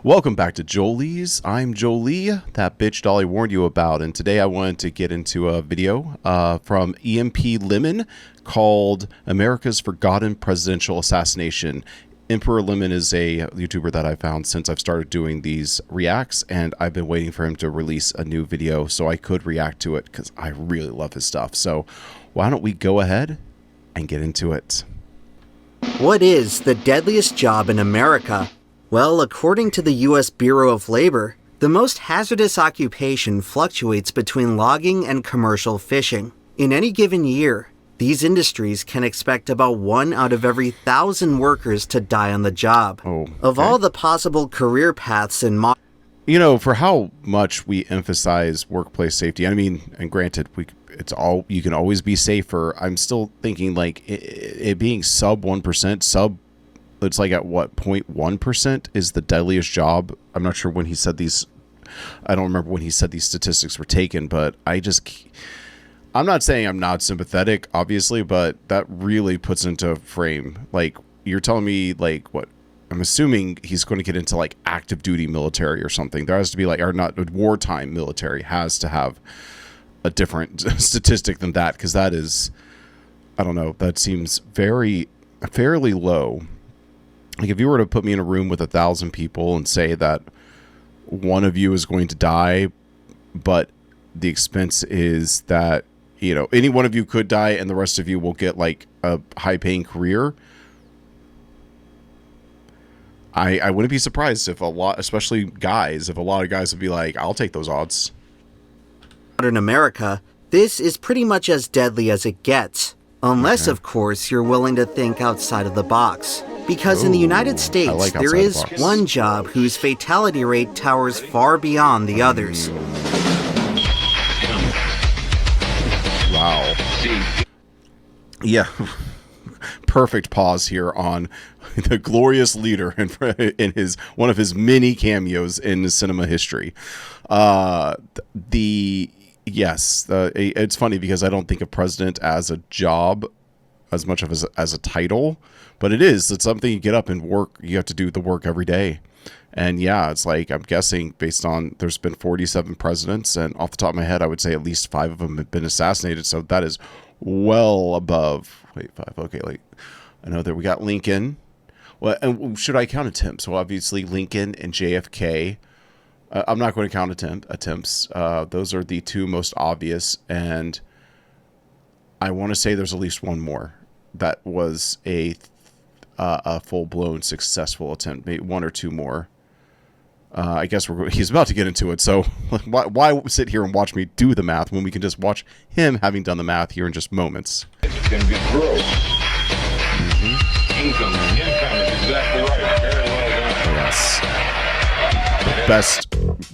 Welcome back to Joelee's. I'm Joelee, that bitch Dolly warned you about, and today I wanted to get into a video from EMPLemon called America's Forgotten Presidential Assassination. EMPLemon is a YouTuber that I found since I've started doing these reacts, and I've been waiting for him to release a new video so I could react to it because I really love his stuff. So why don't we go ahead and get into it? What is the deadliest job in America? Well, according to the U.S. Bureau of Labor, the most hazardous occupation fluctuates between logging and commercial fishing. In any given year, these industries can expect about 1 out of every 1,000 workers to die on the job. Of all the possible career paths in for how much we emphasize workplace safety, I mean, and granted, you can always be safer. I'm still thinking like it being sub 1%, it's like at what 0.1% is the deadliest job. I'm not sure when he said these. I don't remember when he said these statistics were taken, but I'm not saying I'm not sympathetic, obviously, but that really puts into frame. Like, you're telling me, like, what? I'm assuming he's going to get into like active duty military or something. There has to be like, or not, wartime military has to have a different statistic than that, because that is, I don't know, that seems fairly low. Like, if you were to put me in a room with 1,000 people and say that one of you is going to die, but the expense is that, any one of you could die and the rest of you will get like a high paying career. I wouldn't be surprised if especially guys, if a lot of guys would be like, I'll take those odds. modern America, this is pretty much as deadly as it gets. Unless, of course, you're willing to think outside of the box. Because in the United States, there is one job whose fatality rate towers far beyond the others. Wow. Yeah. Perfect pause here on the glorious leader in one of his many cameos in cinema history. It's funny because I don't think of president as a job as much of as a title, but it's something you get up and work. You have to do the work every day. And yeah, it's like, I'm guessing based on, there's been 47 presidents, and off the top of my head, I would say at least 5 of them have been assassinated. So that is well above, 5. Okay. Like, I know that we got Lincoln. Well, and should I count attempts? So obviously Lincoln and JFK. I'm not going to count attempts. Those are the 2 most obvious. And I want to say there's at least one more that was a full-blown successful attempt, maybe 1 or 2 more. I guess he's about to get into it, so why sit here and watch me do the math when we can just watch him having done the math here in just moments? It's going to be gross. Income is exactly right. Very well done. Yes. The best.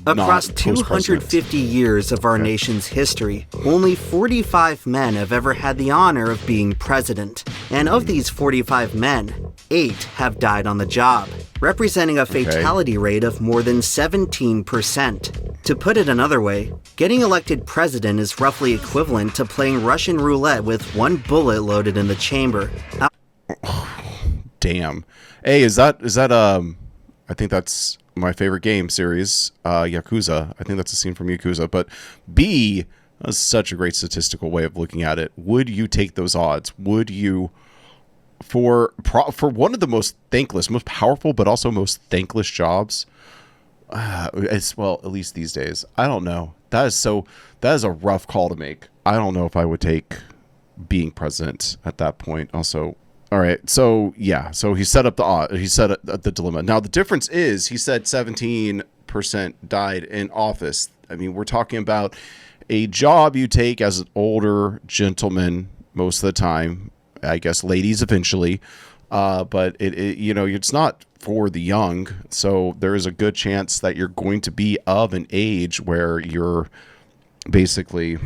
Across 250 years of our nation's history, only 45 men have ever had the honor of being president. And of these 45 men, 8 have died on the job, representing a fatality rate of more than 17%. To put it another way, getting elected president is roughly equivalent to playing Russian roulette with 1 bullet loaded in the chamber. Damn. A, is that I think that's my favorite game series, Yakuza. I think that's a scene from Yakuza. But B, that's such a great statistical way of looking at it. Would you take those odds? Would you, for one of the most thankless, most powerful, but also most thankless jobs? At least these days. I don't know. That is a rough call to make. I don't know if I would take being president at that point. Also, all right. So yeah. So he set up the dilemma. Now the difference is he said 17% died in office. I mean, we're talking about a job you take as an older gentleman most of the time. I guess ladies eventually, but it's not for the young. So there is a good chance that you're going to be of an age where you're basically,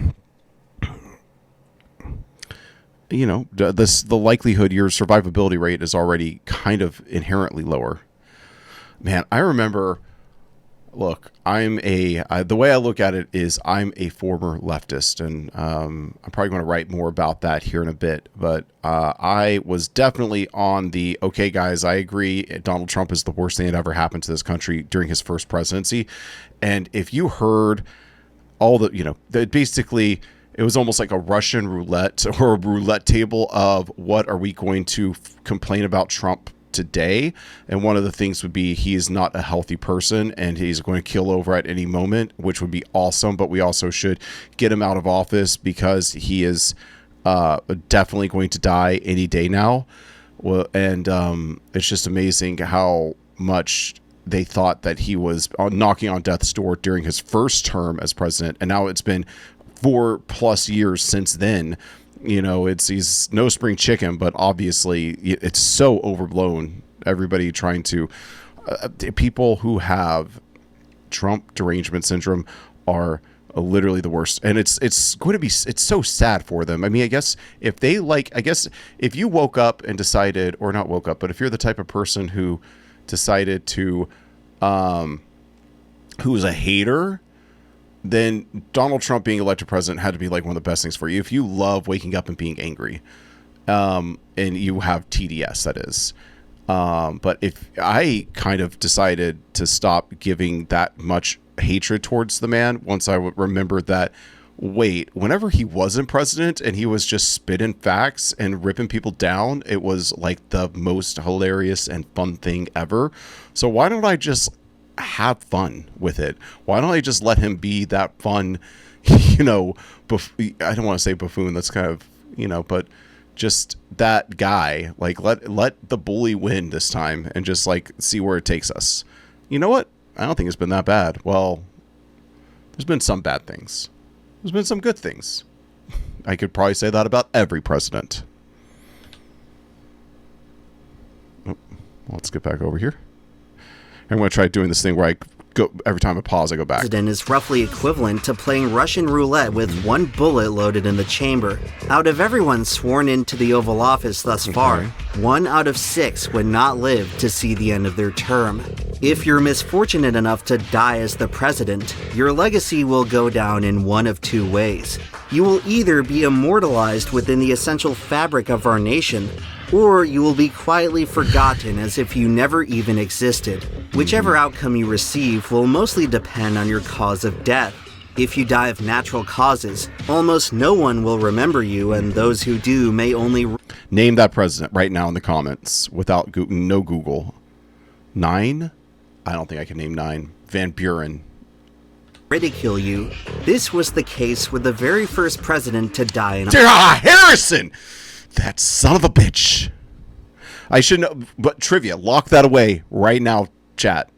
the likelihood, your survivability rate is already kind of inherently lower. Man, I remember Look, the way I look at it is I'm a former leftist, and I'm probably going to write more about that here in a bit. But I was definitely on the, okay, guys, I agree. Donald Trump is the worst thing that ever happened to this country during his first presidency. And if you heard all the, that basically it was almost like a Russian roulette or a roulette table of what are we going to complain about Trump today, and one of the things would be he is not a healthy person and he's going to kill over at any moment, which would be awesome, but we also should get him out of office because he is definitely going to die any day now. Well, and it's just amazing how much they thought that he was knocking on death's door during his first term as president, and now it's been 4+ years since then. He's no spring chicken, but obviously it's so overblown. Everybody trying to, people who have Trump derangement syndrome are literally the worst. And it's going to be, it's so sad for them. I mean, I guess if you woke up and decided, or not woke up, but if you're the type of person who decided to, who's a hater, then Donald Trump being elected president had to be like one of the best things for you. If you love waking up and being angry, and you have TDS, that is. But if I kind of decided to stop giving that much hatred towards the man, once I remembered that, wait, whenever he wasn't president and he was just spitting facts and ripping people down, it was like the most hilarious and fun thing ever. So why don't I just have fun with it? Why don't I just let him be that fun, I don't want to say buffoon, that's kind of, but just that guy, like let the bully win this time and just like see where it takes us. You know what? I don't think it's been that bad. Well, there's been some bad things. There's been some good things. I could probably say that about every president. Oh, let's get back over here. I'm going to try doing this thing where I go, every time I pause, I go back. President is roughly equivalent to playing Russian roulette with one bullet loaded in the chamber. Out of everyone sworn into the Oval Office thus far, 1 out of 6 would not live to see the end of their term. If you're misfortunate enough to die as the president, your legacy will go down in one of 2 ways. You will either be immortalized within the essential fabric of our nation, or you will be quietly forgotten as if you never even existed. Whichever outcome you receive will mostly depend on your cause of death. If you die of natural causes, almost no one will remember you, and those who do may only... Name that president right now in the comments without no Google. 9? I don't think I can name 9. Van Buren. Ridicule you. This was the case with the very first president to die in... Harrison! That son of a bitch. I should know, but trivia, lock that away right now, chat.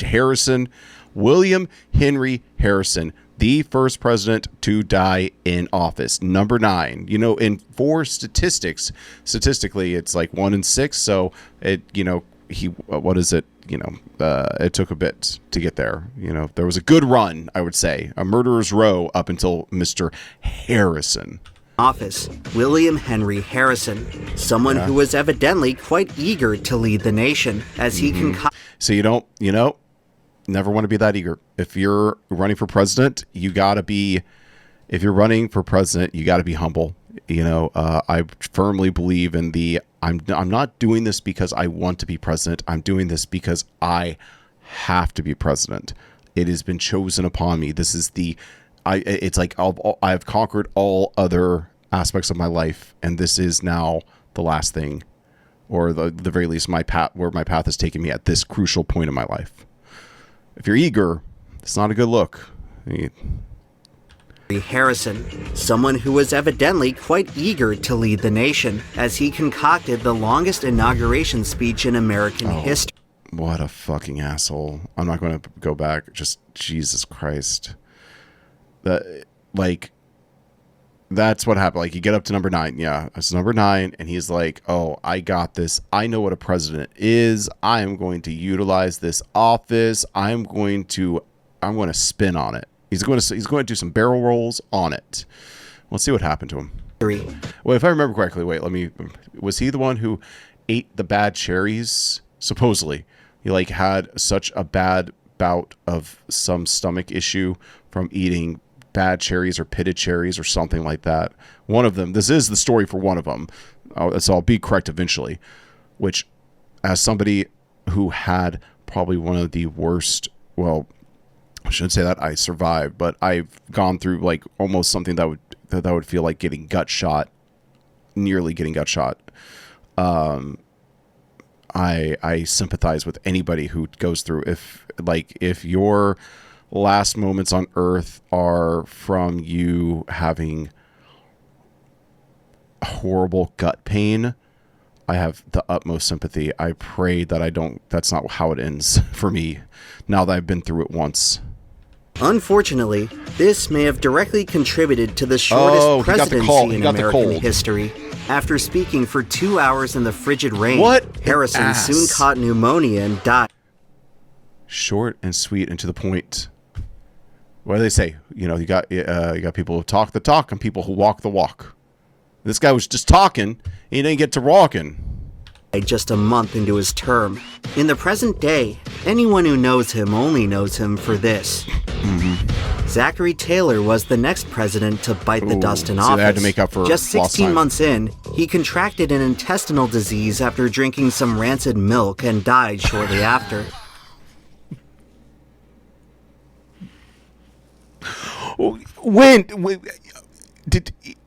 Harrison, William Henry Harrison, the first president to die in office. Number 9. For statistically, it's like 1 in 6. So it took a bit to get there. There was a good run, I would say, a murderer's row up until Mr. Harrison. Office, William Henry Harrison, someone who was evidently quite eager to lead the nation as he So never want to be that eager. If you're running for president, you gotta be humble. I firmly believe in I'm not doing this because I want to be president. I'm doing this because I have to be president. It has been chosen upon me. This is it's like I've conquered all other aspects of my life, and this is now the last thing, or the very least my path has taken me at this crucial point in my life. If you're eager, it's not a good look. Harrison, someone who was evidently quite eager to lead the nation as he concocted the longest inauguration speech in American history. What a fucking asshole. I'm not going to go back. Just Jesus Christ. That's what happened. Like, you get up to number 9. Yeah, it's number 9. And he's like, oh, I got this. I know what a president is. I am going to utilize this office. I'm going to spin on it. He's going to do some barrel rolls on it. Let's see what happened to him. Well, if I remember correctly, was he the one who ate the bad cherries? Supposedly. He had such a bad bout of some stomach issue from eating bad cherries or pitted cherries or something like that. One of them, this is the story for one of them, so I'll be correct eventually, which, as somebody who had probably one of the worst, well, I shouldn't say that I survived, but I've gone through like almost something that would feel like getting gut shot, nearly getting gut shot. I sympathize with anybody who goes through, if your last moments on earth are from you having horrible gut pain, I have the utmost sympathy. I pray that that's not how it ends for me now that I've been through it once. Unfortunately, this may have directly contributed to the shortest presidency in American history. After speaking for 2 hours in the frigid rain, Harrison soon caught pneumonia and died. Short and sweet and to the point. What do they say? You know, you got people who talk the talk and people who walk the walk. This guy was just talking, he didn't get to walking. Just a month into his term. In the present day, anyone who knows him only knows him for this. Zachary Taylor was the next president to bite the dust in office. They had to make up for just 16 months in, he contracted an intestinal disease after drinking some rancid milk and died shortly after.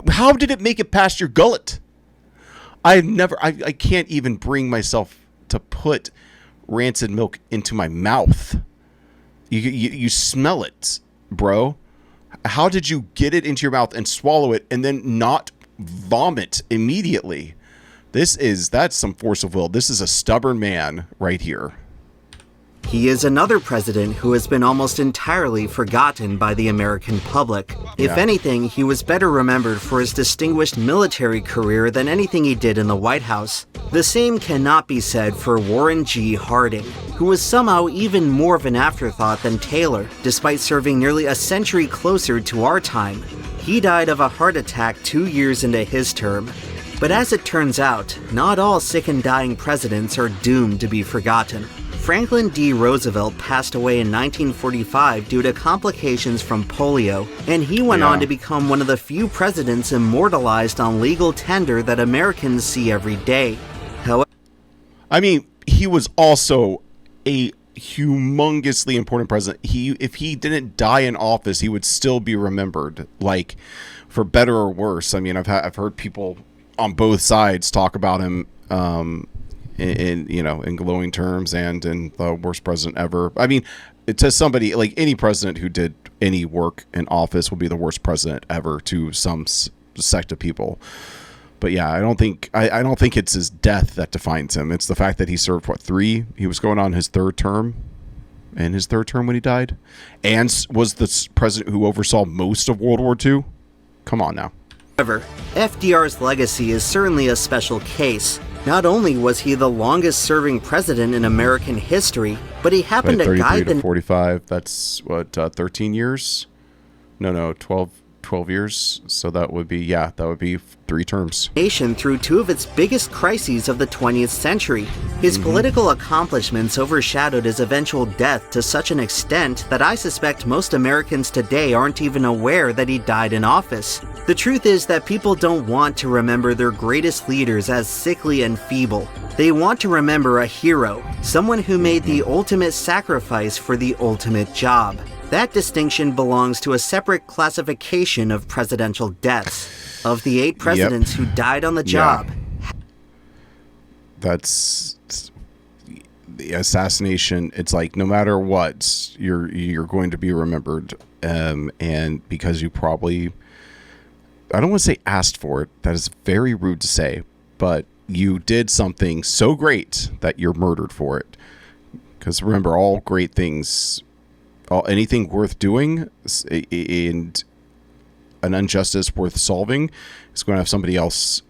How did it make it past your gullet? I can't even bring myself to put rancid milk into my mouth. You smell it, bro. How did you get it into your mouth and swallow it and then not vomit immediately? That's some force of will. This is a stubborn man right here. He is another president who has been almost entirely forgotten by the American public. If anything, he was better remembered for his distinguished military career than anything he did in the White House. The same cannot be said for Warren G. Harding, who was somehow even more of an afterthought than Taylor, despite serving nearly a century closer to our time. He died of a heart attack 2 years into his term. But as it turns out, not all sick and dying presidents are doomed to be forgotten. Franklin D. Roosevelt passed away in 1945 due to complications from polio, and he went on to become one of the few presidents immortalized on legal tender that Americans see every day. However, I mean, he was also a humongously important president. If he didn't die in office, he would still be remembered, like, for better or worse. I mean, I've heard people on both sides talk about him in glowing terms and in the worst president ever. I mean, to somebody, like any president who did any work in office will be the worst president ever to some sect of people. But yeah, I don't think it's his death that defines him. It's the fact that he served he was going on his third term, when he died, and was the president who oversaw most of World War II. Come on now. However, FDR's legacy is certainly a special case. Not only was he the longest-serving president in American history, but he happened to guide the 45. That's what 13 years? No, 12 years. So that would be 3 terms. Nation through 2 of its biggest crises of the 20th century. His political accomplishments overshadowed his eventual death to such an extent that I suspect most Americans today aren't even aware that he died in office. The truth is that people don't want to remember their greatest leaders as sickly and feeble. They want to remember a hero, someone who made the ultimate sacrifice for the ultimate job. That distinction belongs to a separate classification of presidential deaths. Of the 8 presidents who died on the job. That's the assassination. It's like no matter what, you're going to be remembered, and because you probably, I don't want to say asked for it. That is very rude to say, but you did something so great that you're murdered for it. Because remember, all great things, anything worth doing, and an injustice worth solving is going to have somebody else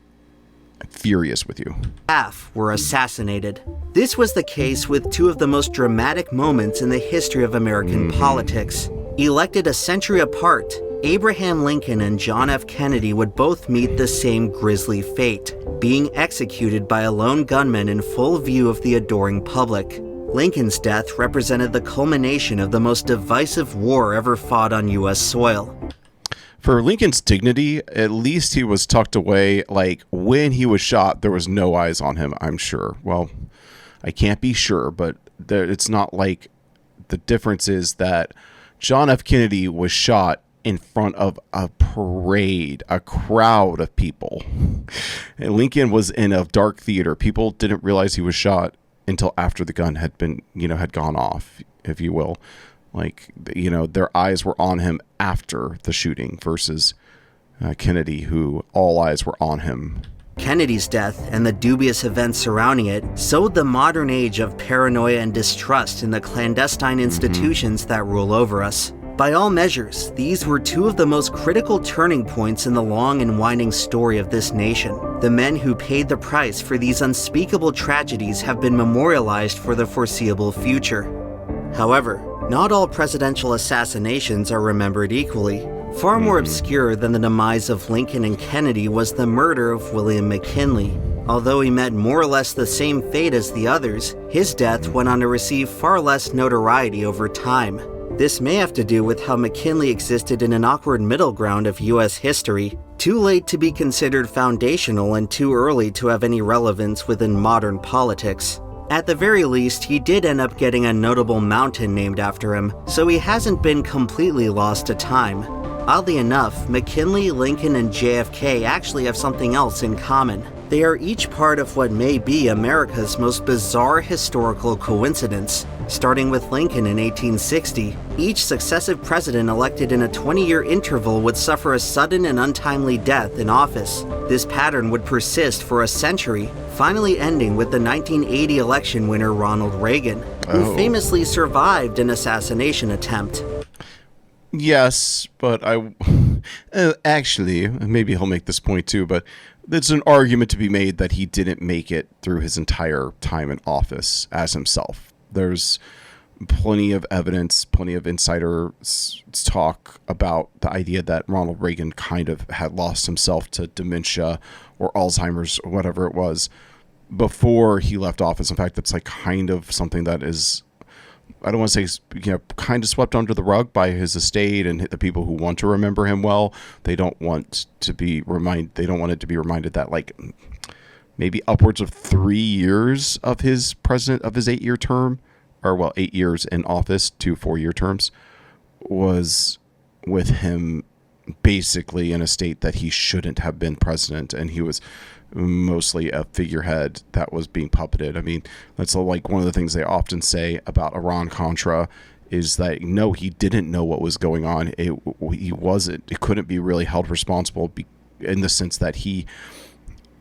furious with you. Half were assassinated. This was the case with 2 of the most dramatic moments in the history of American politics. Elected a century apart, Abraham Lincoln and John F. Kennedy would both meet the same grisly fate, being executed by a lone gunman in full view of the adoring public. Lincoln's death represented the culmination of the most divisive war ever fought on U.S. soil. For Lincoln's dignity, at least he was tucked away. Like, when he was shot, there was no eyes on him, I'm sure. Well, I can't be sure, but it's not like the difference is that John F. Kennedy was shot in front of a parade, a crowd of people. And Lincoln was in a dark theater. People didn't realize he was shot until after the gun had been, had gone off, if you will. Like, their eyes were on him after the shooting versus Kennedy, who all eyes were on him. Kennedy's death and the dubious events surrounding it sowed the modern age of paranoia and distrust in the clandestine institutions that rule over us. By all measures, these were two of the most critical turning points in the long and winding story of this nation. The men who paid the price for these unspeakable tragedies have been memorialized for the foreseeable future. However, not all presidential assassinations are remembered equally. Far more obscure than the demise of Lincoln and Kennedy was the murder of William McKinley. Although he met more or less the same fate as the others, his death went on to receive far less notoriety over time. This may have to do with how McKinley existed in an awkward middle ground of U.S. history, too late to be considered foundational and too early to have any relevance within modern politics. At the very least, he did end up getting a notable mountain named after him, so he hasn't been completely lost to time. Oddly enough, McKinley, Lincoln, and JFK actually have something else in common. They are each part of what may be America's most bizarre historical coincidence. Starting with Lincoln in 1860, each successive president elected in a 20-year interval would suffer a sudden and untimely death in office. This pattern would persist for a century, finally ending with the 1980 election winner Ronald Reagan, who famously survived an assassination attempt. Yes, but actually, maybe he'll make this point too, but it's an argument to be made that he didn't make it through his entire time in office as himself. There's plenty of evidence, plenty of insider talk about the idea that Ronald Reagan kind of had lost himself to dementia or Alzheimer's or whatever it was before he left office. In fact, that's like kind of something that is, I don't want to say, kind of swept under the rug by his estate and the people who want to remember him well. They don't want it to be reminded that like maybe upwards of 3 years of his 8-year term, or 8 years in office, 2 4-year terms, was with him basically in a state that he shouldn't have been president, and he was mostly a figurehead that was being puppeted. I mean, that's like one of the things they often say about Iran-Contra is that no, he didn't know what was going on. It couldn't be really held responsible in the sense that he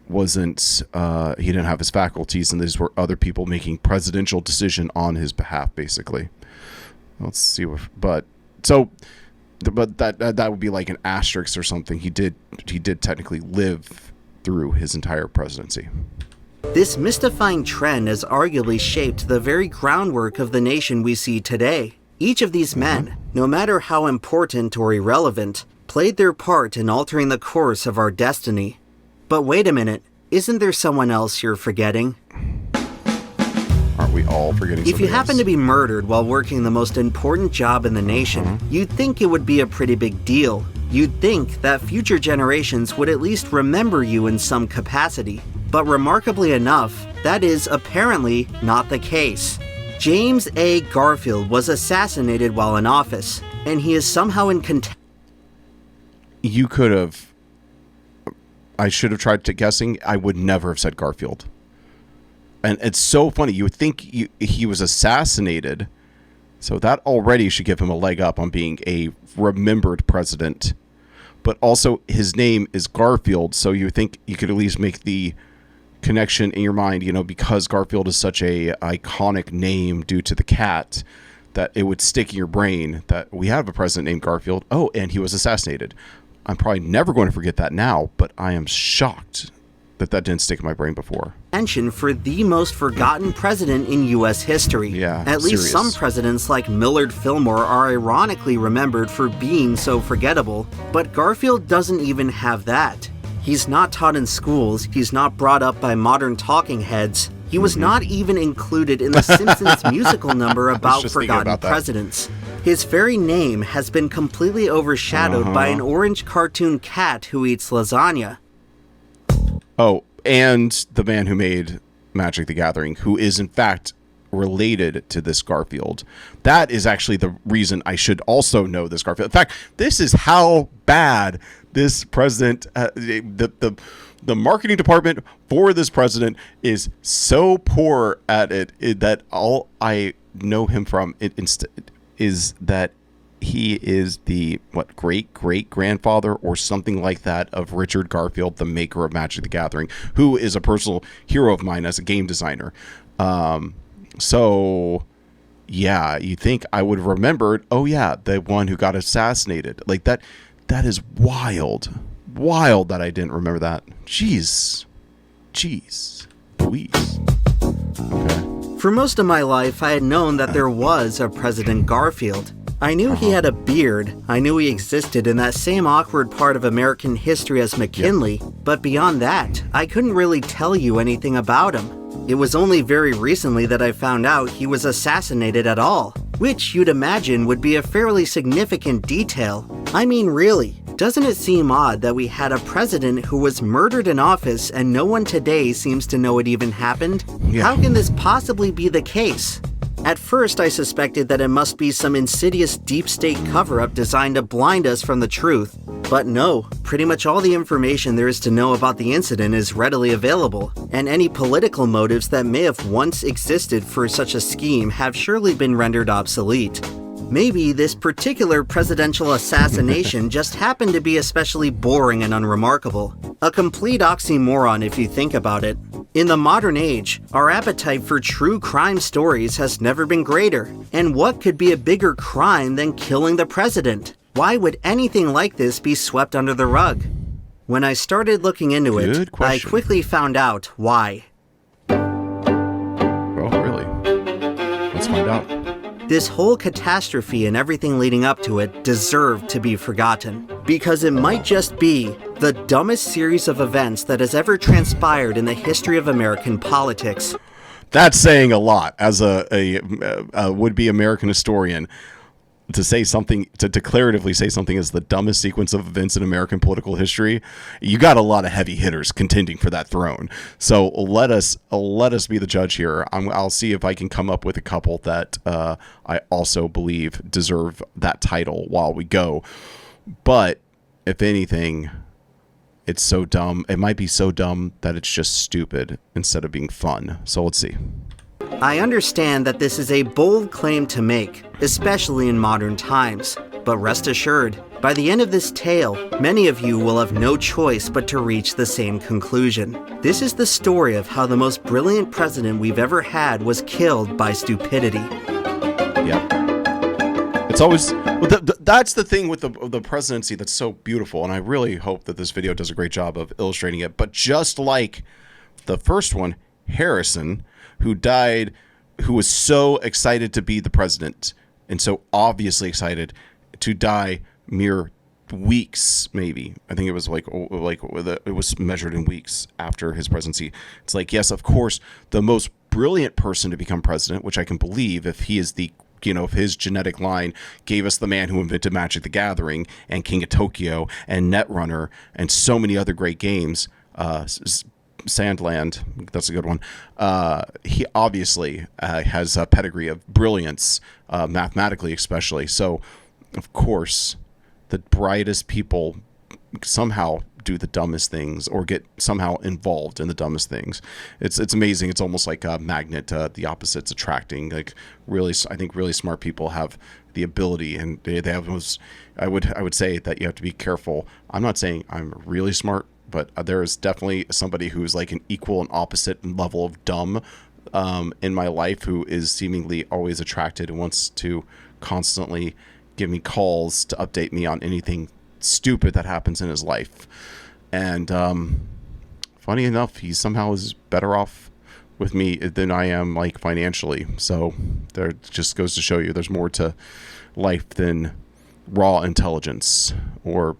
didn't have his faculties, and these were other people making presidential decision on his behalf, basically. Let's see, but that would be like an asterisk or something. He did technically live through his entire presidency. This mystifying trend has arguably shaped the very groundwork of the nation we see today. Each of these men, no matter how important or irrelevant, played their part in altering the course of our destiny. But wait a minute, isn't there someone else you're forgetting? Aren't we all forgetting If you happen else? to be murdered while working the most important job in the nation, you'd think it would be a pretty big deal. You'd think that future generations would at least remember you in some capacity. But remarkably enough, that is apparently not the case. James A. Garfield was assassinated while in office, and he is somehow in contempt. You could have. I should have tried to guessing. I would never have said Garfield. And it's so funny. You would think he was assassinated, so that already should give him a leg up on being a remembered president. But also, his name is Garfield, so you think you could at least make the connection in your mind, because Garfield is such a iconic name due to the cat, that it would stick in your brain that we have a president named Garfield. Oh, and he was assassinated. I'm probably never going to forget that now, but I am shocked that didn't stick in my brain before. For the most forgotten president in U.S. history. Yeah, At least some presidents like Millard Fillmore are ironically remembered for being so forgettable, but Garfield doesn't even have that. He's not taught in schools, he's not brought up by modern talking heads, He was not even included in the Simpsons musical number about just thinking forgotten about that. presidents. His very name has been completely overshadowed by an orange cartoon cat who eats lasagna. Oh, and the man who made Magic the Gathering, who is in fact related to this Garfield. That is actually the reason I should also know this Garfield. In fact, this is how bad this president, the marketing department for this president is so poor at it, that all I know him from is that he is the great grandfather or something like that of Richard Garfield, the maker of Magic the Gathering, who is a personal hero of mine as a game designer. So yeah, you think I would have remembered, oh yeah, the one who got assassinated. Like that is wild that I didn't remember that. Jeez Louise. Okay. For most of my life, I had known that there was a President Garfield. I knew he had a beard. I knew he existed in that same awkward part of American history as McKinley, but beyond that, I couldn't really tell you anything about him. It was only very recently that I found out he was assassinated at all, which you'd imagine would be a fairly significant detail. I mean, really, doesn't it seem odd that we had a president who was murdered in office and no one today seems to know it even happened? Yeah. How can this possibly be the case? At first, I suspected that it must be some insidious deep state cover-up designed to blind us from the truth. But no, pretty much all the information there is to know about the incident is readily available, and any political motives that may have once existed for such a scheme have surely been rendered obsolete. Maybe this particular presidential assassination just happened to be especially boring and unremarkable. A complete oxymoron if you think about it. In the modern age, our appetite for true crime stories has never been greater. And what could be a bigger crime than killing the president? Why would anything like this be swept under the rug? When I started looking into Good it, question. I quickly found out why. Well, really? Let's find out. This whole catastrophe and everything leading up to it deserved to be forgotten, because it might just be the dumbest series of events that has ever transpired in the history of American politics. That's saying a lot as a would-be American historian. To say something, to declaratively say something is the dumbest sequence of events in American political history, you got a lot of heavy hitters contending for that throne. So let us be the judge here. I'll see if I can come up with a couple that I also believe deserve that title while we go. But if anything, it's so dumb. It might be so dumb that it's just stupid instead of being fun. So let's see. I understand that this is a bold claim to make, especially in modern times, but rest assured, by the end of this tale, many of you will have no choice but to reach the same conclusion. This is the story of how the most brilliant president we've ever had was killed by stupidity. Yeah. It's always, that's the thing with the presidency that's so beautiful, and I really hope that this video does a great job of illustrating it. But just like the first one, Harrison, who died, who was so excited to be the president and so obviously excited to die mere weeks, maybe. I think it was it was measured in weeks after his presidency. It's like, yes, of course, the most brilliant person to become president, which I can believe if he is the, if his genetic line gave us the man who invented Magic the Gathering and King of Tokyo and Netrunner and so many other great games, Sandland, that's a good one. He obviously has a pedigree of brilliance, mathematically especially. So, of course, the brightest people somehow do the dumbest things or get somehow involved in the dumbest things. It's amazing. It's almost like a magnet. The opposites attracting. Like really, I think really smart people have the ability, and they have. I would say that you have to be careful. I'm not saying I'm really smart, but there is definitely somebody who's like an equal and opposite level of dumb in my life who is seemingly always attracted and wants to constantly give me calls to update me on anything stupid that happens in his life. And funny enough, he somehow is better off with me than I am, like, financially. So there just goes to show you there's more to life than raw intelligence, or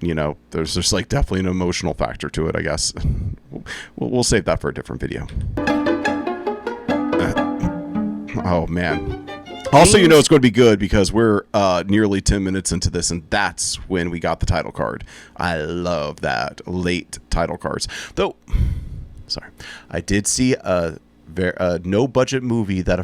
there's just like definitely an emotional factor to it, I guess. We'll save that for a different video. Oh, man. Also, you know it's going to be good because we're nearly 10 minutes into this, and that's when we got the title card. I love that. Late title cards. Though, sorry. I did see a no-budget movie that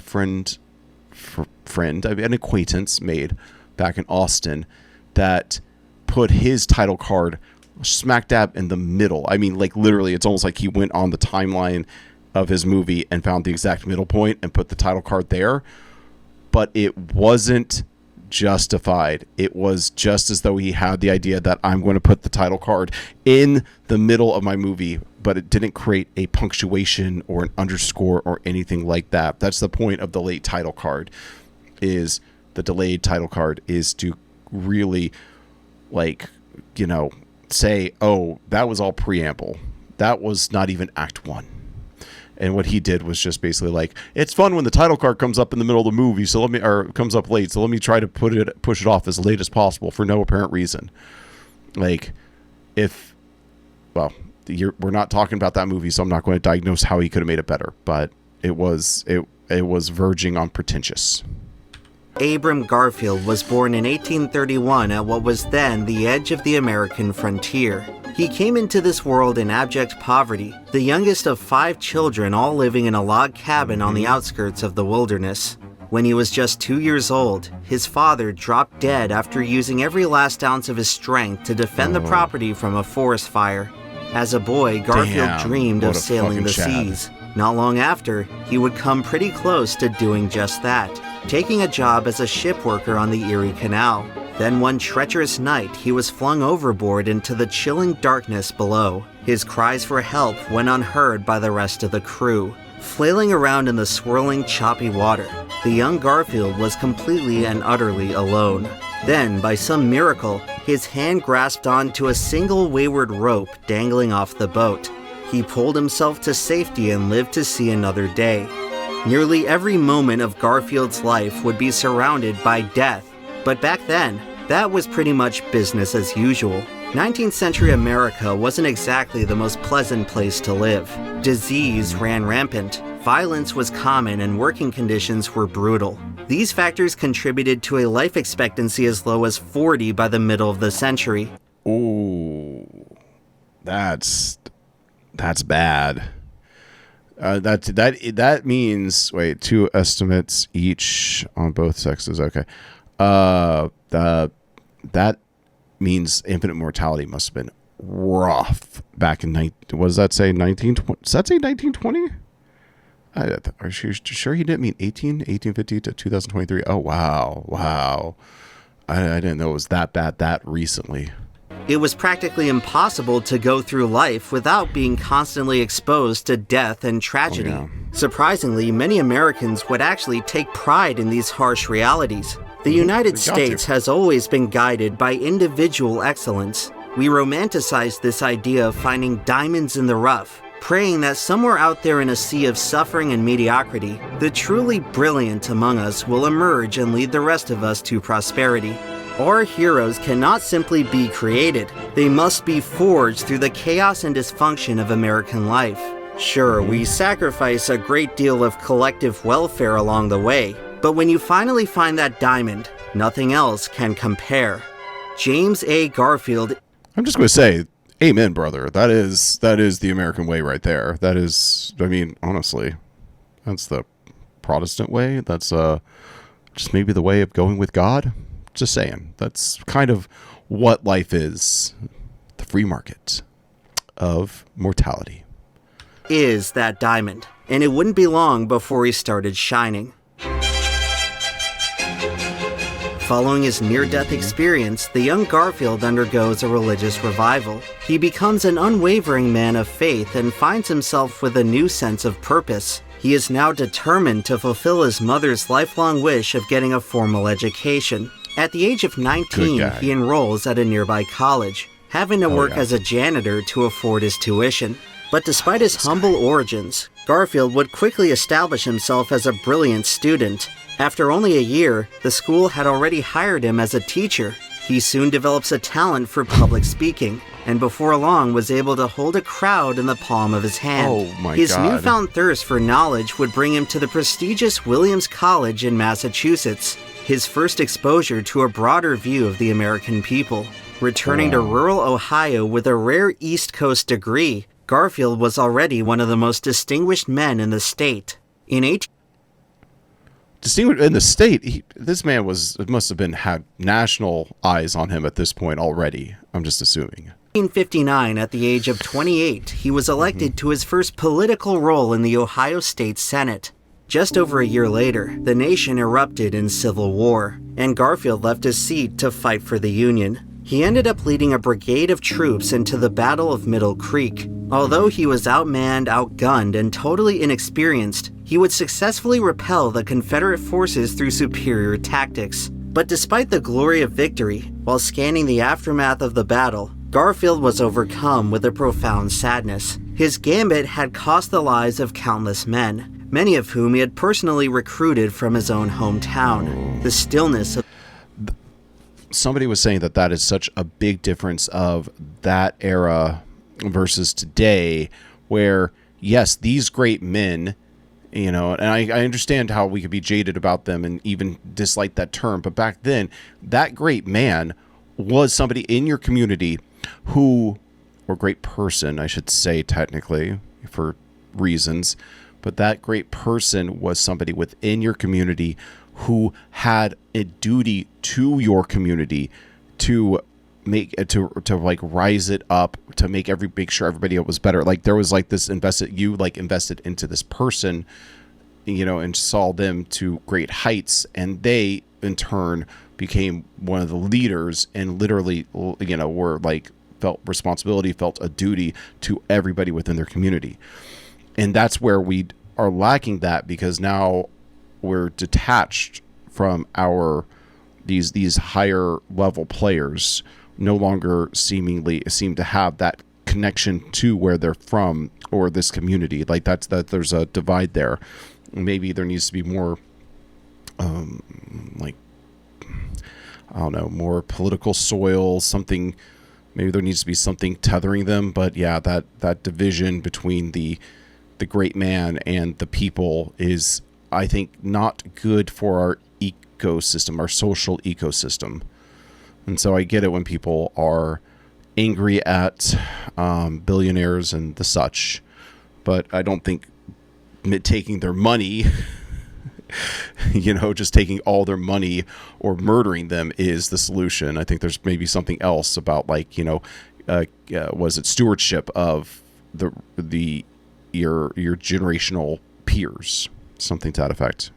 an acquaintance made back in Austin that put his title card smack dab in the middle. I mean, like, literally, it's almost like he went on the timeline of his movie and found the exact middle point and put the title card there. But it wasn't justified. It was just as though he had the idea that I'm going to put the title card in the middle of my movie, but it didn't create a punctuation or an underscore or anything like that. That's the point of the late title card, is the delayed title card is to really, like, you know, say, oh, that was all preamble. That was not even act one. And what he did was just basically like, it's fun when the title card comes up in the middle of the movie, comes up late, so let me try to push it off as late as possible for no apparent reason. Like, we're not talking about that movie, so I'm not going to diagnose how he could have made it better, but it was verging on pretentious. Abram Garfield was born in 1831 at what was then the edge of the American frontier. He came into this world in abject poverty, the youngest of 5 children, all living in a log cabin on the outskirts of the wilderness. When he was just 2 years old, his father dropped dead after using every last ounce of his strength to defend the property from a forest fire. As a boy, Garfield dreamed of sailing the seas. Not long after, he would come pretty close to doing just that, taking a job as a ship worker on the Erie Canal. Then one treacherous night, he was flung overboard into the chilling darkness below. His cries for help went unheard by the rest of the crew. Flailing around in the swirling, choppy water, the young Garfield was completely and utterly alone. Then, by some miracle, his hand grasped onto a single wayward rope dangling off the boat. He pulled himself to safety and lived to see another day. Nearly every moment of Garfield's life would be surrounded by death. But back then, that was pretty much business as usual. 19th century America wasn't exactly the most pleasant place to live. Disease ran rampant, violence was common, and working conditions were brutal. These factors contributed to a life expectancy as low as 40 by the middle of the century. Ooh, that's bad. That means, wait, 2 estimates each on both sexes. Okay. That means infinite mortality must have been rough back in what does that say? 1920? Does that say 1920? Are you sure he didn't mean 1850 to 2023? Oh, wow. I didn't know it was that bad that recently. It was practically impossible to go through life without being constantly exposed to death and tragedy. Oh, yeah. Surprisingly, many Americans would actually take pride in these harsh realities. The United States has always been guided by individual excellence. We romanticize this idea of finding diamonds in the rough, praying that somewhere out there in a sea of suffering and mediocrity, the truly brilliant among us will emerge and lead the rest of us to prosperity. Our heroes cannot simply be created. They must be forged through the chaos and dysfunction of American life. Sure, we sacrifice a great deal of collective welfare along the way, but when you finally find that diamond, nothing else can compare. James A. Garfield. I'm just going to say, amen, brother. That is the American way right there. That is, I mean, honestly, that's the Protestant way. That's just maybe the way of going with God. Just saying. That's kind of what life is. The free market of mortality. Is that diamond, and it wouldn't be long before he started shining. Following his near-death experience, the young Garfield undergoes a religious revival. He becomes an unwavering man of faith and finds himself with a new sense of purpose. He is now determined to fulfill his mother's lifelong wish of getting a formal education. At the age of 19, he enrolls at a nearby college, having to work as a janitor to afford his tuition. But despite his humble origins, Garfield would quickly establish himself as a brilliant student. After only a year, the school had already hired him as a teacher. He soon develops a talent for public speaking. and before long was able to hold a crowd in the palm of his hand. Oh my His God. newfound thirst for knowledge would bring him to the prestigious Williams College in Massachusetts, his first exposure to a broader view of the American people. Returning to rural Ohio with a rare East Coast degree, Garfield was already one of the most distinguished men in the state. In Distinguished in the state, this man must have had national eyes on him at this point already. I'm just assuming. 1859, at the age of 28, he was elected to his first political role in the Ohio State Senate. Just over a year later, the nation erupted in civil war, and Garfield left his seat to fight for the Union. He ended up leading a brigade of troops into the Battle of Middle Creek. Although he was outmanned, outgunned, and totally inexperienced, he would successfully repel the Confederate forces through superior tactics. But despite the glory of victory, while scanning the aftermath of the battle, Garfield was overcome with a profound sadness. His gambit had cost the lives of countless men, many of whom he had personally recruited from his own hometown. The stillness of Somebody was saying that is such a big difference of that era versus today, where yes, these great men, and I understand how we could be jaded about them and even dislike that term, but back then, that great man was somebody in your community or great person, I should say, technically, for reasons, but that great person was somebody within your community who had a duty to your community to make it to rise it up, to make sure everybody was better. Like there was this invested into this person, and saw them to great heights, and they in turn became one of the leaders and literally, felt responsibility, felt a duty to everybody within their community. And that's where we are lacking that, because now we're detached from these higher level players, no longer seem to have that connection to where they're from or this community. There's a divide there. Maybe there needs to be more more political soil, something. Maybe there needs to be something tethering them, but yeah, that division between the great man and the people is, I think, not good for our ecosystem, our social ecosystem. And so I get it when people are angry at billionaires and the such, but I don't think taking their money, just taking all their money or murdering them is the solution. I think there's maybe something else about was it stewardship of your generational peers, something to that effect.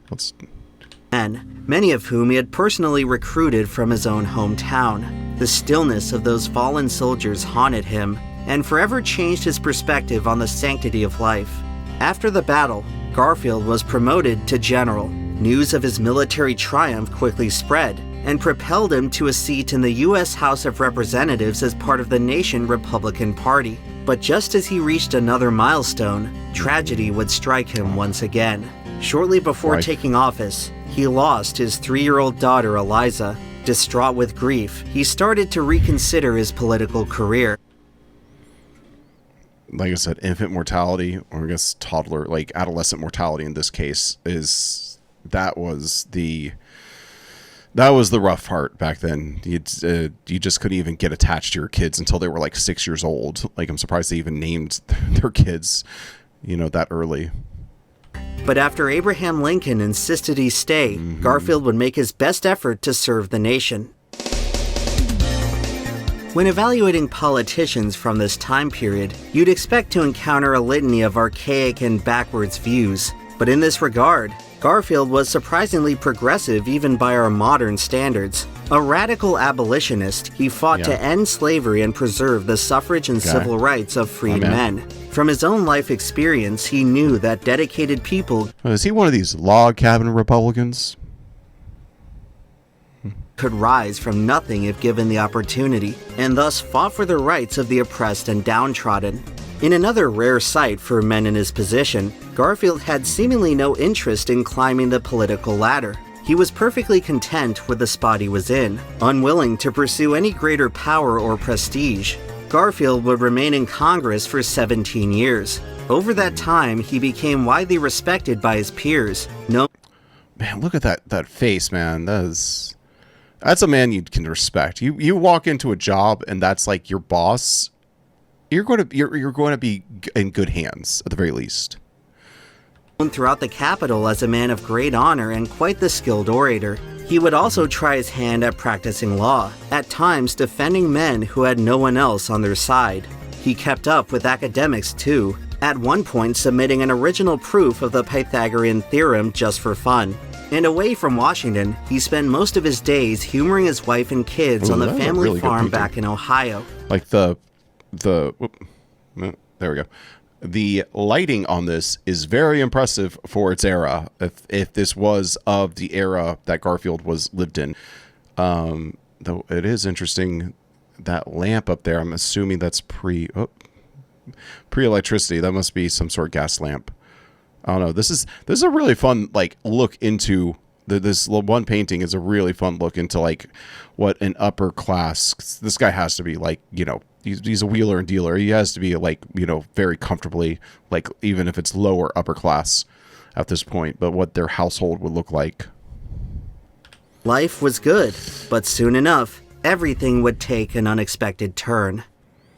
men, many of whom he had personally recruited from his own hometown. The stillness of those fallen soldiers haunted him and forever changed his perspective on the sanctity of life. After the battle, Garfield was promoted to general. News of his military triumph quickly spread and propelled him to a seat in the U.S. House of Representatives as part of the nation Republican Party. But just as he reached another milestone, tragedy would strike him once again. Shortly before taking office, he lost his 3-year-old daughter, Eliza. Distraught with grief, he started to reconsider his political career. Like I said, infant mortality, or I guess toddler, adolescent mortality in this case, that was the rough part back then. You just couldn't even get attached to your kids until they were 6 years old. I'm surprised they even named their kids, that early. But after Abraham Lincoln insisted he stay, Garfield would make his best effort to serve the nation. When evaluating politicians from this time period, you'd expect to encounter a litany of archaic and backwards views. But in this regard, Garfield was surprisingly progressive even by our modern standards. A radical abolitionist, he fought to end slavery and preserve the suffrage and civil rights of freed men. From his own life experience, he knew that dedicated people... Is he one of these log cabin Republicans? ...could rise from nothing if given the opportunity, and thus fought for the rights of the oppressed and downtrodden. In another rare sight for men in his position, Garfield had seemingly no interest in climbing the political ladder. He was perfectly content with the spot he was in, unwilling to pursue any greater power or prestige. Garfield would remain in Congress for 17 years. Over that time, he became widely respected by his peers. Man, look at that face, man. That's a man you can respect. You walk into a job and that's like your boss. You're going to be in good hands at the very least. Known throughout the Capitol as a man of great honor and quite the skilled orator. He would also try his hand at practicing law, at times defending men who had no one else on their side. He kept up with academics too, at one point submitting an original proof of the Pythagorean theorem just for fun. And away from Washington, he spent most of his days humoring his wife and kids on the family really farm back in Ohio. Like there we go. The lighting on this is very impressive for its era. If this was of the era that Garfield lived in, though it is interesting that lamp up there. I'm assuming that's pre-electricity. That must be some sort of gas lamp. I don't know. This is a really fun look into this one painting is a really fun look into what an upper class. This guy has to be he's a wheeler and dealer. He has to be very comfortably even if it's lower upper class at this point. But what their household would look like. Life was good, but soon enough, everything would take an unexpected turn.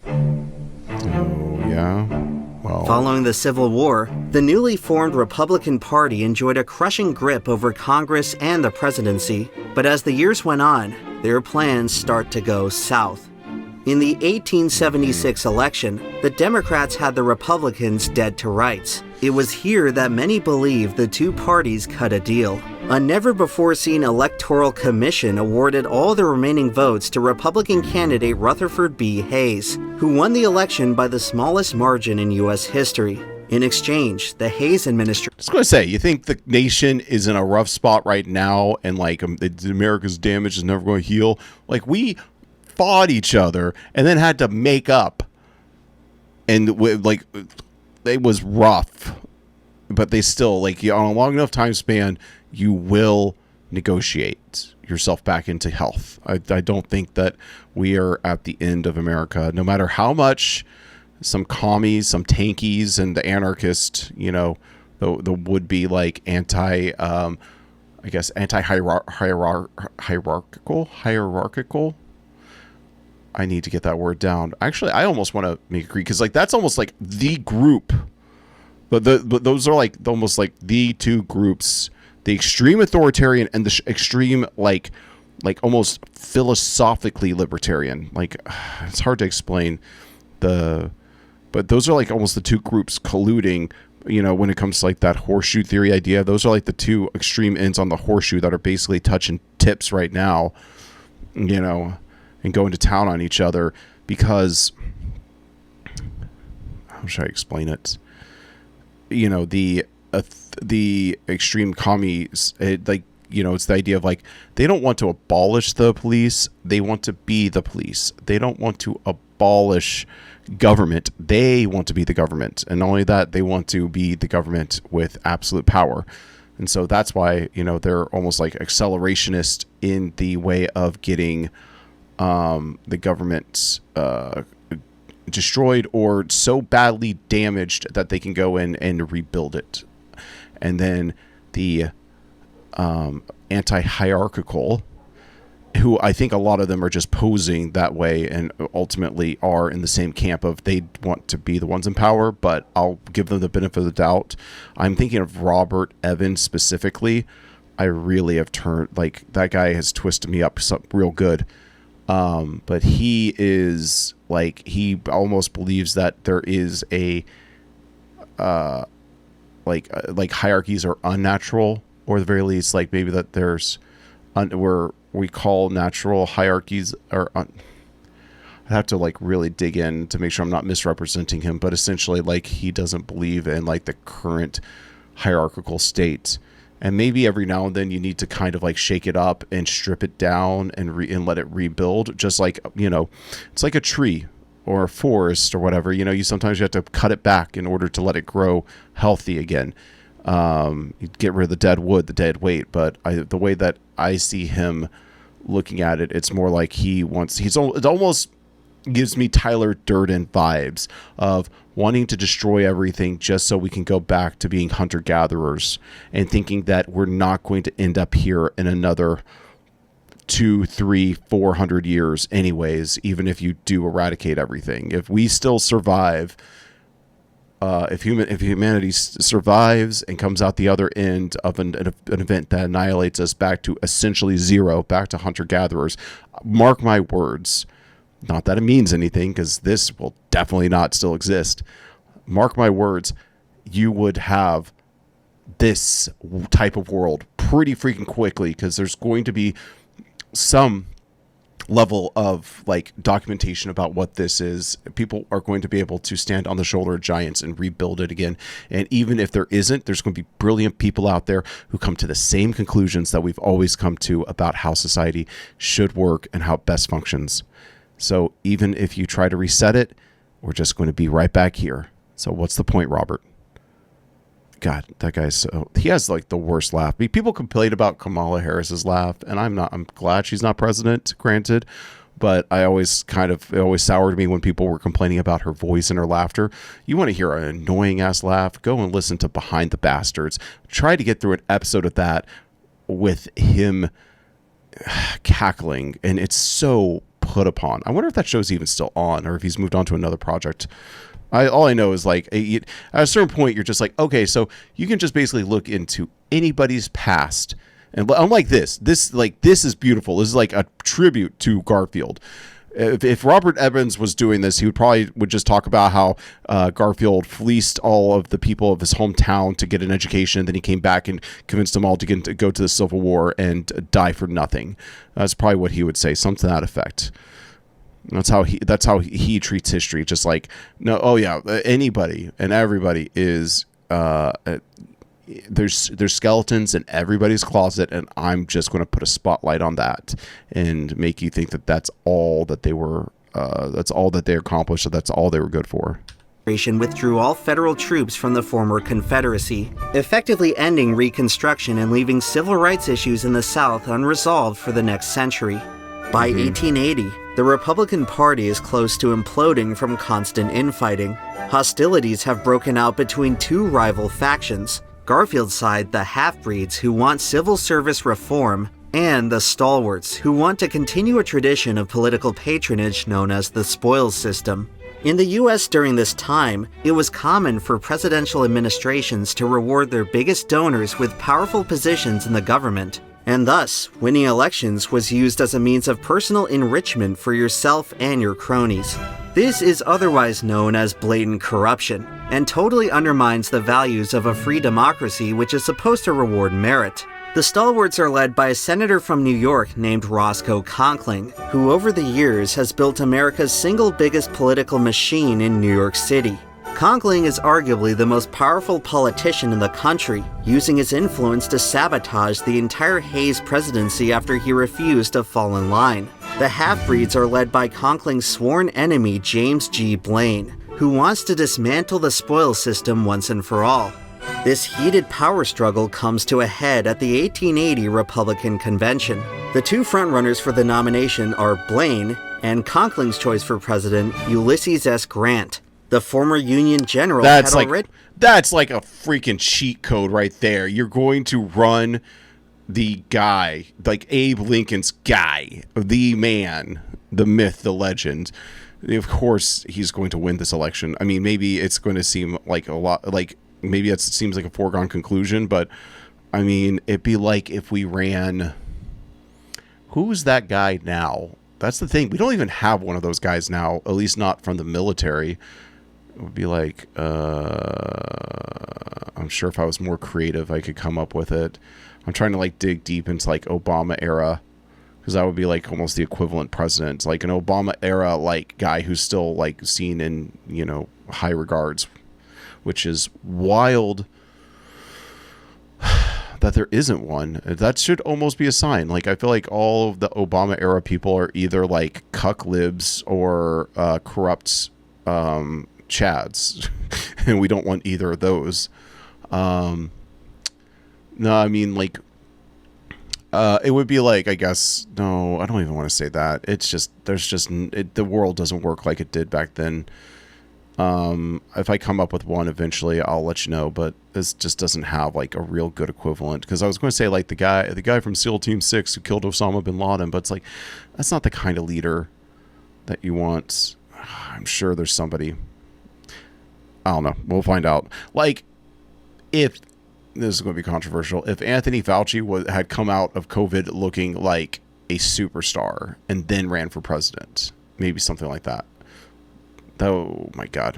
Oh yeah. Well, following the Civil War, the newly formed Republican Party enjoyed a crushing grip over Congress and the presidency, but as the years went on, their plans start to go south. In the 1876 election, the Democrats had the Republicans dead to rights. It was here that many believed the two parties cut a deal. A never-before-seen electoral commission awarded all the remaining votes to Republican candidate Rutherford B. Hayes, who won the election by the smallest margin in U.S. history. In exchange, the Hayes administration... I was going to say, you think the nation is in a rough spot right now and America's damage is never going to heal? We fought each other and then had to make up, and it was rough, but they still on a long enough time span you will negotiate yourself back into health. I don't think that we are at the end of America, no matter how much some commies, some tankies, and the anarchist, the would-be hierarchical. I need to get that word down. Actually, I almost want to make agree because that's almost the group, but those are almost the two groups: the extreme authoritarian and the extreme almost philosophically libertarian. It's hard to explain but those are almost the two groups colluding. When it comes to that horseshoe theory idea, those are the two extreme ends on the horseshoe that are basically touching tips right now. And going to town on each other because, how should I explain it? The extreme commies, it's the idea of they don't want to abolish the police, they want to be the police. They don't want to abolish government, they want to be the government. And not only that, they want to be the government with absolute power. And so that's why, they're almost accelerationist in the way of getting the government destroyed or so badly damaged that they can go in and rebuild it. And then the anti-hierarchical, who I think a lot of them are just posing that way and ultimately are in the same camp of they want to be the ones in power, but I'll give them the benefit of the doubt. I'm thinking of Robert Evans specifically. I really have turned, that guy has twisted me up real good. But he is he almost believes that there is a hierarchies are unnatural, or at the very least maybe that there's where we call natural hierarchies are I have to really dig in to make sure I'm not misrepresenting him, but essentially he doesn't believe in the current hierarchical state. And maybe every now and then you need to kind of shake it up and strip it down and let it rebuild. Just it's like a tree or a forest or whatever. You sometimes you have to cut it back in order to let it grow healthy again. You get rid of the dead wood, the dead weight. But the way that I see him looking at it, it's more like it's almost gives me Tyler Durden vibes of wanting to destroy everything just so we can go back to being hunter-gatherers and thinking that we're not going to end up here in another 200, 300, 400 years anyways, even if you do eradicate everything. If we still survive, if humanity survives and comes out the other end of an event that annihilates us back to essentially zero, back to hunter-gatherers, mark my words. Not that it means anything, because this will definitely not still exist. Mark my words, you would have this type of world pretty freaking quickly, because there's going to be some level of like documentation about what this is. People are going to be able to stand on the shoulder of giants and rebuild it again. And even if there isn't, there's going to be brilliant people out there who come to the same conclusions that we've always come to about how society should work and how it best functions. So even if you try to reset it, we're just going to be right back here. So what's the point, Robert? God, that guy's he has like the worst laugh. I mean, people complain about Kamala Harris's laugh, and I'm glad she's not president, granted, but it always soured me when people were complaining about her voice and her laughter. You want to hear an annoying ass laugh? Go and listen to Behind the Bastards. Try to get through an episode of that with him cackling, and it's so put upon. I wonder if that show's even still on, or if he's moved on to another project. All I know is like at a certain point you're just like, okay, so you can just basically look into anybody's past, and unlike this is beautiful. This is like a tribute to Garfield. If Robert Evans was doing this, he would just talk about how Garfield fleeced all of the people of his hometown to get an education. Then he came back and convinced them all to go to the Civil War and die for nothing. That's probably what he would say, something to that effect. That's how he treats history. Just like, no, oh yeah, anybody and everybody is there's skeletons in everybody's closet, and I'm just going to put a spotlight on that and make you think that that's all that they were, that's all that they accomplished, so that's all they were good for. Withdrew all federal troops from the former Confederacy, effectively ending Reconstruction and leaving civil rights issues in the South unresolved for the next century. By 1880, the Republican Party is close to imploding from constant infighting. Hostilities have broken out between two rival factions: Garfield's side, the half-breeds who want civil service reform, and the stalwarts who want to continue a tradition of political patronage known as the spoils system. In the US during this time, it was common for presidential administrations to reward their biggest donors with powerful positions in the government, and thus, winning elections was used as a means of personal enrichment for yourself and your cronies. This is otherwise known as blatant corruption, and totally undermines the values of a free democracy which is supposed to reward merit. The stalwarts are led by a senator from New York named Roscoe Conkling, who over the years has built America's single biggest political machine in New York City. Conkling is arguably the most powerful politician in the country, using his influence to sabotage the entire Hayes presidency after he refused to fall in line. The half-breeds are led by Conkling's sworn enemy James G. Blaine, who wants to dismantle the spoils system once and for all. This heated power struggle comes to a head at the 1880 Republican Convention. The two frontrunners for the nomination are Blaine and Conkling's choice for president, Ulysses S. Grant. The former Union general that's like a freaking cheat code right there. You're going to run the guy, like Abe Lincoln's guy, the man, the myth, the legend. Of course, he's going to win this election. I mean, maybe it's going to seem like a lot, like maybe it seems like a foregone conclusion, but I mean, it'd be like if we ran. Who's that guy now? That's the thing. We don't even have one of those guys now, at least not from the military. It would be like, I'm sure if I was more creative, I could come up with it. I'm trying to like dig deep into like Obama era, because that would be like almost the equivalent president, like an Obama era like guy who's still like seen in, you know, high regards, which is wild that there isn't one. That should almost be a sign. Like, I feel like all of the Obama era people are either like cuck libs or corrupt chads, and we don't want either of those. No, I mean, like, It would be like, I guess, no, I don't even want to say that. It's just, the world doesn't work like it did back then. If I come up with one eventually, I'll let you know, but this just doesn't have like a real good equivalent. Because I was going to say like the guy from SEAL Team 6 who killed Osama bin Laden, but it's like, that's not the kind of leader that you want. I'm sure there's somebody. I don't know. We'll find out. Like, if this is going to be controversial, if Anthony Fauci had come out of COVID looking like a superstar and then ran for president, maybe something like that. Oh my God.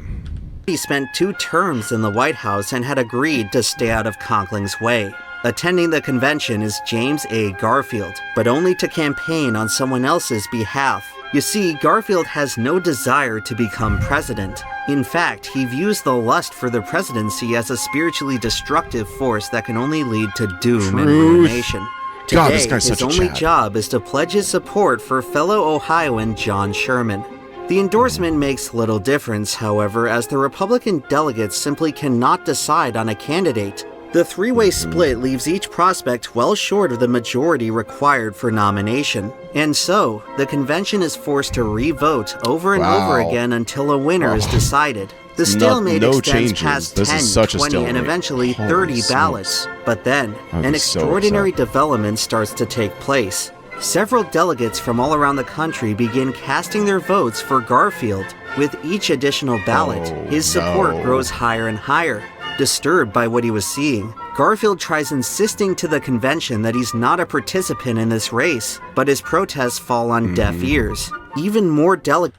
He spent 2 terms in the White House and had agreed to stay out of Conkling's way. Attending the convention is James A. Garfield, but only to campaign on someone else's behalf. You see, Garfield has no desire to become president. In fact, he views the lust for the presidency as a spiritually destructive force that can only lead to doom and ruination. God, this Today, guy's such his a only Chad. job is to pledge his support for fellow Ohioan John Sherman. The endorsement makes little difference, however, as the Republican delegates simply cannot decide on a candidate. The 3-way split leaves each prospect well short of the majority required for nomination. And so, the convention is forced to re-vote over and over again until a winner is decided. The stalemate extends past 10, 20, and eventually 30 ballots. But then, an extraordinary development starts to take place. Several delegates from all around the country begin casting their votes for Garfield. With each additional ballot, his support grows higher and higher. Disturbed by what he was seeing, Garfield tries insisting to the convention that he's not a participant in this race, but his protests fall on deaf ears. Even more delegates.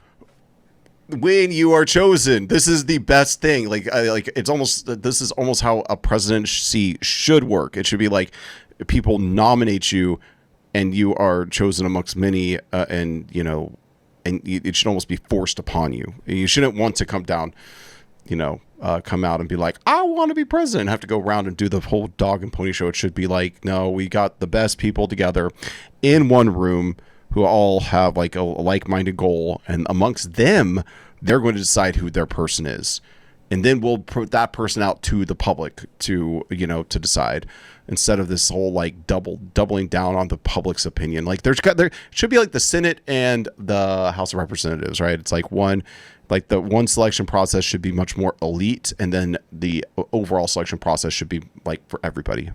When you are chosen, this is the best thing. This is almost how a presidency should work. It should be like people nominate you, and you are chosen amongst many, and it should almost be forced upon you. You shouldn't want to come down, come out and be like, I want to be president, and have to go around and do the whole dog and pony show. It should be like, no, we got the best people together in one room who all have like a like-minded goal, and amongst them, they're going to decide who their person is. And then we'll put that person out to the public to decide, instead of this whole like doubling down on the public's opinion. Like there should be like the Senate and the House of Representatives, right? It's like the one selection process should be much more elite, and then the overall selection process should be like for everybody.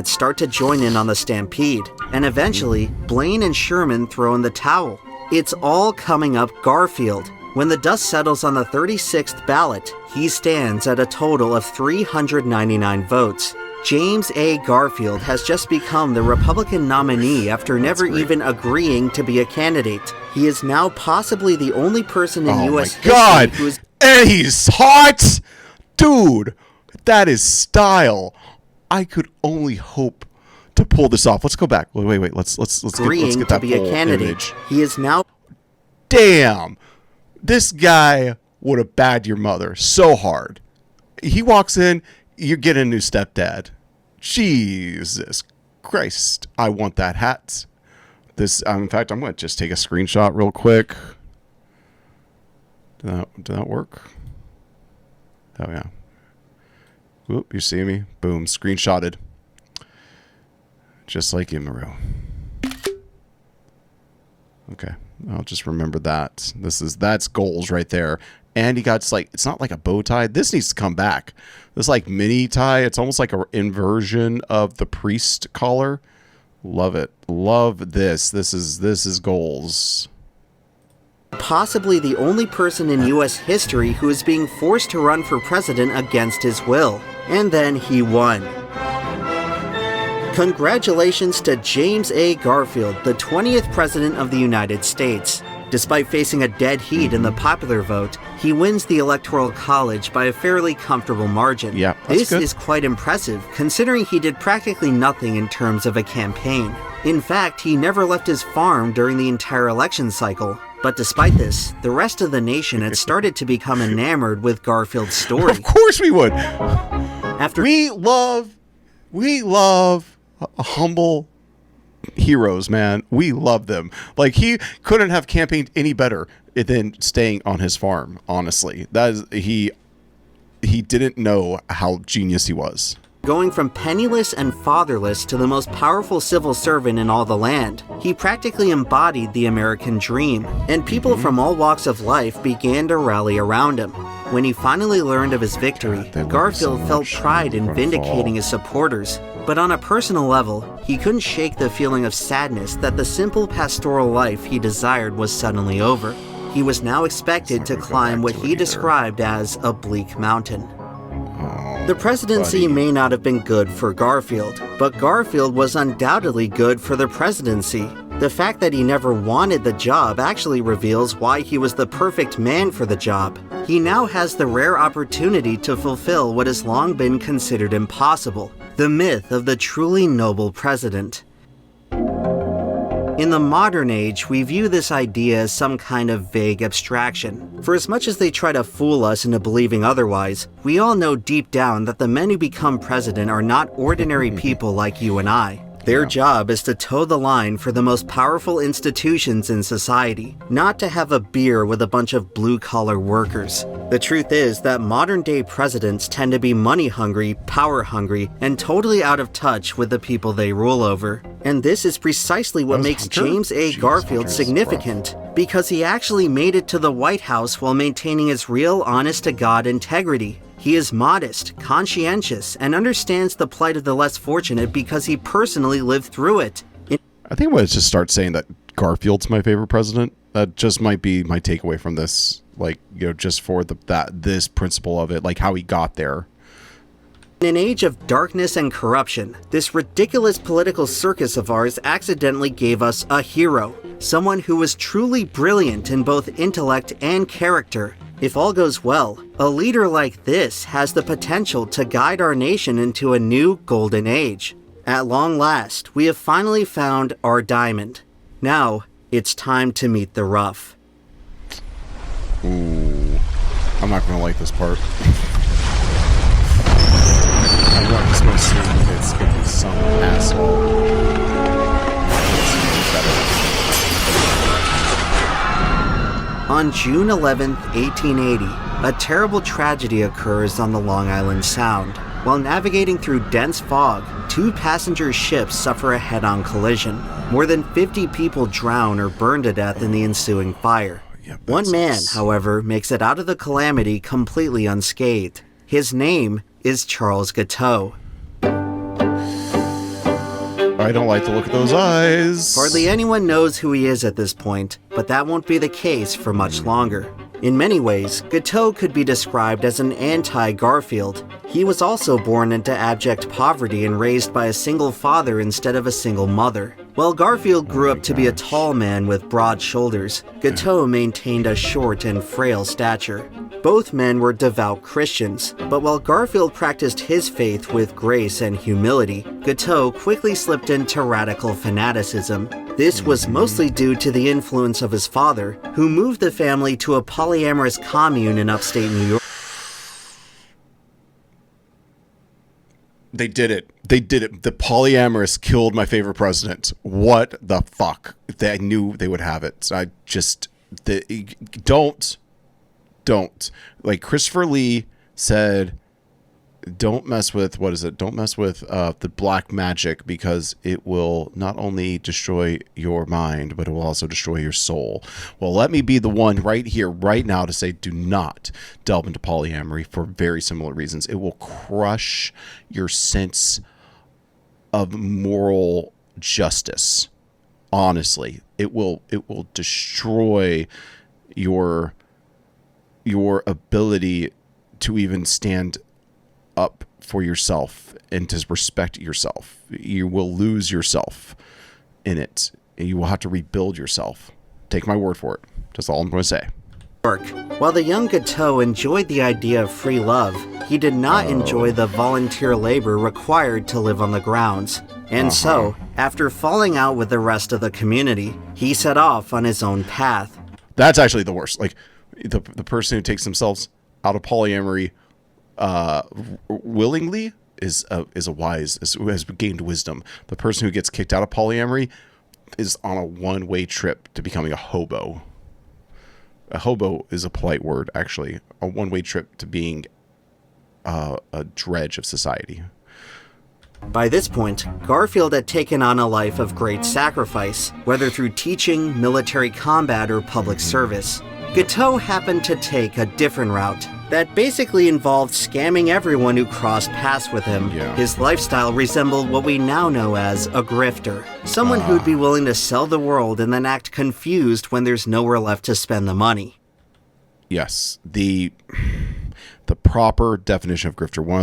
Start to join in on the stampede, and eventually Blaine and Sherman throw in the towel. It's all coming up Garfield. When the dust settles on the 36th ballot, he stands at a total of 399 votes. James A. Garfield has just become the Republican nominee after never even agreeing to be a candidate. He is now possibly the only person in U.S. history who is... And he's hot! Dude, that is style. I could only hope to pull this off. Let's go back. Wait. Let's get that to be a full candidate. image. He is now... Damn! This guy would have bagged your mother so hard. He walks in, you're getting a new stepdad. Jesus Christ. I want that hat. In fact, I'm going to just take a screenshot real quick. Did that work? Oh, yeah. Whoop, you see me? Boom, screenshotted. Just like you, Maru. Okay, I'll just remember that. That's goals right there. And he got it's not like a bow tie. This needs to come back. This like mini tie. It's almost like an inversion of the priest collar. Love it. Love this. This is goals. Possibly the only person in U.S. history who is being forced to run for president against his will. And then he won. Congratulations to James A. Garfield, the 20th President of the United States. Despite facing a dead heat in the popular vote, he wins the Electoral College by a fairly comfortable margin. Yeah, this good. is quite impressive, considering he did practically nothing in terms of a campaign. In fact, he never left his farm during the entire election cycle. But despite this, the rest of the nation had started to become enamored with Garfield's story. Of course we would. We love humble heroes, man. We love them. Like, he couldn't have campaigned any better than staying on his farm, honestly. That is, he didn't know how genius he was. Going from penniless and fatherless to the most powerful civil servant in all the land, he practically embodied the American dream, and people from all walks of life began to rally around him. When he finally learned of his victory, Garfield felt pride in vindicating his supporters. But on a personal level, he couldn't shake the feeling of sadness that the simple pastoral life he desired was suddenly over. He was now expected to climb what he described as a bleak mountain. The presidency may not have been good for Garfield, but Garfield was undoubtedly good for the presidency. The fact that he never wanted the job actually reveals why he was the perfect man for the job. He now has the rare opportunity to fulfill what has long been considered impossible, the myth of the truly noble president. In the modern age, we view this idea as some kind of vague abstraction. For as much as they try to fool us into believing otherwise, we all know deep down that the men who become president are not ordinary people like you and I. Their job is to toe the line for the most powerful institutions in society, not to have a beer with a bunch of blue-collar workers. The truth is that modern-day presidents tend to be money-hungry, power-hungry, and totally out of touch with the people they rule over. And this is precisely what makes James A. Garfield significant, because he actually made it to the White House while maintaining his real, honest-to-God integrity. He is modest, conscientious, and understands the plight of the less fortunate because he personally lived through it. I think I'm going to just start saying that Garfield's my favorite president. That just might be my takeaway from this, like, you know, just for this principle of it, like how he got there. In an age of darkness and corruption, this ridiculous political circus of ours accidentally gave us a hero, someone who was truly brilliant in both intellect and character. If all goes well, a leader like this has the potential to guide our nation into a new golden age. At long last, we have finally found our diamond. Now, it's time to meet the rough. Ooh, I'm not going to like this part. I'm not just going to assume it's going to be some asshole. On June 11, 1880, a terrible tragedy occurs on the Long Island Sound. While navigating through dense fog, two passenger ships suffer a head-on collision. More than 50 people drown or burn to death in the ensuing fire. One man, however, makes it out of the calamity completely unscathed. His name is Charles Guiteau. I don't like to look at those eyes. Hardly anyone knows who he is at this point, but that won't be the case for much longer. In many ways, Guiteau could be described as an anti-Garfield. He was also born into abject poverty and raised by a single father instead of a single mother. While Garfield grew up to be a tall man with broad shoulders, Guiteau maintained a short and frail stature. Both men were devout Christians, but while Garfield practiced his faith with grace and humility, Guiteau quickly slipped into radical fanaticism. This was mostly due to the influence of his father, who moved the family to a polyamorous commune in upstate New York. They did it. They did it. The polyamorous killed my favorite president. What the fuck? I knew they would have it. So I just... Don't. Like Christopher Lee said, don't mess with, what is it? Don't mess with the black magic, because it will not only destroy your mind, but it will also destroy your soul. Well, let me be the one right here, right now, to say do not delve into polyamory for very similar reasons. It will crush your sense of moral justice. Honestly, it will destroy your ability to even stand up for yourself and to respect yourself. You will lose yourself in it. You will have to rebuild yourself. Take my word for it. That's all I'm going to say. While the young Guiteau enjoyed the idea of free love, he did not enjoy the volunteer labor required to live on the grounds. And so, after falling out with the rest of the community, he set off on his own path. That's actually the worst. Like, the person who takes themselves out of polyamory willingly is who has gained wisdom. The person who gets kicked out of polyamory is on a one-way trip to becoming a hobo. A hobo is a polite word, actually. A one-way trip to being a dredge of society. By this point, Garfield had taken on a life of great sacrifice, whether through teaching, military combat, or public service. Guiteau happened to take a different route that basically involved scamming everyone who crossed paths with him. Yeah. His lifestyle resembled what we now know as a grifter, someone who'd be willing to sell the world and then act confused when there's nowhere left to spend the money. Yes, the proper definition of grifter, one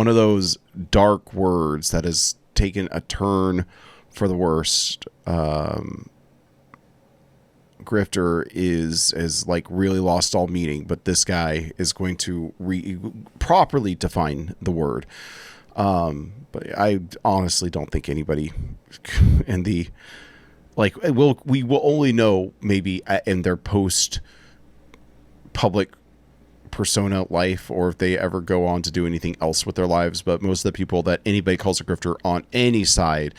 of those dark words that has taken a turn for the worst. Grifter is like really lost all meaning, but this guy is going to properly define the word. But I honestly don't think anybody in the we will only know maybe in their post public persona life, or if they ever go on to do anything else with their lives. But most of the people that anybody calls a grifter on any side,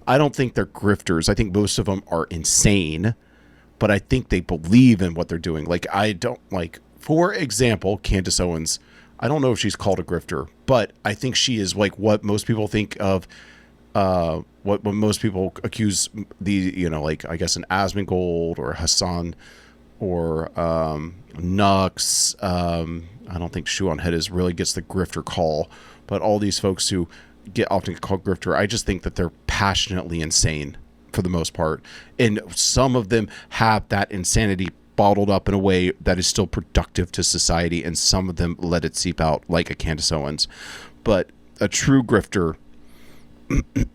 I don't think they're grifters. I think most of them are insane, but I think they believe in what they're doing. For example, Candace Owens, I don't know if she's called a grifter, but I think she is like what most people think of, what most people accuse I guess an Asmongold or Hassan or Nux. I don't think Shoe on Head really gets the grifter call, but all these folks who often get called grifter, I just think that they're passionately insane for the most part, and some of them have that insanity bottled up in a way that is still productive to society, and some of them let it seep out, like a Candace Owens. But a true grifter, I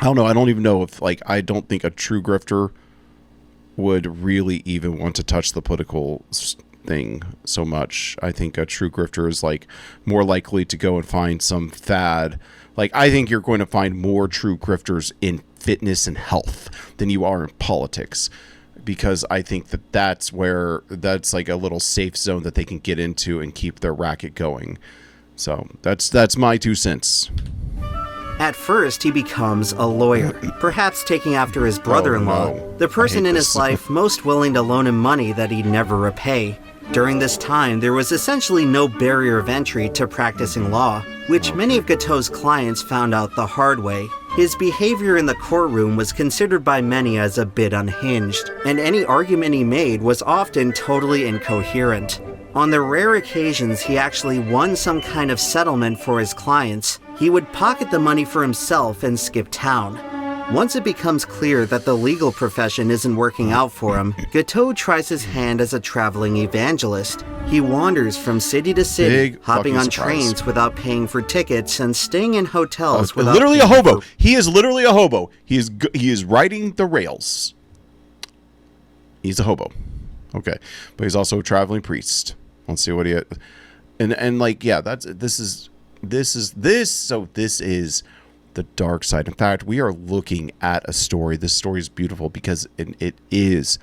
don't know. I don't even know if I don't think a true grifter would really even want to touch the political thing so much. I think a true grifter is more likely to go and find some fad. I think you're going to find more true grifters in fitness and health than you are in politics, because I think that's where that's a little safe zone that they can get into and keep their racket going. So that's my 2 cents. At first, he becomes a lawyer, perhaps taking after his brother-in-law, no. the person in his life most willing to loan him money that he'd never repay. During this time, there was essentially no barrier of entry to practicing law, which many of Guiteau's clients found out the hard way. His behavior in the courtroom was considered by many as a bit unhinged, and any argument he made was often totally incoherent. On the rare occasions he actually won some kind of settlement for his clients, he would pocket the money for himself and skip town. Once it becomes clear that the legal profession isn't working out for him, Guiteau tries his hand as a traveling evangelist. He wanders from city to city, hopping on trains without paying for tickets and staying in hotels without literally a paying hobo. He is literally a hobo. He is riding the rails. He's a hobo. Okay, but he's also a traveling priest. Let's see what he had. This is the dark side. In fact, we are looking at a story. This story is beautiful because it is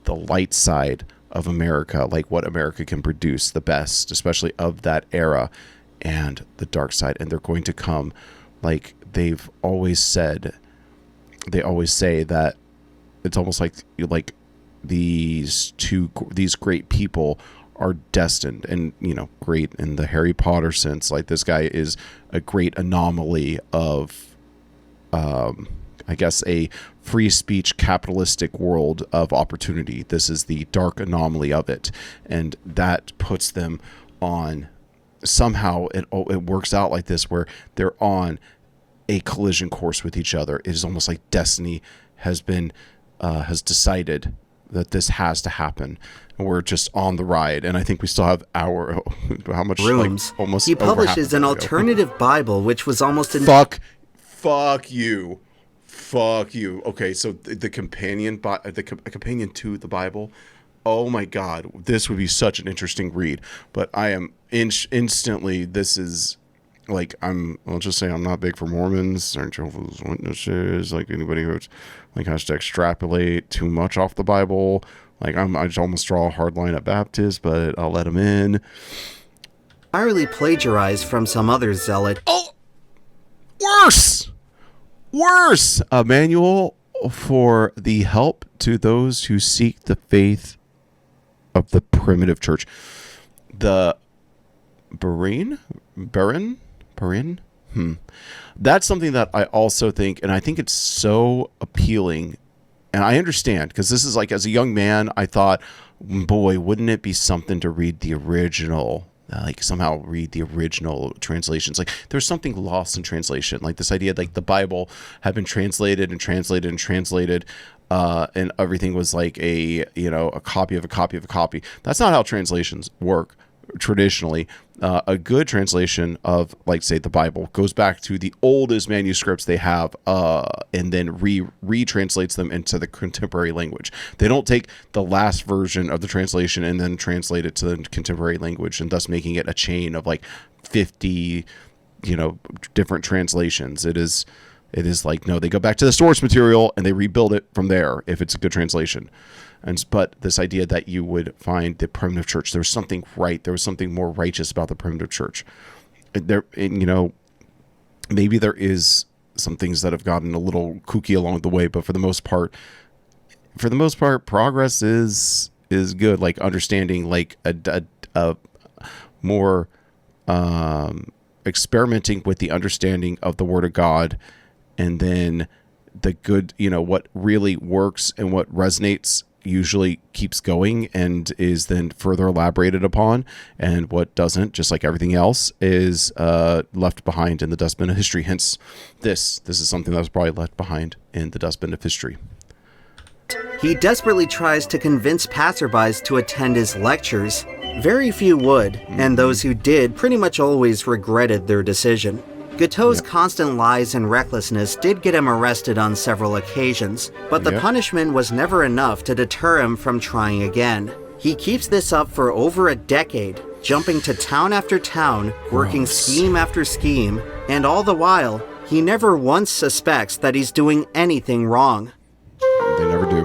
the light side of America, like what America can produce the best, especially of that era, and the dark side. And they're going to come, like they've always said. They always say that it's almost like these great people are destined, and great in the Harry Potter sense. Like, this guy is a great anomaly of I guess a free speech capitalistic world of opportunity. This is the dark anomaly of it, and that puts them on, somehow it works out like this, where they're on a collision course with each other. It is almost like destiny has decided that this has to happen, and we're just on the ride. And I think we still have how much rooms. Almost. He publishes an alternative Bible, which was almost fuck you. Okay, so the companion companion to the Bible. Oh my God, this would be such an interesting read. But I am instantly. This is. I'll just say I'm not big for Mormons or Jehovah's Witnesses, anybody who's has to extrapolate too much off the Bible. I just almost draw a hard line at Baptists, but I'll let them in. Entirely plagiarized from some other zealot. Oh, worse! A manual for the help to those who seek the faith of the primitive church. The Berean? That's something that I also think, and I think it's so appealing. And I understand, because this is like, as a young man, I thought, boy, wouldn't it be something to read the original, like somehow read the original translations. Like there's something lost in translation, like this idea like the Bible had been translated and translated and translated, and everything was like a copy of a copy of a copy. That's not how translations work traditionally. A good translation of, like, say, the Bible goes back to the oldest manuscripts they have, and then retranslates them into the contemporary language. They don't take the last version of the translation and then translate it to the contemporary language, and thus making it a chain of like 50 different translations. It is like, no, they go back to the source material and they rebuild it from there if it's a good translation. But this idea that you would find the primitive church, there was something right, there was something more righteous about the primitive church. Maybe there is some things that have gotten a little kooky along the way, but for the most part, progress is good. Like understanding, like a more experimenting with the understanding of the Word of God, and then the good, what really works and what resonates usually keeps going and is then further elaborated upon, and what doesn't, just like everything else, is left behind in the dustbin of history. Hence, this is something that was probably left behind in the dustbin of history. He desperately tries to convince passerbys to attend his lectures. Very few would, and those who did pretty much always regretted their decision. Guiteau's constant lies and recklessness did get him arrested on several occasions, but the punishment was never enough to deter him from trying again. He keeps this up for over a decade, jumping to town after town, working scheme after scheme, and all the while, he never once suspects that he's doing anything wrong. They never do.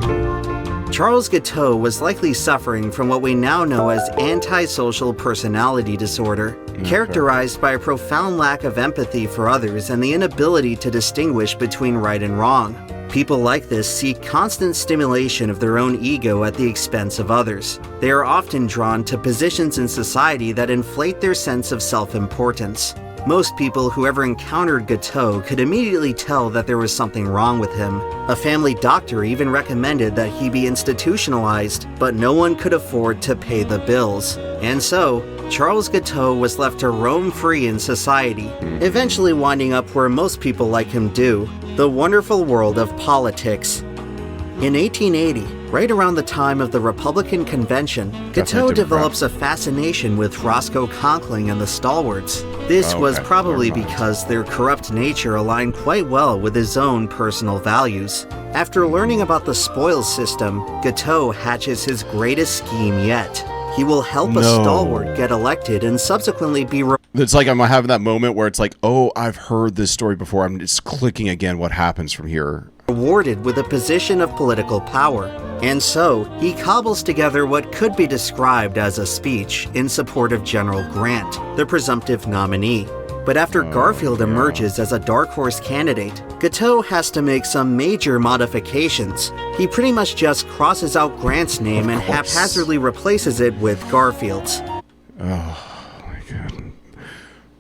Charles Guiteau was likely suffering from what we now know as antisocial personality disorder, characterized by a profound lack of empathy for others and the inability to distinguish between right and wrong. People like this seek constant stimulation of their own ego at the expense of others. They are often drawn to positions in society that inflate their sense of self-importance. Most people who ever encountered Guiteau could immediately tell that there was something wrong with him. A family doctor even recommended that he be institutionalized, but no one could afford to pay the bills. And so, Charles Guiteau was left to roam free in society, eventually winding up where most people like him do, the wonderful world of politics. In 1880, right around the time of the Republican Convention, Guiteau develops a fascination with Roscoe Conkling and the Stalwarts. This was probably because their corrupt nature aligned quite well with his own personal values. After learning about the spoils system, Guiteau hatches his greatest scheme yet. He will help a stalwart get elected and subsequently be... It's like I'm having that moment where it's like, oh, I've heard this story before. I'm just clicking again what happens from here. ...rewarded with a position of political power. And so, he cobbles together what could be described as a speech in support of General Grant, the presumptive nominee. But after Garfield emerges as a dark horse candidate, Guiteau has to make some major modifications. He pretty much just crosses out Grant's name and haphazardly replaces it with Garfield's. Oh my God.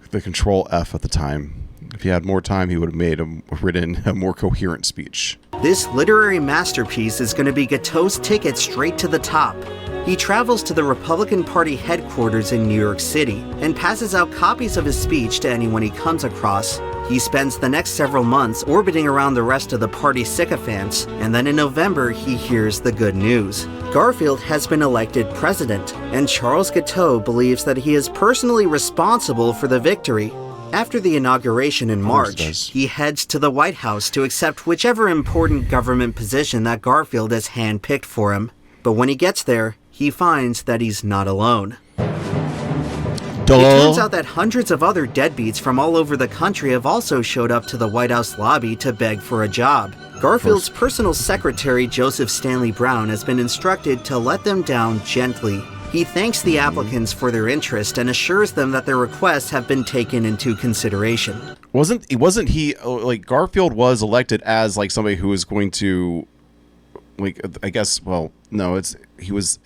The Control F at the time. If he had more time, he would have written a more coherent speech. This literary masterpiece is going to be Guiteau's ticket straight to the top. He travels to the Republican Party headquarters in New York City and passes out copies of his speech to anyone he comes across. He spends the next several months orbiting around the rest of the party sycophants, and then in November he hears the good news. Garfield has been elected president, and Charles Guiteau believes that he is personally responsible for the victory. After the inauguration in March, he heads to the White House to accept whichever important government position that Garfield has handpicked for him. But when he gets there, he finds that he's not alone. It turns out that hundreds of other deadbeats from all over the country have also showed up to the White House lobby to beg for a job. Garfield's personal secretary, Joseph Stanley Brown, has been instructed to let them down gently. He thanks the applicants for their interest and assures them that their requests have been taken into consideration. Wasn't he like, Garfield was elected as like somebody who was going to, like, I guess, well, no, he was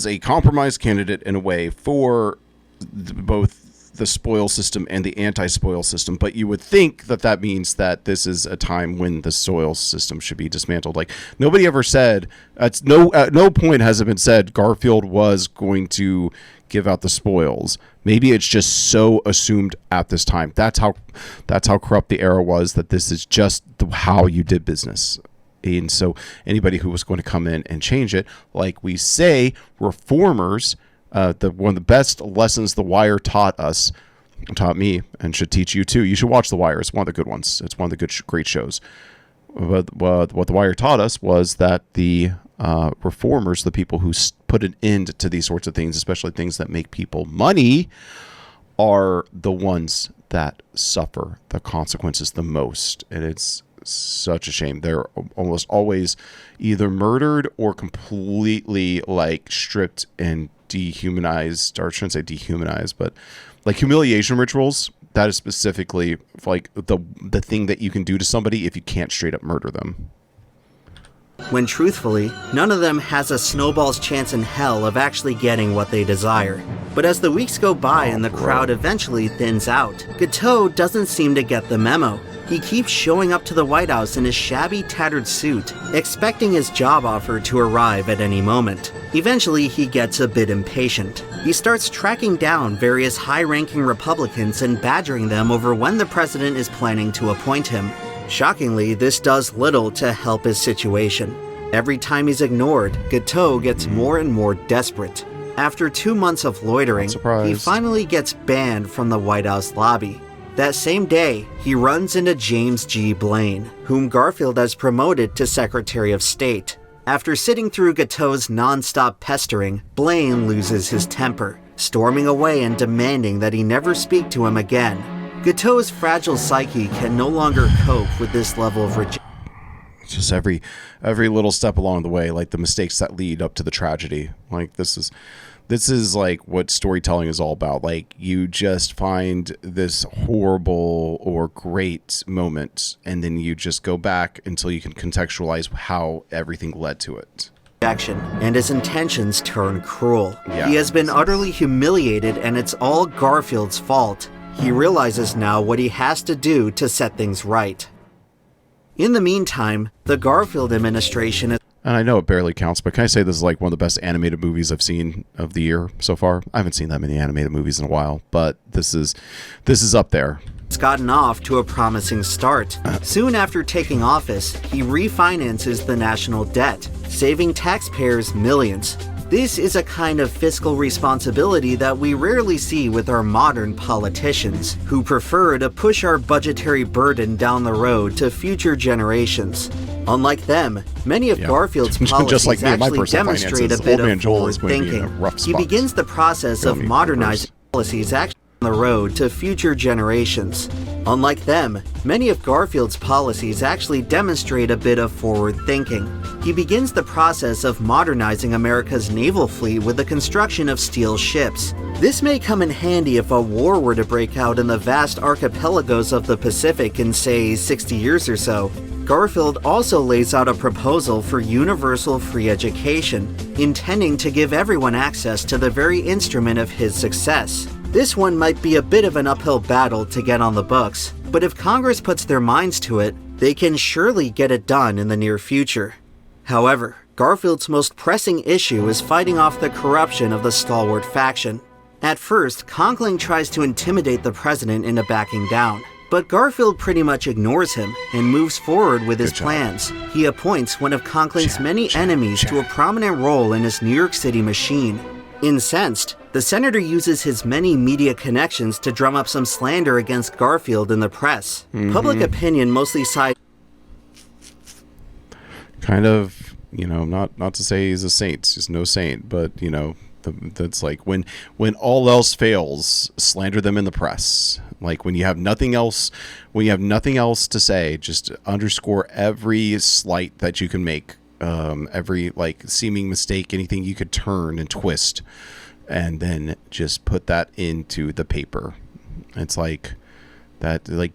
a compromise candidate in a way for both the spoil system and the anti-spoil system, but you would think that that means that this is a time when the spoil system should be dismantled. Like, nobody ever said, at no point has it been said Garfield was going to give out the spoils. Maybe it's just so assumed at this time. That's how corrupt the era was, that this is just how you did business. And so anybody who was going to come in and change it, like we say, reformers, one of the best lessons The Wire taught me, and should teach you too. You should watch The Wire. It's one of the good ones. It's one of the great shows. But what The Wire taught us was that the reformers, the people who put an end to these sorts of things, especially things that make people money, are the ones that suffer the consequences the most. And it's such a shame. They're almost always either murdered or completely like stripped and dehumanized, or I shouldn't say dehumanized, but like humiliation rituals. That is specifically like the thing that you can do to somebody if you can't straight up murder them. When truthfully, none of them has a snowball's chance in hell of actually getting what they desire. But as the weeks go by and the crowd eventually thins out, Guiteau doesn't seem to get the memo. He keeps showing up to the White House in his shabby, tattered suit, expecting his job offer to arrive at any moment. Eventually, he gets a bit impatient. He starts tracking down various high-ranking Republicans and badgering them over when the president is planning to appoint him. Shockingly, this does little to help his situation. Every time he's ignored, Guiteau gets more and more desperate. After 2 months of loitering, he finally gets banned from the White House lobby. That same day, he runs into James G. Blaine, whom Garfield has promoted to Secretary of State. After sitting through Guiteau's non-stop pestering, Blaine loses his temper, storming away and demanding that he never speak to him again. Guiteau's fragile psyche can no longer cope with this level of rejection. Just every little step along the way, like the mistakes that lead up to the tragedy. Like this is like what storytelling is all about. Like, you just find this horrible or great moment, and then you just go back until you can contextualize how everything led to it. And his intentions turn cruel. Yeah. He has been utterly humiliated, and it's all Garfield's fault. He realizes now what he has to do to set things right. In the meantime, the Garfield administration is... And I know it barely counts, but can I say this is like one of the best animated movies I've seen of the year so far? I haven't seen that many animated movies in a while, but this is up there. It's gotten off to a promising start. Soon after taking office, he refinances the national debt, saving taxpayers millions. This is a kind of fiscal responsibility that we rarely see with our modern politicians, who prefer to push our budgetary burden down the road to future generations. Unlike them, many of Garfield's policies like actually demonstrate a bit of forward thinking. He begins the process of modernizing policies actually on the road to future generations. Unlike them, many of Garfield's policies actually demonstrate a bit of forward thinking. He begins the process of modernizing America's naval fleet with the construction of steel ships. This may come in handy if a war were to break out in the vast archipelagos of the Pacific in, say, 60 years or so. Garfield also lays out a proposal for universal free education, intending to give everyone access to the very instrument of his success. This one might be a bit of an uphill battle to get on the books, but if Congress puts their minds to it, they can surely get it done in the near future. However, Garfield's most pressing issue is fighting off the corruption of the stalwart faction. At first, Conkling tries to intimidate the president into backing down, but Garfield pretty much ignores him and moves forward with his plans. He appoints one of Conkling's many enemies to a prominent role in his New York City machine. Incensed, the senator uses his many media connections to drum up some slander against Garfield in the press. Public opinion mostly sides... Kind of, not to say he's a saint, he's no saint, but, that's like when all else fails, slander them in the press. Like when you have nothing else to say, just underscore every slight that you can make, every like seeming mistake, anything you could turn and twist, and then just put that into the paper. It's like that, like,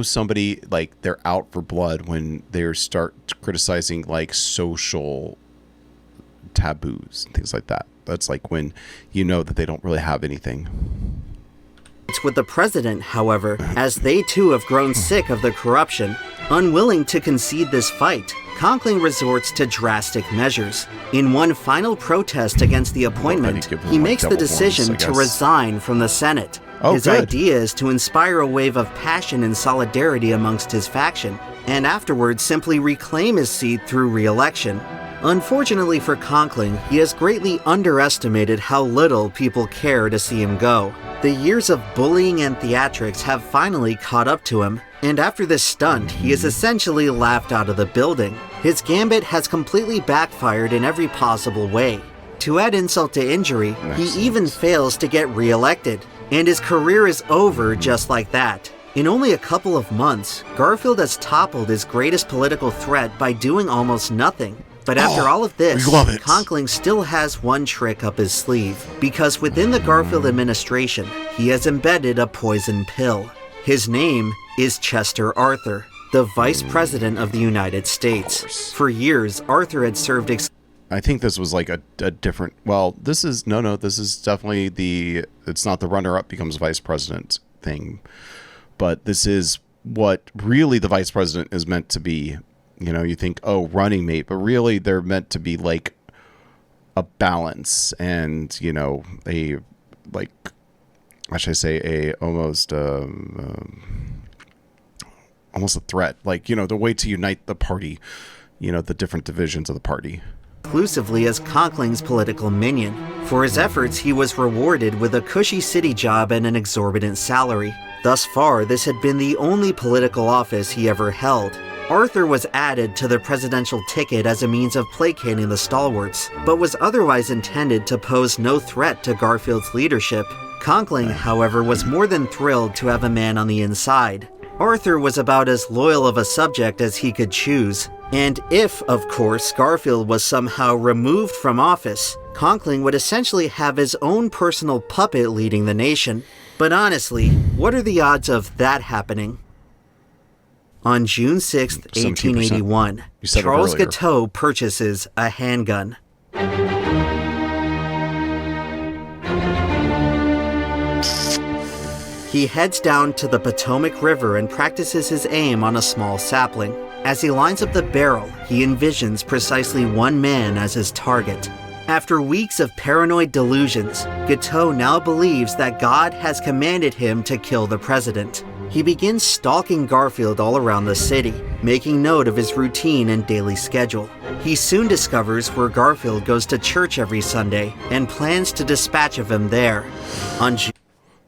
somebody, like, they're out for blood when they start criticizing like social taboos and things like that. that's like when you know that they don't really have anything. With the president, however, as they too have grown sick of the corruption. Unwilling to concede this fight, Conkling resorts to drastic measures. In one final protest against the appointment, he makes the decision to resign from the Senate. His idea is to inspire a wave of passion and solidarity amongst his faction, and afterwards simply reclaim his seat through re-election. Unfortunately for Conkling, he has greatly underestimated how little people care to see him go. The years of bullying and theatrics have finally caught up to him, and after this stunt, he is essentially laughed out of the building. His gambit has completely backfired in every possible way. To add insult to injury, he even fails to get re-elected, and his career is over just like that. In only a couple of months, Garfield has toppled his greatest political threat by doing almost nothing. But after all of this, Conkling still has one trick up his sleeve, because within the Garfield administration, he has embedded a poison pill. His name is Chester Arthur, the Vice President of the United States. For years, Arthur had served I think this was like a different, well, this is definitely it's not the runner-up becomes vice president thing, but this is what really the vice president is meant to be. You know, you think, oh, running mate, but really they're meant to be like a balance and, you know, almost a threat, like, you know, the way to unite the party, you know, the different divisions of the party. Exclusively as Conkling's political minion. For his efforts, he was rewarded with a cushy city job and an exorbitant salary. Thus far, this had been the only political office he ever held. Arthur was added to the presidential ticket as a means of placating the stalwarts, but was otherwise intended to pose no threat to Garfield's leadership. Conkling, however, was more than thrilled to have a man on the inside. Arthur was about as loyal of a subject as he could choose, and if, of course, Garfield was somehow removed from office, Conkling would essentially have his own personal puppet leading the nation. But honestly, what are the odds of that happening? On June 6, 1881, Charles Guiteau purchases a handgun. He heads down to the Potomac River and practices his aim on a small sapling. As he lines up the barrel, he envisions precisely one man as his target. After weeks of paranoid delusions, Guiteau now believes that God has commanded him to kill the president. He begins stalking Garfield all around the city, making note of his routine and daily schedule. He soon discovers where Garfield goes to church every Sunday and plans to dispatch of him there.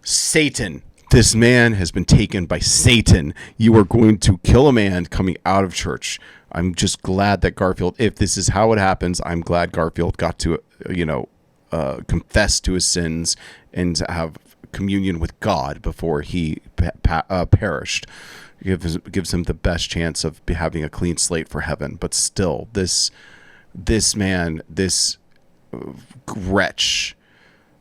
Satan. This man has been taken by Satan. You are going to kill a man coming out of church. I'm just glad that Garfield, if this is how it happens, I'm glad Garfield got to, confess to his sins and have communion with God before he perished. Gives him the best chance of having a clean slate for heaven. But still, this man, this wretch,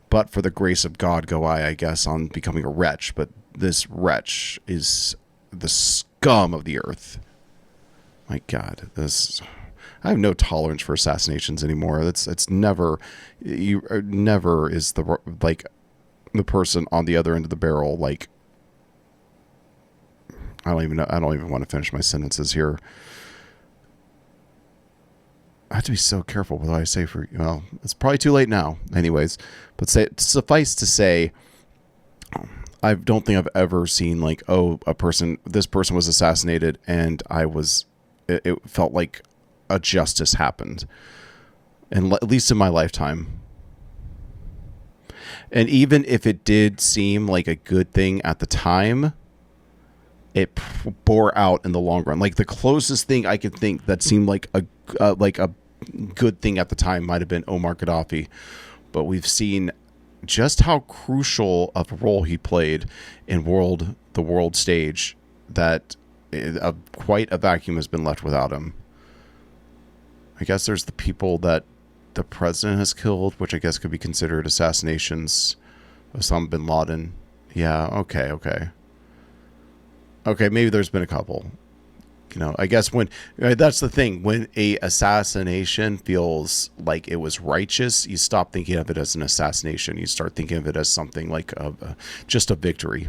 but for the grace of God go I guess, on becoming a wretch. But this wretch is the scum of the earth. My God, I have no tolerance for assassinations anymore. It's never is the person on the other end of the barrel. Like, I don't even want to finish my sentences here. I have to be so careful with what I say it's probably too late now anyways, but suffice to say, I don't think I've ever seen this person was assassinated and it felt like a justice happened, and at least in my lifetime. And even if it did seem like a good thing at the time, it bore out in the long run. Like, the closest thing I could think that seemed like a good thing at the time might have been Omar Gaddafi, but we've seen just how crucial of a role he played in the world stage, that quite a vacuum has been left without him. I guess there's the people that the president has killed, which I guess could be considered assassinations. Osama bin Laden. Yeah, okay. Okay, maybe there's been a couple. I guess when that's the thing, when a assassination feels like it was righteous, you stop thinking of it as an assassination. You start thinking of it as something like just a victory.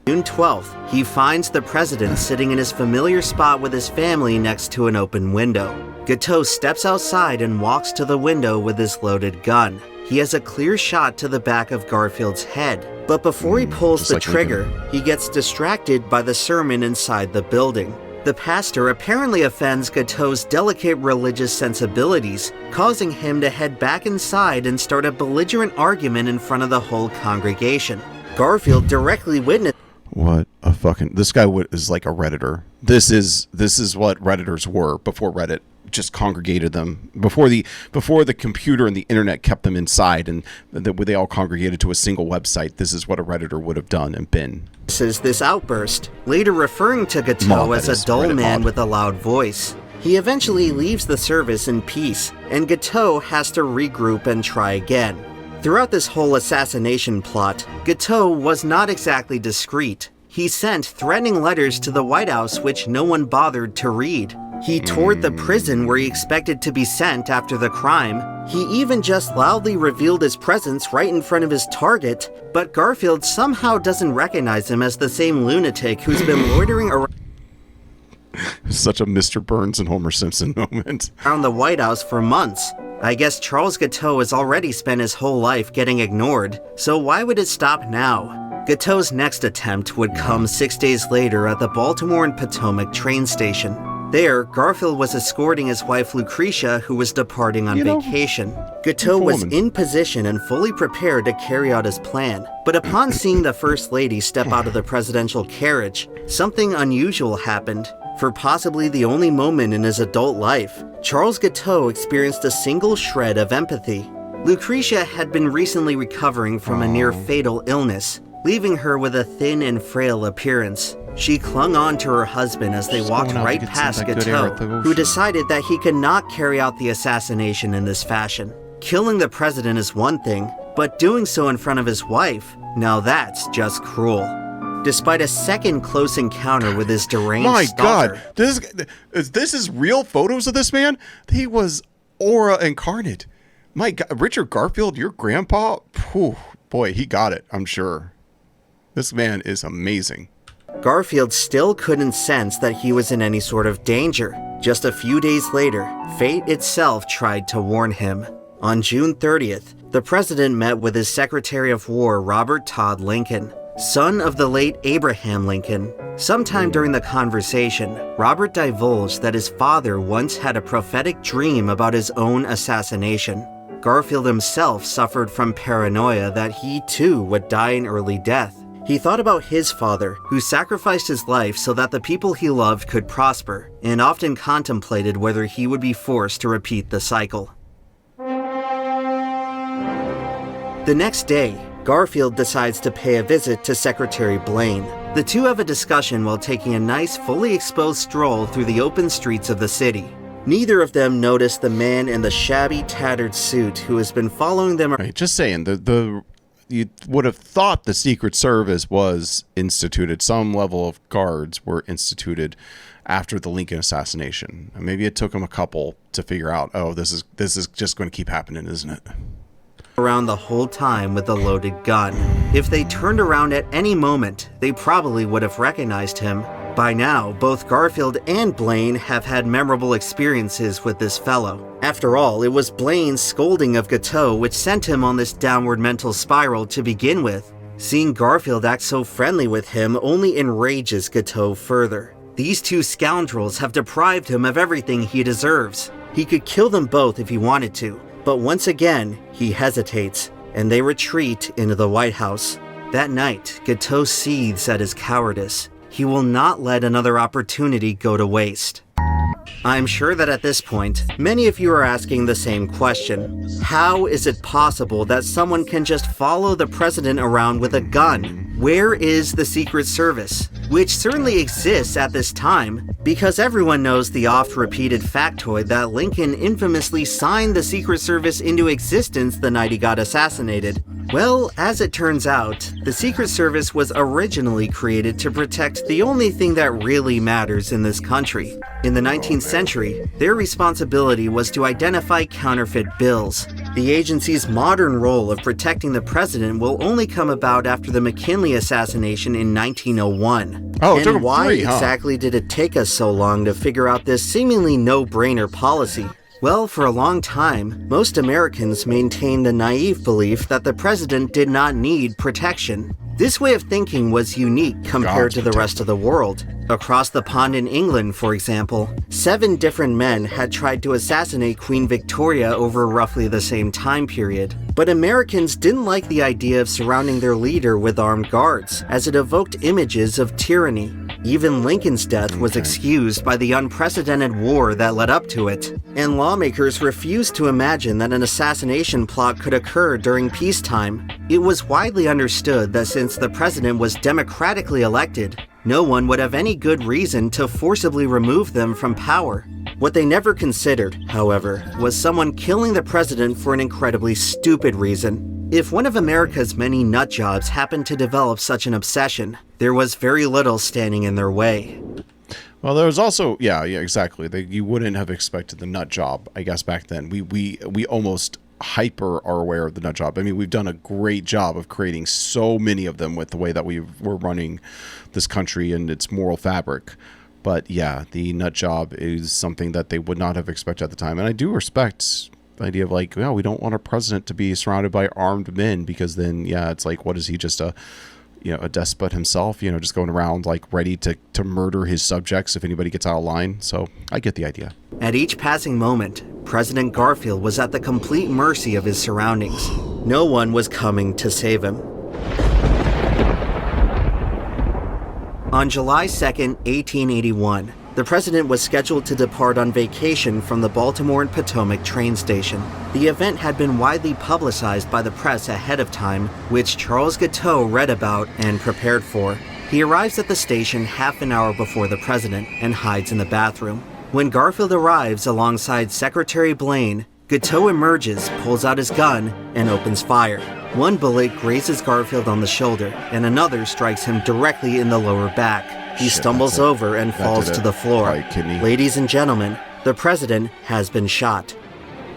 June 12th, he finds the president sitting in his familiar spot with his family next to an open window. Guiteau steps outside and walks to the window with his loaded gun. He has a clear shot to the back of Garfield's head, but before he pulls the trigger, he gets distracted by the sermon inside the building. The pastor apparently offends Guiteau's delicate religious sensibilities, causing him to head back inside and start a belligerent argument in front of the whole congregation. Garfield directly witnessed. What a fucking... This guy is like a Redditor. This is what Redditors were before Reddit just congregated them. Before the computer and the internet kept them inside and they all congregated to a single website. This is what a Redditor would have done and been. This outburst, later referring to Guiteau as a dull man with a loud voice. He eventually leaves the service in peace, and Guiteau has to regroup and try again. Throughout this whole assassination plot, Guiteau was not exactly discreet. He sent threatening letters to the White House which no one bothered to read. He toured the prison where he expected to be sent after the crime. He even just loudly revealed his presence right in front of his target, but Garfield somehow doesn't recognize him as the same lunatic who's been loitering around. Such a Mr. Burns and Homer Simpson moment. Around the White House for months. I guess Charles Guiteau has already spent his whole life getting ignored, so why would it stop now? Guiteau's next attempt would come 6 days later at the Baltimore and Potomac train station. There, Garfield was escorting his wife Lucretia, who was departing on vacation. Guiteau was in position and fully prepared to carry out his plan, but upon seeing the First Lady step out of the presidential carriage, something unusual happened. For possibly the only moment in his adult life, Charles Guiteau experienced a single shred of empathy. Lucretia had been recently recovering from a near-fatal illness, leaving her with a thin and frail appearance. She clung on to her husband as they walked right past Guiteau, who decided that he could not carry out the assassination in this fashion. Killing the president is one thing, but doing so in front of his wife, now that's just cruel. Despite a second close encounter with his deranged stalker. God, this is real photos of this man? He was aura incarnate. My God, Richard Garfield, your grandpa? Whew, boy, he got it, I'm sure. This man is amazing. Garfield still couldn't sense that he was in any sort of danger. Just a few days later, fate itself tried to warn him. On June 30th, the president met with his Secretary of War, Robert Todd Lincoln, son of the late Abraham Lincoln. Sometime during the conversation, Robert divulged that his father once had a prophetic dream about his own assassination. Garfield himself suffered from paranoia that he too would die an early death. He thought about his father, who sacrificed his life so that the people he loved could prosper, and often contemplated whether he would be forced to repeat the cycle. The next day, Garfield decides to pay a visit to Secretary Blaine. The two have a discussion while taking a nice, fully exposed stroll through the open streets of the city. Neither of them notice the man in the shabby, tattered suit who has been following them. Right, just saying, you would have thought the Secret Service was instituted. Some level of guards were instituted after the Lincoln assassination. And maybe it took them a couple to figure out, oh, this is just going to keep happening, isn't it? Around the whole time with a loaded gun. If they turned around at any moment, they probably would have recognized him. By now, both Garfield and Blaine have had memorable experiences with this fellow. After all, it was Blaine's scolding of Guiteau which sent him on this downward mental spiral to begin with. Seeing Garfield act so friendly with him only enrages Guiteau further. These two scoundrels have deprived him of everything he deserves. He could kill them both if he wanted to, but once again, he hesitates, and they retreat into the White House. That night, Guiteau seethes at his cowardice. He will not let another opportunity go to waste. I'm sure that at this point, many of you are asking the same question. How is it possible that someone can just follow the president around with a gun? Where is the Secret Service? Which certainly exists at this time, because everyone knows the oft-repeated factoid that Lincoln infamously signed the Secret Service into existence the night he got assassinated. Well, as it turns out, the Secret Service was originally created to protect the only thing that really matters in this country. In the 19th century, their responsibility was to identify counterfeit bills. The agency's modern role of protecting the president will only come about after the McKinley assassination in 1901. Oh, it took and them why 3, huh? exactly did it take us so long to figure out this seemingly no-brainer policy? Well, for a long time, most Americans maintained the naive belief that the president did not need protection. This way of thinking was unique compared to the rest of the world. Across the pond in England, for example, 7 different men had tried to assassinate Queen Victoria over roughly the same time period. But Americans didn't like the idea of surrounding their leader with armed guards, as it evoked images of tyranny. Even Lincoln's death was excused by the unprecedented war that led up to it, and lawmakers refused to imagine that an assassination plot could occur during peacetime. It was widely understood that since the president was democratically elected, no one would have any good reason to forcibly remove them from power. What they never considered, however, was someone killing the president for an incredibly stupid reason. If one of America's many nutjobs happened to develop such an obsession, there was very little standing in their way. Well, there was also, yeah, exactly. You wouldn't have expected the nut job, I guess, back then. We almost hyper are aware of the nut job. I mean, we've done a great job of creating so many of them with the way that we're running this country and its moral fabric. But yeah, the nut job is something that they would not have expected at the time. And I do respect the idea of like, yeah, we don't want our president to be surrounded by armed men, because then, yeah, it's like, what is he, just a despot himself, just going around like ready to murder his subjects if anybody gets out of line. So I get the idea. At each passing moment, President Garfield was at the complete mercy of his surroundings. No one was coming to save him. On July 2nd, 1881, the president was scheduled to depart on vacation from the Baltimore and Potomac train station. The event had been widely publicized by the press ahead of time, which Charles Guiteau read about and prepared for. He arrives at the station half an hour before the president and hides in the bathroom. When Garfield arrives alongside Secretary Blaine, Guiteau emerges, pulls out his gun, and opens fire. One bullet grazes Garfield on the shoulder, and another strikes him directly in the lower back. He stumbles over and falls to the floor. Ladies and gentlemen, the president has been shot.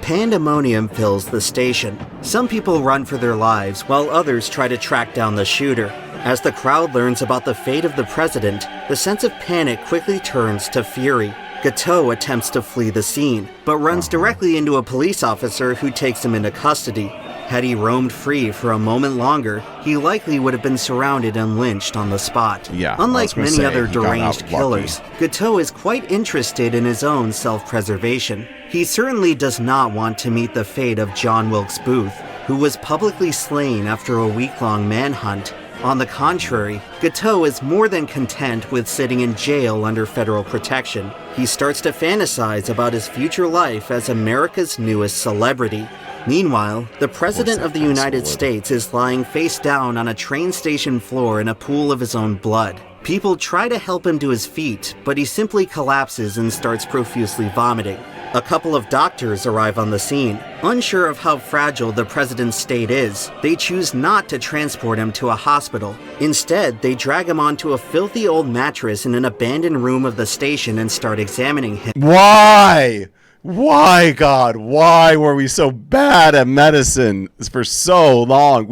Pandemonium fills the station. Some people run for their lives, while others try to track down the shooter. As the crowd learns about the fate of the president, the sense of panic quickly turns to fury. Guiteau attempts to flee the scene, but runs directly into a police officer who takes him into custody. Had he roamed free for a moment longer, he likely would have been surrounded and lynched on the spot. Yeah, unlike many other deranged killers, Guiteau is quite interested in his own self-preservation. He certainly does not want to meet the fate of John Wilkes Booth, who was publicly slain after a week-long manhunt. On the contrary, Guiteau is more than content with sitting in jail under federal protection. He starts to fantasize about his future life as America's newest celebrity. Meanwhile, the President of the United States is lying face down on a train station floor in a pool of his own blood. People try to help him to his feet, but he simply collapses and starts profusely vomiting. A couple of doctors arrive on the scene. Unsure of how fragile the president's state is, they choose not to transport him to a hospital. Instead, they drag him onto a filthy old mattress in an abandoned room of the station and start examining him. Why? Why, God? Why were we so bad at medicine for so long?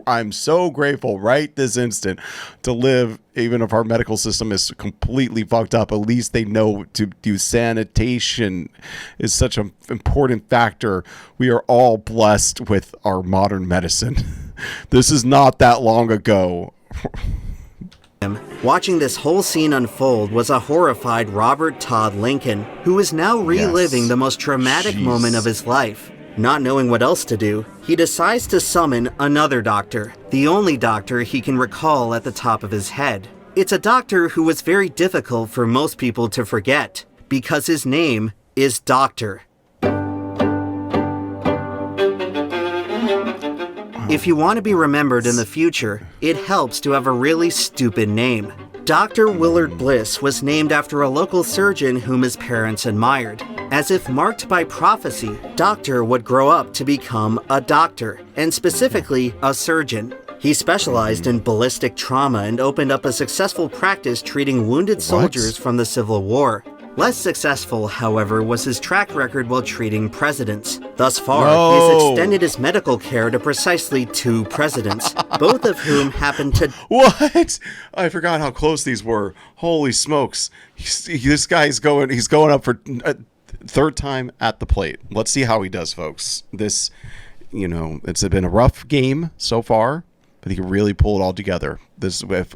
I'm so grateful right this instant to live, even if our medical system is completely fucked up, at least they know to do sanitation is such an important factor. We are all blessed with our modern medicine. This is not that long ago. Watching this whole scene unfold was a horrified Robert Todd Lincoln, who is now reliving the most traumatic moment of his life. Not knowing what else to do, he decides to summon another doctor, the only doctor he can recall at the top of his head. It's a doctor who was very difficult for most people to forget, because his name is Doctor. If you want to be remembered in the future, it helps to have a really stupid name. Dr. Willard Bliss was named after a local surgeon whom his parents admired. As if marked by prophecy, Doctor would grow up to become a doctor, and specifically a surgeon. He specialized in ballistic trauma and opened up a successful practice treating wounded soldiers from the Civil War. Less successful, however, was his track record while treating presidents. Thus far, he has extended his medical care to precisely 2 presidents, both of whom happened to... What? I forgot how close these were. Holy smokes. This guy's he's going up for a 3rd time at the plate. Let's see how he does, folks. This, it's been a rough game so far, but he can really pull it all together. If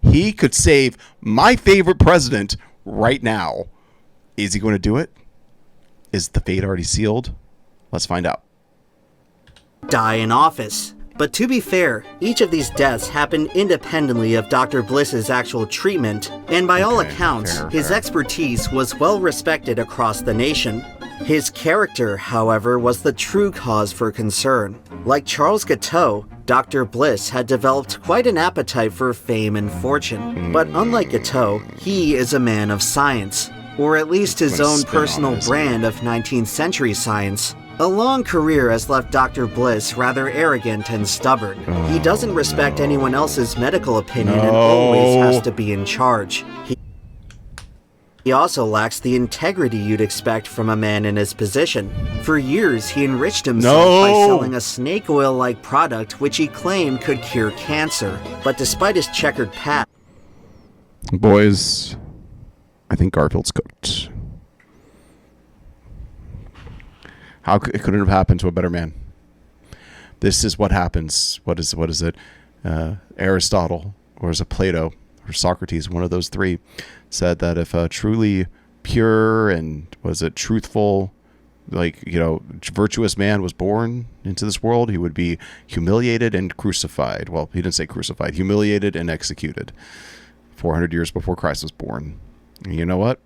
he could save my favorite president right now. Is he going to do it? Is the fate already sealed? Let's find out. Die in office. But to be fair, each of these deaths happened independently of Dr. Bliss's actual treatment, and by all accounts, his expertise was well respected across the nation. His character, however, was the true cause for concern. Like Charles Guiteau, Dr. Bliss had developed quite an appetite for fame and fortune. But unlike Guiteau, he is a man of science, or at least his own personal brand of 19th century science. A long career has left Dr. Bliss rather arrogant and stubborn. He doesn't respect anyone else's medical opinion and always has to be in charge. He also lacks the integrity you'd expect from a man in his position. For years, he enriched himself by selling a snake oil-like product which he claimed could cure cancer. But despite his checkered past... Boys, I think Garfield's cooked. How it couldn't have happened to a better man. This is what happens. What is it? Aristotle, or is it Plato, or Socrates? One of those 3 said that if a truly pure and truthful, virtuous man was born into this world, he would be humiliated and crucified. Well, he didn't say crucified. Humiliated and executed. 400 years before Christ was born. And you know what?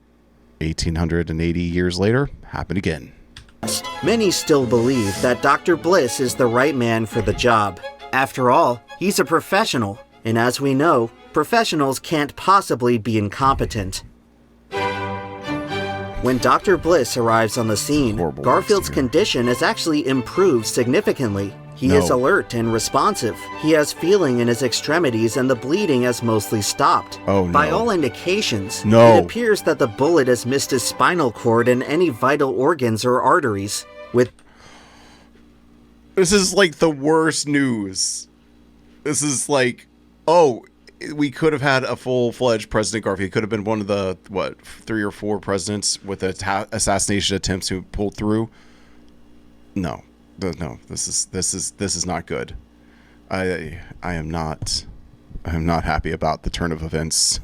1880 years later, happened again. Many still believe that Dr. Bliss is the right man for the job. After all, he's a professional, and as we know, professionals can't possibly be incompetent. When Dr. Bliss arrives on the scene, Garfield's condition has actually improved significantly. He is alert and responsive. He has feeling in his extremities and the bleeding has mostly stopped. By all indications, it appears that the bullet has missed his spinal cord and any vital organs or arteries. This is like the worst news. This is like, we could have had a full-fledged President Garfield. He could have been one of the, 3 or 4 presidents with assassination attempts who pulled through. No, this is not good. I am not happy about the turn of events.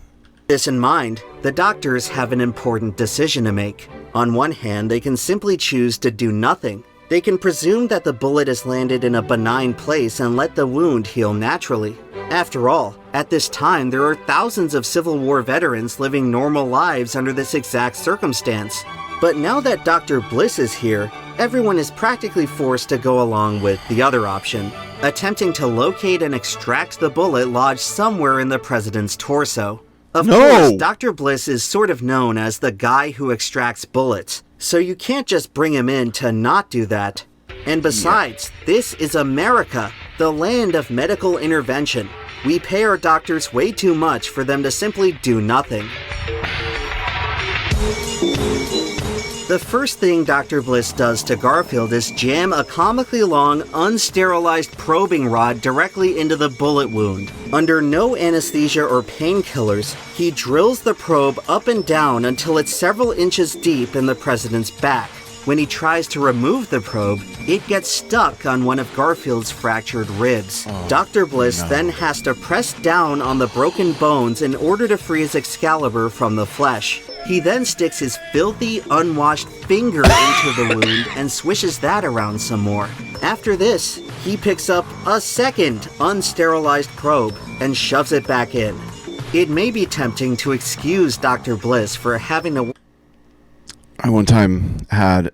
This in mind, the doctors have an important decision to make. On one hand, they can simply choose to do nothing. They can presume that the bullet has landed in a benign place and let the wound heal naturally. After all, at this time there are thousands of Civil War veterans living normal lives under this exact circumstance. But now that Dr. Bliss is here, everyone is practically forced to go along with the other option, attempting to locate and extract the bullet lodged somewhere in the president's torso. Of course, Dr. Bliss is sort of known as the guy who extracts bullets, so you can't just bring him in to not do that. And besides, this is America, the land of medical intervention. We pay our doctors way too much for them to simply do nothing. The first thing Dr. Bliss does to Garfield is jam a comically long, unsterilized probing rod directly into the bullet wound. Under no anesthesia or painkillers, he drills the probe up and down until it's several inches deep in the president's back. When he tries to remove the probe, it gets stuck on one of Garfield's fractured ribs. Dr. Bliss then has to press down on the broken bones in order to free his Excalibur from the flesh. He then sticks his filthy, unwashed finger into the wound and swishes that around some more. After this, he picks up a second unsterilized probe and shoves it back in. It may be tempting to excuse Dr. Bliss for having to... I one time had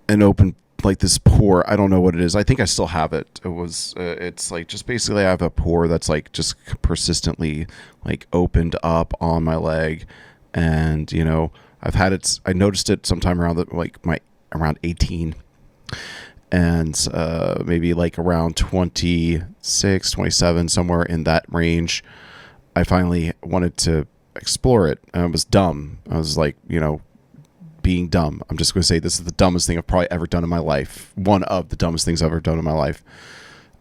an open, this pore. I don't know what it is. I think I still have it. It's just basically I have a pore that's just persistently opened up on my leg. And, you know, I noticed it sometime around around 18 and maybe like around 26, 27, somewhere in that range. I finally wanted to explore it, and I was dumb. I was like, you know, being dumb. I'm just going to say this is the dumbest thing I've probably ever done in my life. One of the dumbest things I've ever done in my life.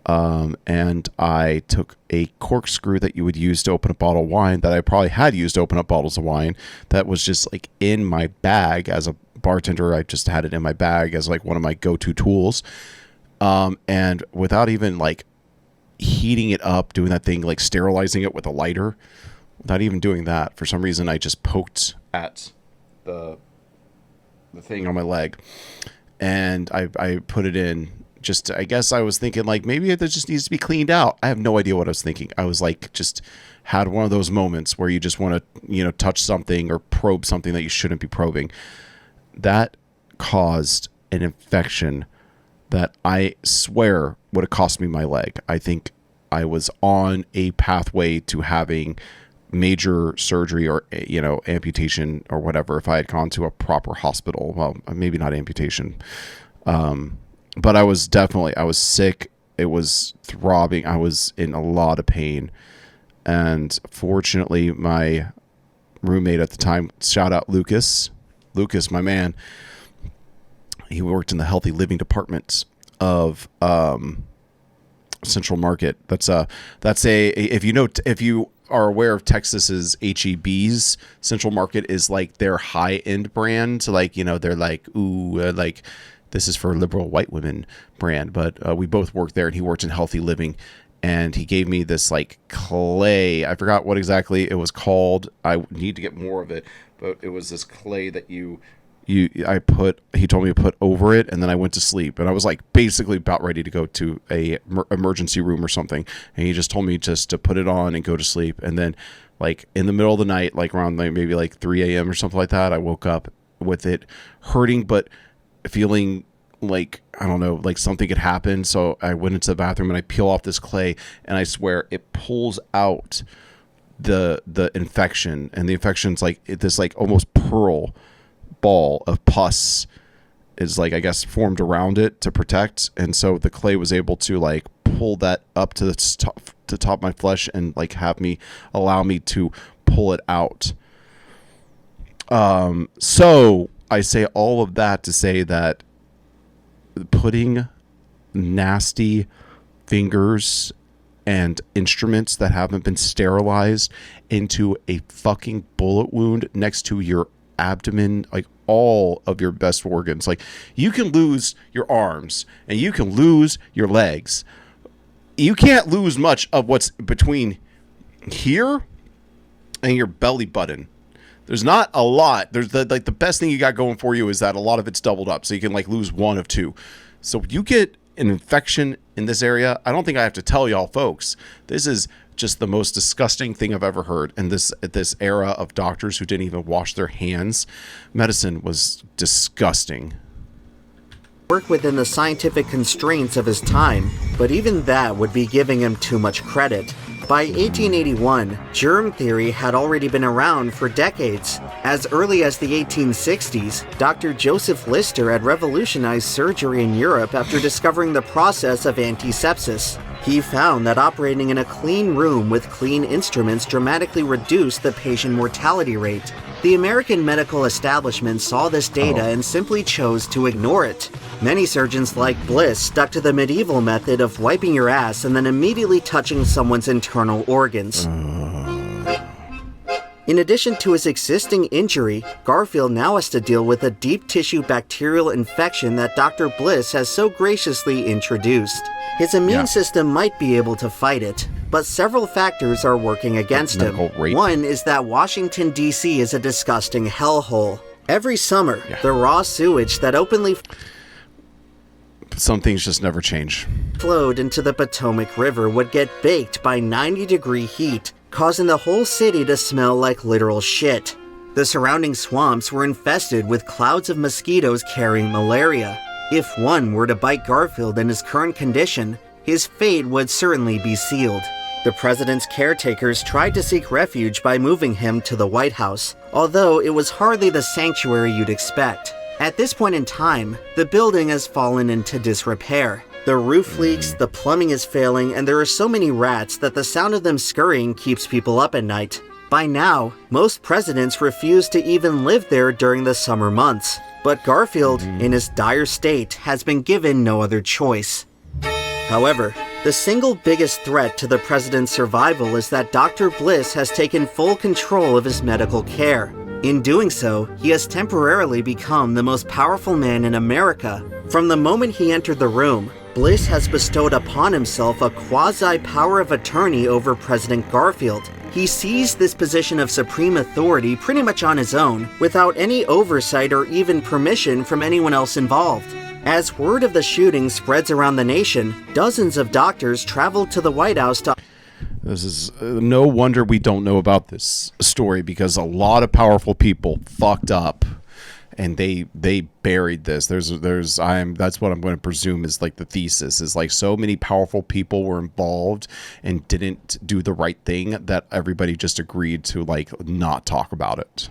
And I took a corkscrew that you would use to open a bottle of wine, that I probably had used to open up bottles of wine, that was just like in my bag. As a bartender, I just had it in my bag as like one of my go-to tools. And without even like heating it up, doing that thing, like sterilizing it with a lighter, without even doing that, for some reason I just poked at the thing on my leg, and I put it in. Just, I guess I was thinking like, maybe it just needs to be cleaned out. I have no idea what I was thinking. I was like, just had one of those moments where you just want to, you know, touch something or probe something that you shouldn't be probing. That caused an infection that I swear would have cost me my leg. I think I was on a pathway to having major surgery or, you know, amputation or whatever if I had gone to a proper hospital. Well, maybe not amputation. But I was sick. It was throbbing. I was in a lot of pain. And fortunately, my roommate at the time, shout out Lucas, my man, he worked in the healthy living department of Central Market. If you are aware of Texas's HEB's, Central Market is like their high end brand. So like, you know, they're like, like, this is for liberal white women brand, but we both worked there, and he worked in healthy living, and he gave me this like clay. I forgot what exactly it was called. I need to get more of it, but it was this clay that he told me to put over it, and then I went to sleep, and I was like basically about ready to go to a emergency room or something, and he just told me just to put it on and go to sleep. And then like in the middle of the night, like around like maybe like 3 a.m. or something like that, I woke up with it hurting, but feeling like, I don't know, like something had happened. So I went into the bathroom and I peel off this clay, and I swear it pulls out the infection, and the infection's like this like almost pearl ball of pus is like, I guess, formed around it to protect. And so the clay was able to like pull that up to the top of my flesh and like allow me to pull it out. So I say all of that to say that putting nasty fingers and instruments that haven't been sterilized into a fucking bullet wound next to your abdomen, like all of your best organs, like you can lose your arms and you can lose your legs. You can't lose much of what's between here and your belly button. There's not a lot. There's the best thing you got going for you is that a lot of it's doubled up, so you can like lose one of two. So you get an infection in this area, I don't think I have to tell y'all folks, this is just the most disgusting thing I've ever heard. And this era of doctors who didn't even wash their hands, medicine was disgusting. Work within the scientific constraints of his time, but even that would be giving him too much credit. By 1881, germ theory had already been around for decades. As early as the 1860s, Dr. Joseph Lister had revolutionized surgery in Europe after discovering the process of antisepsis. He found that operating in a clean room with clean instruments dramatically reduced the patient mortality rate. The American medical establishment saw this data and simply chose to ignore it. Many surgeons like Bliss stuck to the medieval method of wiping your ass and then immediately touching someone's internal organs. In addition to his existing injury, Garfield now has to deal with a deep tissue bacterial infection that Dr. Bliss has so graciously introduced. His immune system might be able to fight it, but several factors are working against him. One is that Washington, D.C. is a disgusting hellhole. Every summer, the raw sewage that openly some things just never change. Flowed into the Potomac River would get baked by 90-degree heat, causing the whole city to smell like literal shit. The surrounding swamps were infested with clouds of mosquitoes carrying malaria. If one were to bite Garfield in his current condition, his fate would certainly be sealed. The president's caretakers tried to seek refuge by moving him to the White House, although it was hardly the sanctuary you'd expect. At this point in time, the building has fallen into disrepair. The roof leaks, the plumbing is failing, and there are so many rats that the sound of them scurrying keeps people up at night. By now, most presidents refuse to even live there during the summer months. But Garfield, in his dire state, has been given no other choice. However, the single biggest threat to the president's survival is that Dr. Bliss has taken full control of his medical care. In doing so, he has temporarily become the most powerful man in America. From the moment he entered the room, Bliss has bestowed upon himself a quasi-power of attorney over President Garfield. He seized this position of supreme authority pretty much on his own, without any oversight or even permission from anyone else involved. As word of the shooting spreads around the nation, dozens of doctors traveled to the White House to... This is no wonder we don't know about this story, because a lot of powerful people fucked up and they buried this. That's what I'm going to presume is like the thesis, is like so many powerful people were involved and didn't do the right thing that everybody just agreed to like not talk about it.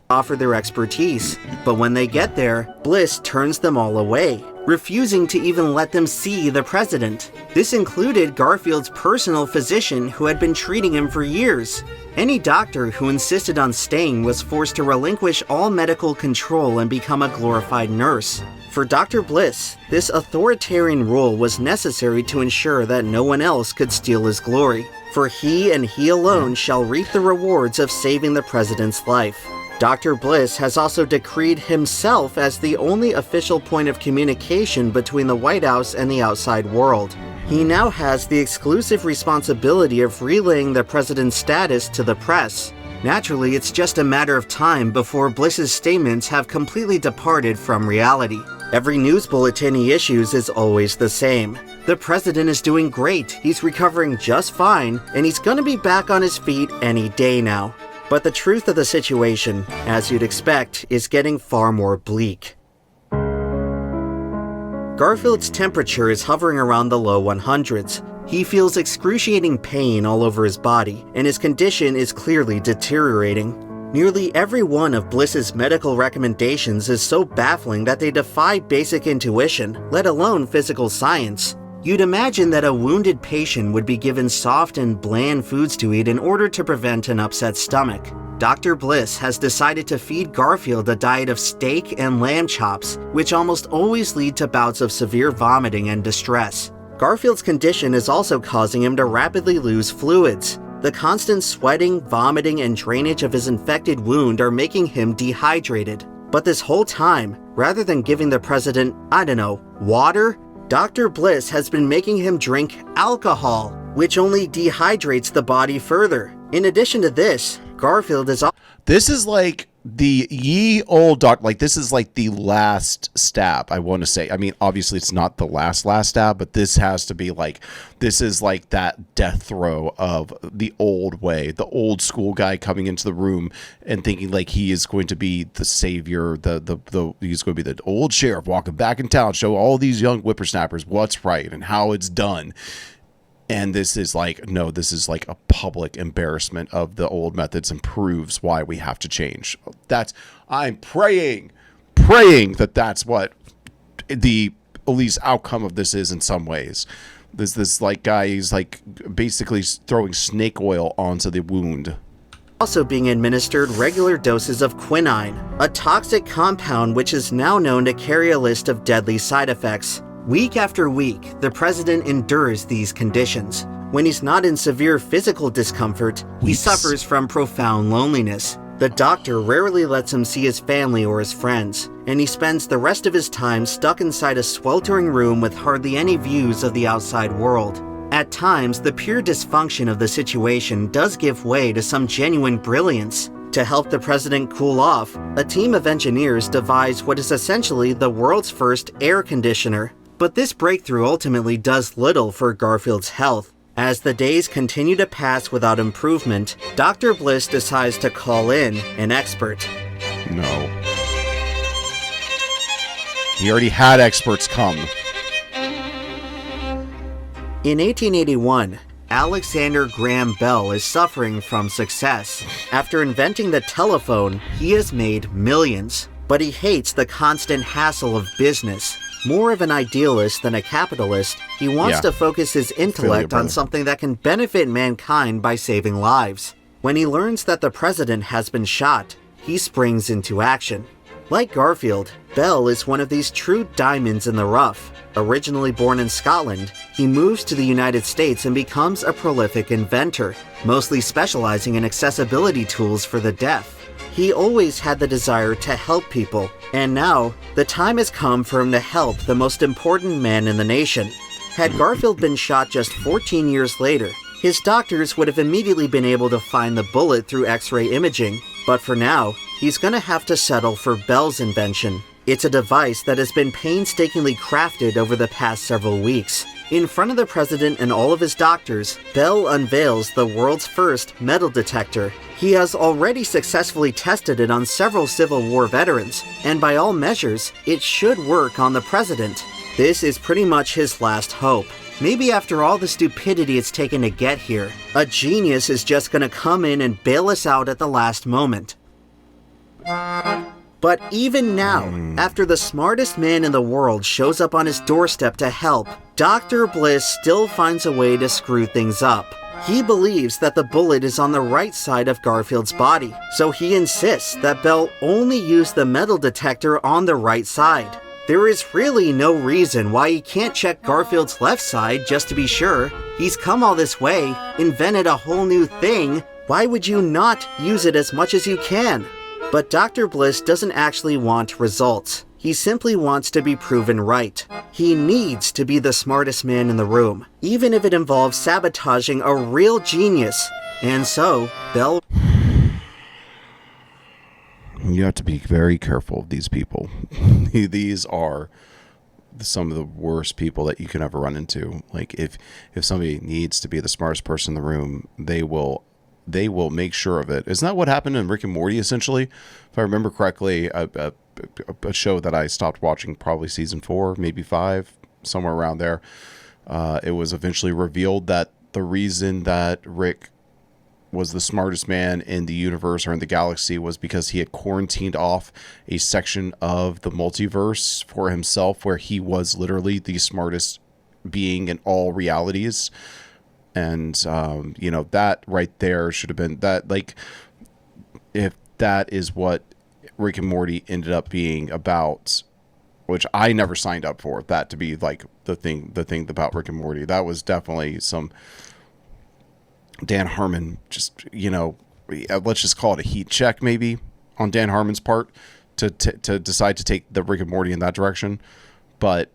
Offer their expertise, but when they get there, Bliss turns them all away, refusing to even let them see the president. This included Garfield's personal physician who had been treating him for years. Any doctor who insisted on staying was forced to relinquish all medical control and become a glorified nurse. For Dr. Bliss, this authoritarian rule was necessary to ensure that no one else could steal his glory, for he and he alone shall reap the rewards of saving the president's life. Dr. Bliss has also decreed himself as the only official point of communication between the White House and the outside world. He now has the exclusive responsibility of relaying the president's status to the press. Naturally, it's just a matter of time before Bliss's statements have completely departed from reality. Every news bulletin he issues is always the same. The president is doing great, he's recovering just fine, and he's gonna be back on his feet any day now. But the truth of the situation, as you'd expect, is getting far more bleak. Garfield's temperature is hovering around the low 100s. He feels excruciating pain all over his body, and his condition is clearly deteriorating. Nearly every one of Bliss's medical recommendations is so baffling that they defy basic intuition, let alone physical science. You'd imagine that a wounded patient would be given soft and bland foods to eat in order to prevent an upset stomach. Dr. Bliss has decided to feed Garfield a diet of steak and lamb chops, which almost always lead to bouts of severe vomiting and distress. Garfield's condition is also causing him to rapidly lose fluids. The constant sweating, vomiting, and drainage of his infected wound are making him dehydrated. But this whole time, rather than giving the president, water, Dr. Bliss has been making him drink alcohol, which only dehydrates the body further. In addition to this, Garfield is... This is like the ye old doc, like this is like the last stab, I want to say. I mean, obviously it's not the last stab, but this has to be like, this is like that death throw of the old way, the old school guy coming into the room and thinking like he is going to be the savior, he's going to be the old sheriff walking back in town, show all these young whippersnappers what's right and how it's done. And this is like, no, this is like a public embarrassment of the old methods and proves why we have to change. I'm praying that that's what the at least outcome of this is in some ways. This like guy, he's like basically throwing snake oil onto the wound. Also being administered regular doses of quinine, a toxic compound which is now known to carry a list of deadly side effects. Week after week, the president endures these conditions. When he's not in severe physical discomfort, he suffers from profound loneliness. The doctor rarely lets him see his family or his friends, and he spends the rest of his time stuck inside a sweltering room with hardly any views of the outside world. At times, the pure dysfunction of the situation does give way to some genuine brilliance. To help the president cool off, a team of engineers devised what is essentially the world's first air conditioner. But this breakthrough ultimately does little for Garfield's health. As the days continue to pass without improvement, Dr. Bliss decides to call in an expert. No. He already had experts come. In 1881, Alexander Graham Bell is suffering from success. After inventing the telephone, he has made millions. But he hates the constant hassle of business. More of an idealist than a capitalist, he wants to focus his intellect on something that can benefit mankind by saving lives. When he learns that the president has been shot, he springs into action. Like Garfield, Bell is one of these true diamonds in the rough. Originally born in Scotland, he moves to the United States and becomes a prolific inventor, mostly specializing in accessibility tools for the deaf. He always had the desire to help people, and now, the time has come for him to help the most important man in the nation. Had Garfield been shot just 14 years later, his doctors would have immediately been able to find the bullet through X-ray imaging, but for now, he's gonna have to settle for Bell's invention. It's a device that has been painstakingly crafted over the past several weeks. In front of the president and all of his doctors, Bell unveils the world's first metal detector. He has already successfully tested it on several Civil War veterans, and by all measures, it should work on the president. This is pretty much his last hope. Maybe after all the stupidity it's taken to get here, a genius is just gonna come in and bail us out at the last moment. But even now, after the smartest man in the world shows up on his doorstep to help, Dr. Bliss still finds a way to screw things up. He believes that the bullet is on the right side of Garfield's body, so he insists that Bell only use the metal detector on the right side. There is really no reason why he can't check Garfield's left side just to be sure. He's come all this way, invented a whole new thing. Why would you not use it as much as you can? But Dr. Bliss doesn't actually want results. He simply wants to be proven right. He needs to be the smartest man in the room, even if it involves sabotaging a real genius. And so, Bell... You have to be very careful of these people. These are some of the worst people that you can ever run into. Like, if somebody needs to be the smartest person in the room, they will make sure of it. Isn't that what happened in Rick and Morty, essentially? If I remember correctly, a show that I stopped watching, probably season 4, maybe 5, somewhere around there. It was eventually revealed that the reason that Rick was the smartest man in the universe or in the galaxy was because he had quarantined off a section of the multiverse for himself where he was literally the smartest being in all realities. And, that right there should have been that, like, if that is what Rick and Morty ended up being about, which I never signed up for that to be like the thing about Rick and Morty. That was definitely some Dan Harmon, just, let's just call it a heat check maybe on Dan Harmon's part to decide to take the Rick and Morty in that direction. But,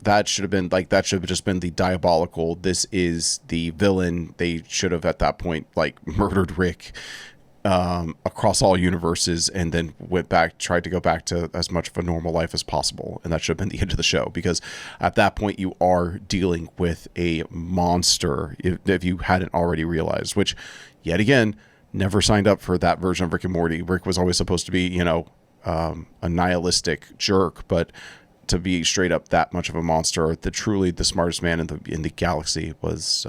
that should have just been the diabolical, this is the villain. They should have at that point murdered Rick across all universes and then tried to go back to as much of a normal life as possible. And that should have been the end of the show, because at that point you are dealing with a monster, if you hadn't already realized, which yet again, never signed up for that version of Rick and Morty. Rick was always supposed to be, a nihilistic jerk, but to be straight up that much of a monster, truly the smartest man in the galaxy, was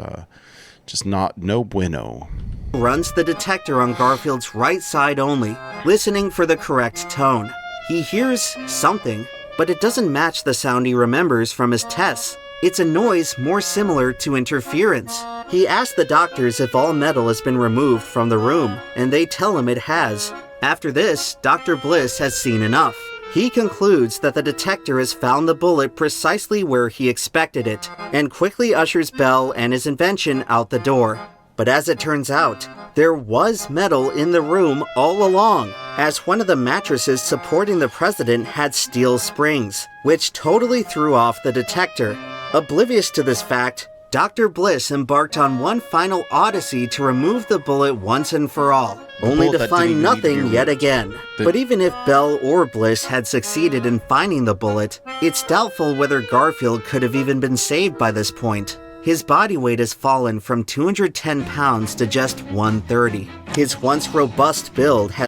just no bueno. Runs the detector on Garfield's right side only, listening for the correct tone. He hears something, but it doesn't match the sound he remembers from his tests. It's a noise more similar to interference. He asks the doctors if all metal has been removed from the room, and they tell him it has. After this, Dr. Bliss has seen enough. He concludes that the detector has found the bullet precisely where he expected it, and quickly ushers Bell and his invention out the door. But as it turns out, there was metal in the room all along, as one of the mattresses supporting the president had steel springs, which totally threw off the detector. Oblivious to this fact, Dr. Bliss embarked on one final odyssey to remove the bullet once and for all, only to find nothing yet again. But even if Bell or Bliss had succeeded in finding the bullet, it's doubtful whether Garfield could have even been saved by this point. His body weight has fallen from 210 pounds to just 130. His once robust build has...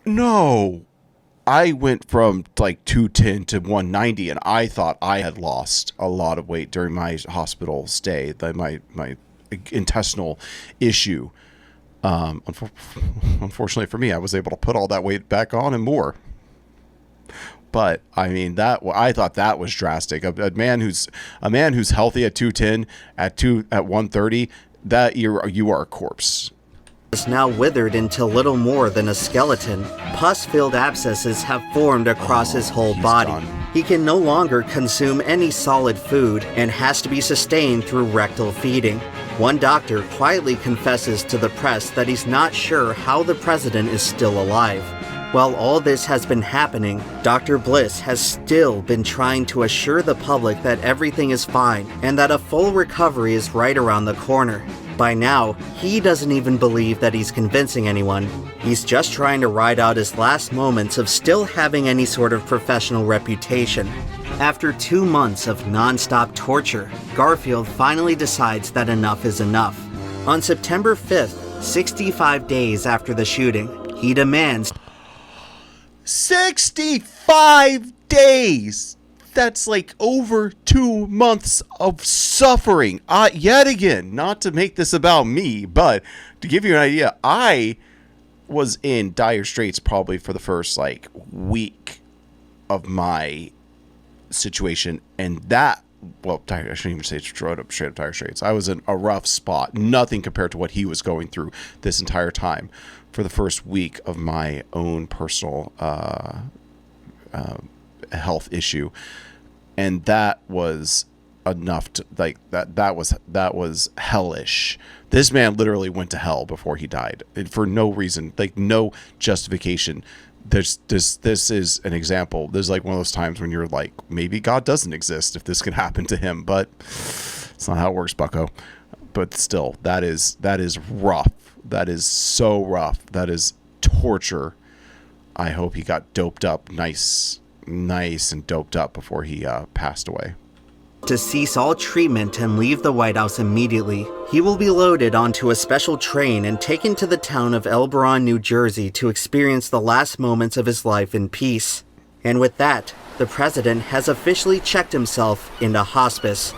No. I went from like 210 to 190, and I thought I had lost a lot of weight during my hospital stay. My intestinal issue. Unfortunately for me, I was able to put all that weight back on and more. But I mean, I thought that was drastic. A man who's healthy at 210 at 130, that you are a corpse. Is now withered into little more than a skeleton. Pus-filled abscesses have formed across his whole body. Done. He can no longer consume any solid food and has to be sustained through rectal feeding. One doctor quietly confesses to the press that he's not sure how the president is still alive. While all this has been happening, Dr. Bliss has still been trying to assure the public that everything is fine and that a full recovery is right around the corner. By now, he doesn't even believe that he's convincing anyone. He's just trying to ride out his last moments of still having any sort of professional reputation. After 2 months of non-stop torture, Garfield finally decides that enough is enough. On September 5th, 65 days after the shooting, he demands 65 days! That's like over 2 months of suffering. Yet again, not to make this about me, but to give you an idea, I was in dire straits probably for the first like week of my situation, and I shouldn't even say straight up dire straits. I was in a rough spot, nothing compared to what he was going through this entire time for the first week of my own personal health issue. And that was enough to like that was hellish. This man literally went to hell before he died for no reason, like no justification. This is an example. This is like one of those times when you're like, maybe God doesn't exist if this could happen to him, but it's not how it works, bucko. But still, that is rough. That is so rough. That is torture. I hope he got doped up nice and doped up before he passed away. to cease all treatment and leave the White House immediately. He will be loaded onto a special train and taken to the town of Elberon, New Jersey to experience the last moments of his life in peace. And with that, the president has officially checked himself into hospice.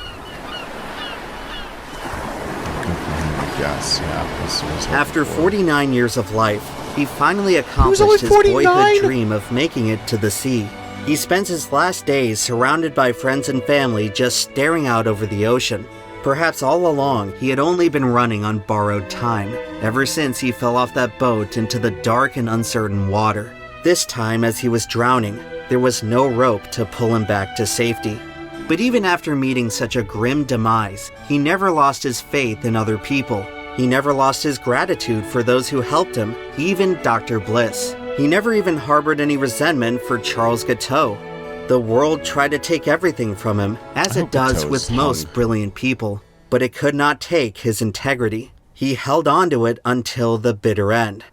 Yes, yeah. After 49 years of life, he finally accomplished his boyhood dream of making it to the sea. He spends his last days surrounded by friends and family just staring out over the ocean. Perhaps all along, he had only been running on borrowed time, ever since he fell off that boat into the dark and uncertain water. This time, as he was drowning, there was no rope to pull him back to safety. But even after meeting such a grim demise, he never lost his faith in other people. He never lost his gratitude for those who helped him, even Dr. Bliss. He never even harbored any resentment for Charles Guiteau. The world tried to take everything from him, as it does with most brilliant people, but it could not take his integrity. He held on to it until the bitter end.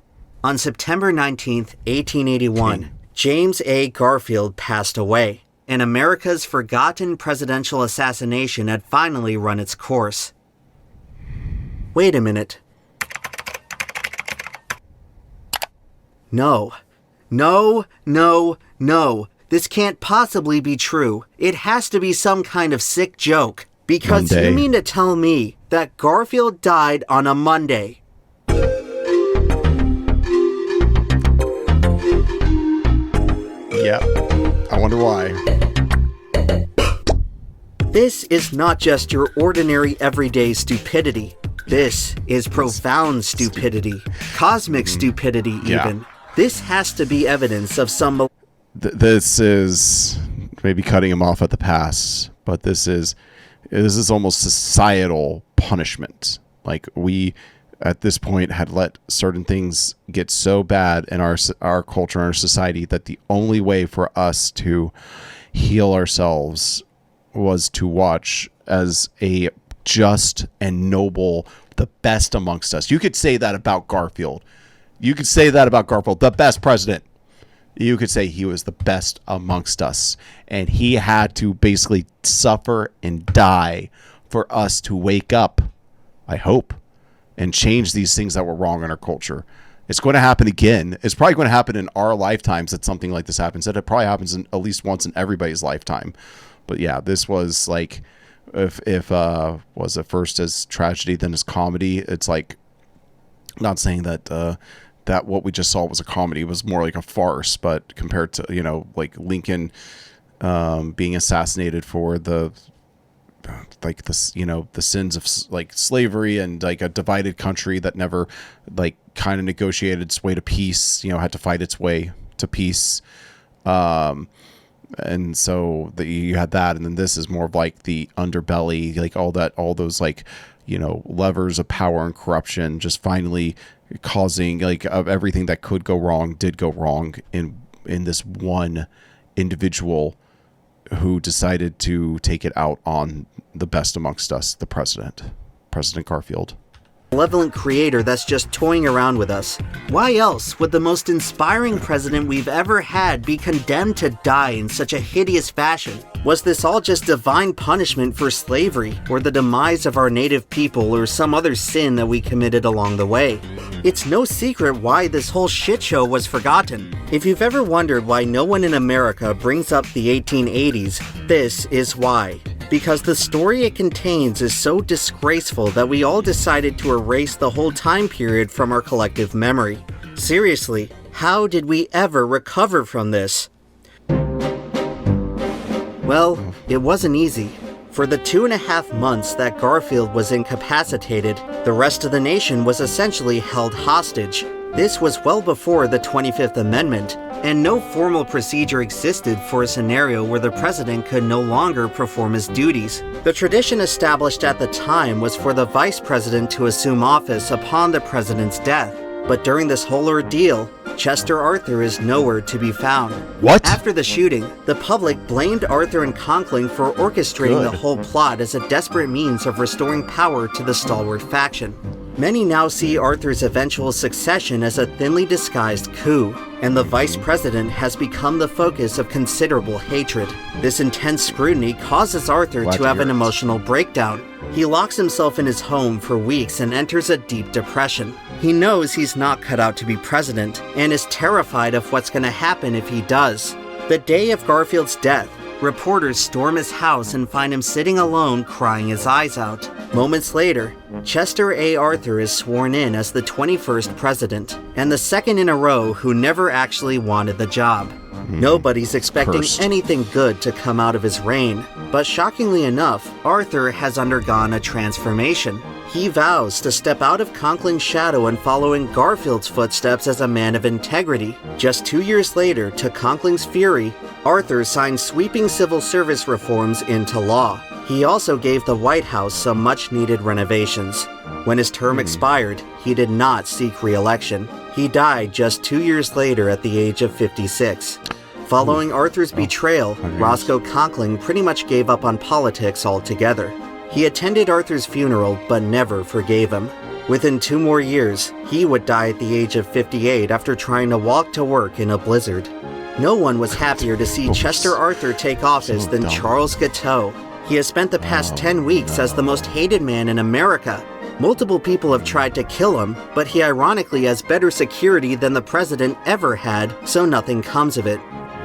On September 19th, 1881, James A. Garfield passed away, and America's forgotten presidential assassination had finally run its course. Wait a minute. No. This can't possibly be true. It has to be some kind of sick joke. Because you mean to tell me that Garfield died on a Monday? Yeah. I wonder why. This is not just your ordinary everyday stupidity. This is profound stupidity. Cosmic stupidity, even. This has to be evidence of some... This is maybe cutting him off at the pass, but this is almost societal punishment. Like, we, at this point, had let certain things get so bad in our culture and our society that the only way for us to heal ourselves was to watch as a just and noble, the best amongst us. You could say that about Garfield. The best president. You could say he was the best amongst us. And he had to basically suffer and die for us to wake up, I hope, and change these things that were wrong in our culture. It's going to happen again. It's probably going to happen in our lifetimes that something like this happens. That it probably happens at least once in everybody's lifetime. But yeah, this was like, if was it first as tragedy, then as comedy. It's like, not saying that that what we just saw was a comedy. It was more like a farce. But compared to, like Lincoln being assassinated for the sins of like slavery and like a divided country that never like kind of negotiated its way to peace, had to fight its way to peace. And so you had that, and then this is more of like the underbelly, like all those like, levers of power and corruption just finally causing like of everything that could go wrong did go wrong in this one individual who decided to take it out on the best amongst us, the President Garfield. Malevolent creator that's just toying around with us. Why else would the most inspiring president we've ever had be condemned to die in such a hideous fashion? Was this all just divine punishment for slavery, or the demise of our native people, or some other sin that we committed along the way? It's no secret why this whole shit show was forgotten. If you've ever wondered why no one in America brings up the 1880s, this is why. Because the story it contains is so disgraceful that we all decided to erase the whole time period from our collective memory. Seriously, how did we ever recover from this? Well, it wasn't easy. For the 2.5 months that Garfield was incapacitated, the rest of the nation was essentially held hostage. This was well before the 25th Amendment, and no formal procedure existed for a scenario where the president could no longer perform his duties. The tradition established at the time was for the vice president to assume office upon the president's death. But during this whole ordeal, Chester Arthur is nowhere to be found. What? After the shooting, the public blamed Arthur and Conkling for orchestrating the whole plot as a desperate means of restoring power to the stalwart faction. Many now see Arthur's eventual succession as a thinly disguised coup, and the vice president has become the focus of considerable hatred. This intense scrutiny causes Arthur to have an emotional breakdown. He locks himself in his home for weeks and enters a deep depression. He knows he's not cut out to be president, and is terrified of what's going to happen if he does. The day of Garfield's death, reporters storm his house and find him sitting alone, crying his eyes out. Moments later, Chester A. Arthur is sworn in as the 21st president, and the second in a row who never actually wanted the job. Nobody's expecting anything good to come out of his reign, but shockingly enough, Arthur has undergone a transformation. He vows to step out of Conkling's shadow and follow in Garfield's footsteps as a man of integrity. Just 2 years later, to Conkling's fury, Arthur signed sweeping civil service reforms into law. He also gave the White House some much-needed renovations. When his term expired, he did not seek re-election. He died just 2 years later at the age of 56. Following Arthur's betrayal, Roscoe Conkling pretty much gave up on politics altogether. He attended Arthur's funeral, but never forgave him. Within 2 more years, he would die at the age of 58 after trying to walk to work in a blizzard. No one was happier to see Chester Arthur take office than Charles Guiteau. He has spent the past 10 weeks as the most hated man in America. Multiple people have tried to kill him, but he ironically has better security than the president ever had, so nothing comes of it.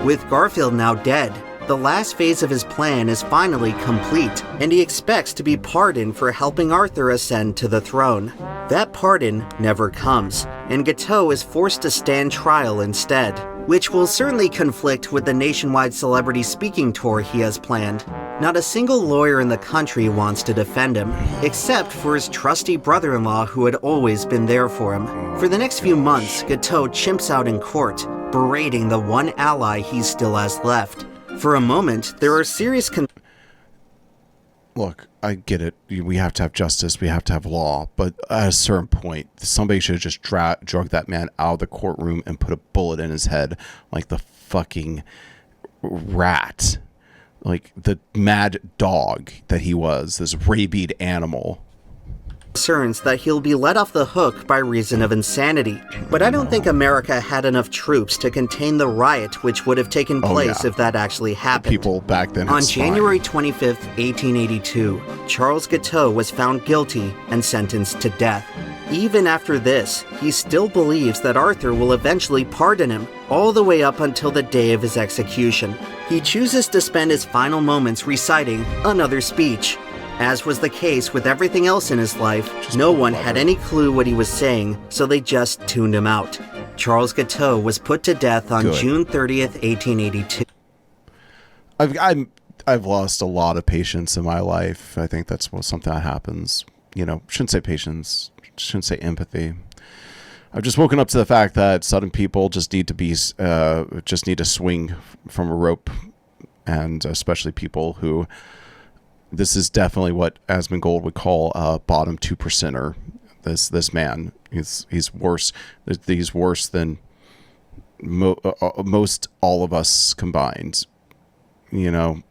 With Garfield now dead, the last phase of his plan is finally complete, and he expects to be pardoned for helping Arthur ascend to the throne. That pardon never comes, and Guiteau is forced to stand trial instead, which will certainly conflict with the nationwide celebrity speaking tour he has planned. Not a single lawyer in the country wants to defend him, except for his trusty brother-in-law who had always been there for him. For the next few months, Guiteau chimps out in court, berating the one ally he still has left. For a moment, there are serious Look, I get it. We have to have justice. We have to have law. But at a certain point, somebody should have just drug that man out of the courtroom and put a bullet in his head like the fucking rat. Like the mad dog that he was, this rabid animal. Concerns that he'll be let off the hook by reason of insanity. But I don't think America had enough troops to contain the riot which would have taken place if that actually happened. People back then. On January 25th, 1882, Charles Guiteau was found guilty and sentenced to death. Even after this, he still believes that Arthur will eventually pardon him, all the way up until the day of his execution. He chooses to spend his final moments reciting another speech. As was the case with everything else in his life, no one had any clue what he was saying, so they just tuned him out. Charles Guiteau was put to death on June 30th, 1882. I've lost a lot of patience in my life. I think that's something that happens. Shouldn't say patience, shouldn't say empathy. I've just woken up to the fact that sudden people just need to swing from a rope, and especially people who, this is definitely what Asmongold would call a bottom 2%er. This man, he's worse. He's worse than most all of us combined. And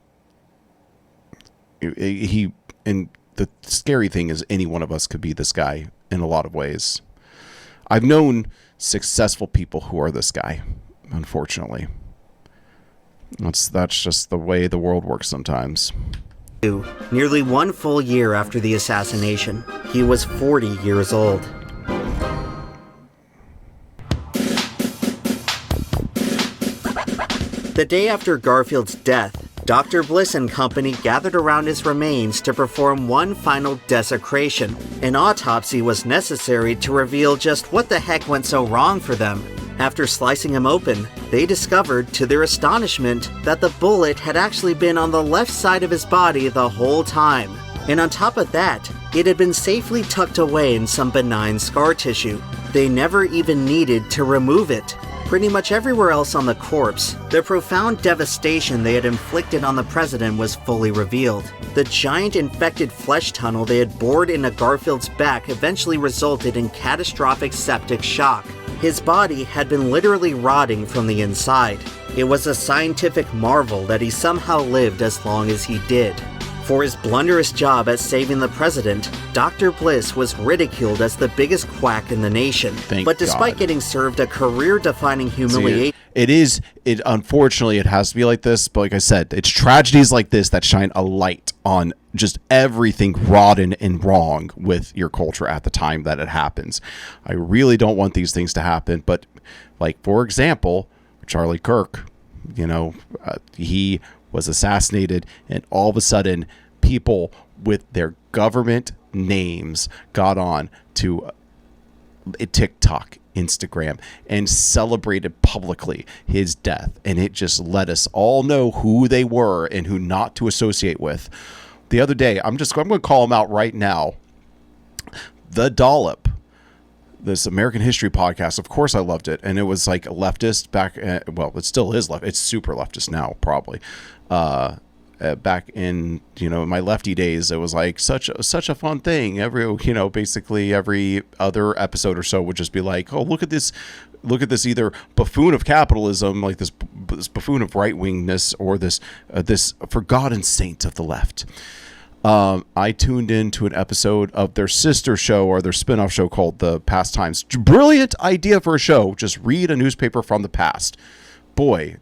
the scary thing is any one of us could be this guy in a lot of ways. I've known successful people who are this guy, unfortunately. That's just the way the world works sometimes. Nearly 1 full year after the assassination, he was 40 years old. The day after Garfield's death, Dr. Bliss and company gathered around his remains to perform one final desecration. An autopsy was necessary to reveal just what the heck went so wrong for them. After slicing him open, they discovered, to their astonishment, that the bullet had actually been on the left side of his body the whole time. And on top of that, it had been safely tucked away in some benign scar tissue. They never even needed to remove it. Pretty much everywhere else on the corpse, the profound devastation they had inflicted on the president was fully revealed. The giant infected flesh tunnel they had bored into Garfield's back eventually resulted in catastrophic septic shock. His body had been literally rotting from the inside. It was a scientific marvel that he somehow lived as long as he did. For his blunderous job at saving the president, Dr. Bliss was ridiculed as the biggest quack in the nation. But despite getting served a career-defining humiliation... Unfortunately, it has to be like this, but like I said, it's tragedies like this that shine a light on just everything rotten and wrong with your culture at the time that it happens. I really don't want these things to happen, but like, for example, Charlie Kirk, he was assassinated, and all of a sudden people with their government names got on to TikTok, Instagram, and celebrated publicly his death, and it just let us all know who they were and who not to associate with. The other day, I'm going to call him out right now. The Dollop, this American history podcast, of course I loved it, and it was like a leftist back, it still is left. It's super leftist now, probably. Back in my lefty days, it was like such a fun thing. Basically every other episode or so would just be like, oh, look at this either buffoon of capitalism, like this buffoon of right wingness, or this forgotten saint of the left. I tuned into an episode of their sister show, or their spinoff show, called The Past Times. Brilliant idea for a show. Just read a newspaper from the past. Boy,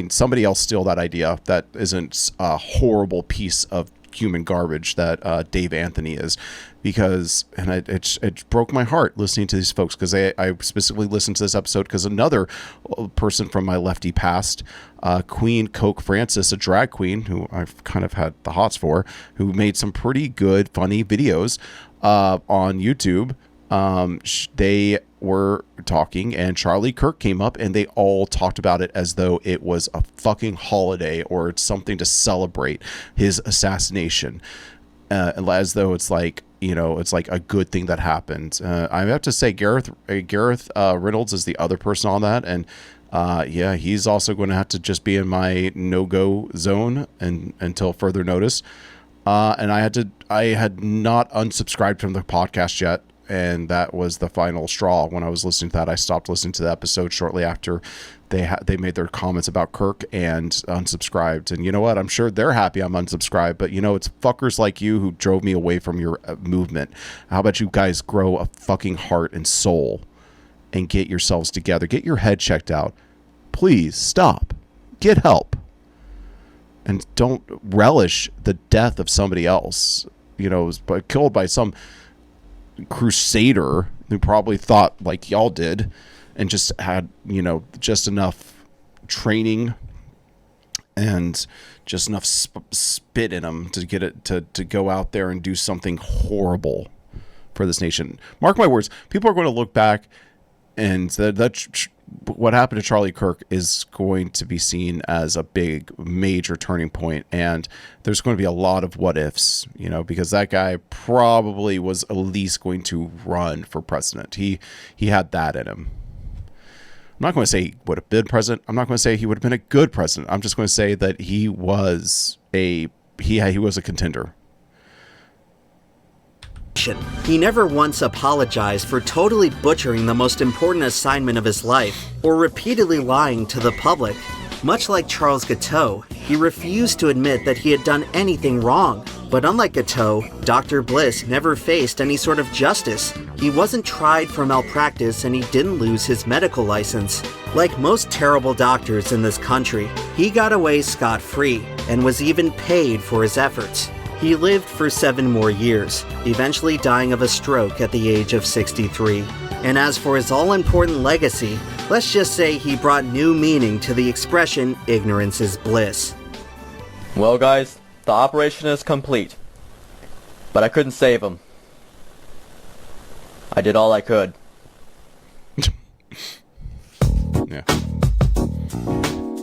somebody else steal that idea. That isn't a horrible piece of human garbage that Dave Anthony is, because it broke my heart listening to these folks, because I specifically listened to this episode because another person from my lefty past, Queen Coke Francis, a drag queen who I've kind of had the hots for, who made some pretty good funny videos on YouTube. They were talking, and Charlie Kirk came up, and they all talked about it as though it was a fucking holiday, or it's something to celebrate his assassination, as though it's like, it's like a good thing that happened. I have to say, Gareth Reynolds is the other person on that, and he's also going to have to just be in my no-go zone until further notice. And I had not unsubscribed from the podcast yet. And that was the final straw. When I was listening to that, I stopped listening to the episode shortly after they made their comments about Kirk and unsubscribed. And you know what? I'm sure they're happy I'm unsubscribed, but it's fuckers like you who drove me away from your movement. How about you guys grow a fucking heart and soul and get yourselves together? Get your head checked out. Please stop. Get help. And don't relish the death of somebody else, killed by some crusader who probably thought like y'all did and just had, just enough training and just enough spit in him to get it to go out there and do something horrible for this nation. Mark my words, people are going to look back and what happened to Charlie Kirk is going to be seen as a big major turning point, and there's going to be a lot of what ifs, because that guy probably was at least going to run for president. He had that in him. I'm not going to say he would have been president. I'm not going to say he would have been a good president. I'm just going to say that he was he was a contender. He never once apologized for totally butchering the most important assignment of his life, or repeatedly lying to the public. Much like Charles Guiteau, he refused to admit that he had done anything wrong. But unlike Guiteau, Dr. Bliss never faced any sort of justice. He wasn't tried for malpractice and he didn't lose his medical license. Like most terrible doctors in this country, he got away scot-free and was even paid for his efforts. He lived for 7 more years, eventually dying of a stroke at the age of 63. And as for his all-important legacy, let's just say he brought new meaning to the expression, ignorance is bliss. Well guys, the operation is complete. But I couldn't save him. I did all I could. Yeah.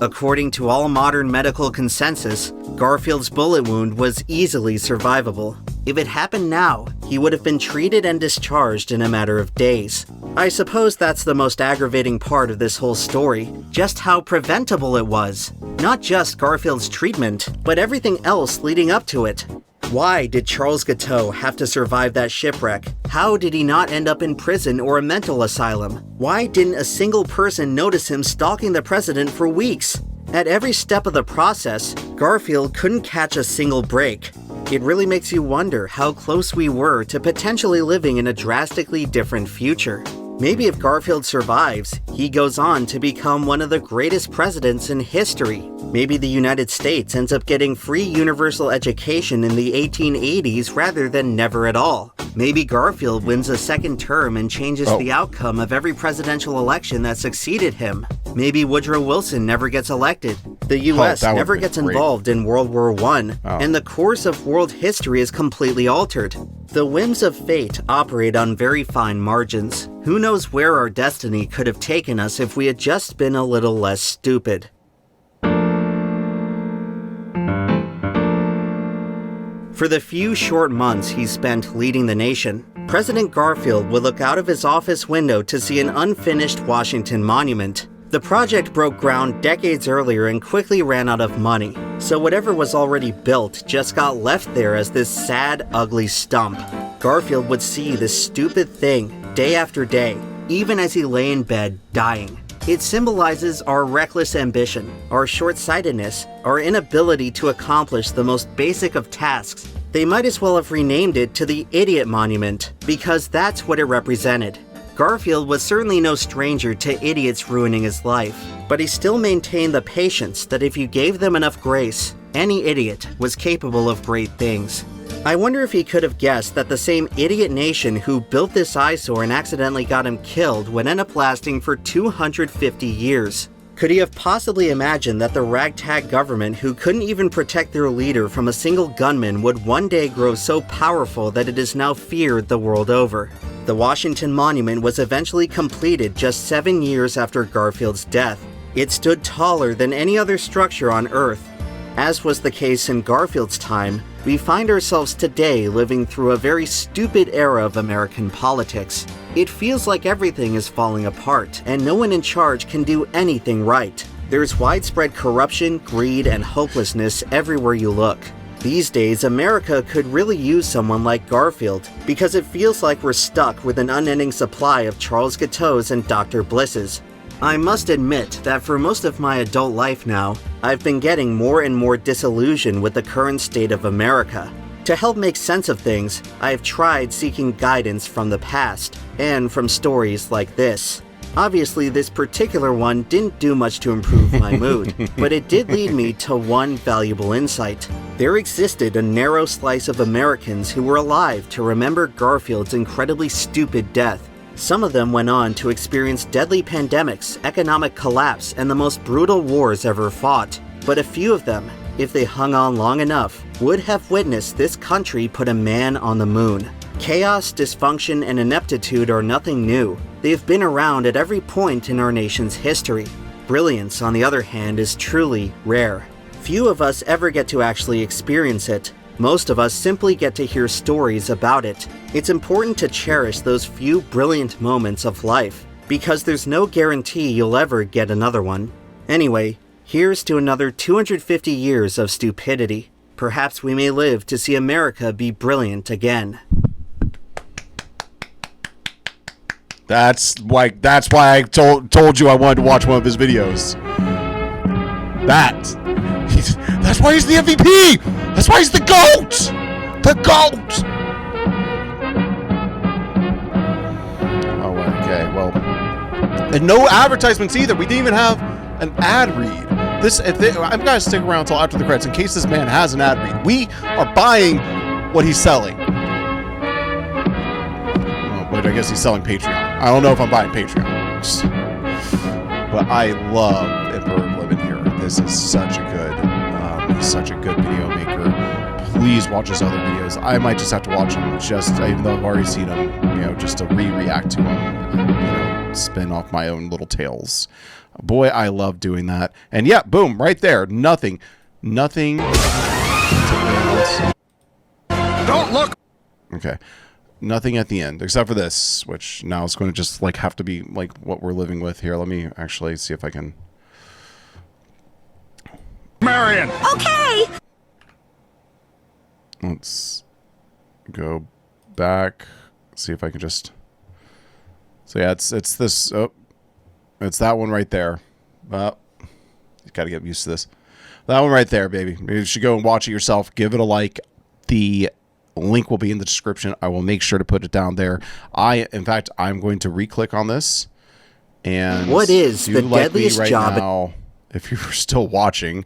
According to all modern medical consensus, Garfield's bullet wound was easily survivable. If it happened now, he would have been treated and discharged in a matter of days. I suppose that's the most aggravating part of this whole story, just how preventable it was. Not just Garfield's treatment, but everything else leading up to it. Why did Charles Guiteau have to survive that shipwreck? How did he not end up in prison or a mental asylum? Why didn't a single person notice him stalking the president for weeks? At every step of the process, Garfield couldn't catch a single break. It really makes you wonder how close we were to potentially living in a drastically different future. Maybe if Garfield survives, he goes on to become one of the greatest presidents in history. Maybe the United States ends up getting free universal education in the 1880s rather than never at all. Maybe Garfield wins a second term and changes the outcome of every presidential election that succeeded him. Maybe Woodrow Wilson never gets elected. The U.S. never gets involved in World War I, and the course of world history is completely altered. The whims of fate operate on very fine margins. Who knows where our destiny could have taken us if we had just been a little less stupid. For the few short months he spent leading the nation, President Garfield would look out of his office window to see an unfinished Washington monument. The project broke ground decades earlier and quickly ran out of money, so whatever was already built just got left there as this sad, ugly stump. Garfield would see this stupid thing day after day, even as he lay in bed dying. It symbolizes our reckless ambition, our short-sightedness, our inability to accomplish the most basic of tasks. They might as well have renamed it to the Idiot Monument, because that's what it represented. Garfield was certainly no stranger to idiots ruining his life, but he still maintained the patience that if you gave them enough grace, any idiot was capable of great things. I wonder if he could have guessed that the same idiot nation who built this eyesore and accidentally got him killed would end up lasting for 250 years. Could he have possibly imagined that the ragtag government who couldn't even protect their leader from a single gunman would one day grow so powerful that it is now feared the world over? The Washington Monument was eventually completed just 7 years after Garfield's death. It stood taller than any other structure on Earth. As was the case in Garfield's time, we find ourselves today living through a very stupid era of American politics. It feels like everything is falling apart, and no one in charge can do anything right. There's widespread corruption, greed, and hopelessness everywhere you look. These days, America could really use someone like Garfield, because it feels like we're stuck with an unending supply of Charles Guiteaus and Dr. Blisses. I must admit that for most of my adult life now, I've been getting more and more disillusioned with the current state of America. To help make sense of things, I've tried seeking guidance from the past, and from stories like this. Obviously, this particular one didn't do much to improve my mood, but it did lead me to one valuable insight. There existed a narrow slice of Americans who were alive to remember Garfield's incredibly stupid death. Some of them went on to experience deadly pandemics, economic collapse, and the most brutal wars ever fought. But a few of them, if they hung on long enough, would have witnessed this country put a man on the moon. Chaos, dysfunction, and ineptitude are nothing new. They've been around at every point in our nation's history. Brilliance, on the other hand, is truly rare. Few of us ever get to actually experience it. Most of us simply get to hear stories about it. It's important to cherish those few brilliant moments of life, because there's no guarantee you'll ever get another one. Anyway, here's to another 250 years of stupidity. Perhaps we may live to see America be brilliant again. That's why I told you I wanted to watch one of his videos. That's why he's the MVP. That's why he's the GOAT. The GOAT. Oh, okay. Well, and no advertisements either. We didn't even have an ad read. I'm gonna stick around until after the credits in case this man has an ad read. We are buying what he's selling. But I guess he's selling Patreon. I don't know if I'm buying Patreon. But I love EMPLemon here. This is such a good video maker. Please watch his other videos. I might just have to watch them even though I've already seen them, just to react to them, spin off my own little tales. Boy, I love doing that. And yeah, boom, right there. Nothing. Don't look. Okay. Nothing at the end, except for this, which now is going to just have to be what we're living with here. Let me actually see if I can. Marion! Okay! Let's go back. See if I can just. So yeah, it's this. Oh, it's that one right there. Well, you got to get used to this. That one right there, baby. You should go and watch it yourself. Give it a like. The link will be in the description. I will make sure to put it down there. In fact, I'm going to re-click on this. And what is the deadliest right job now, if you're still watching,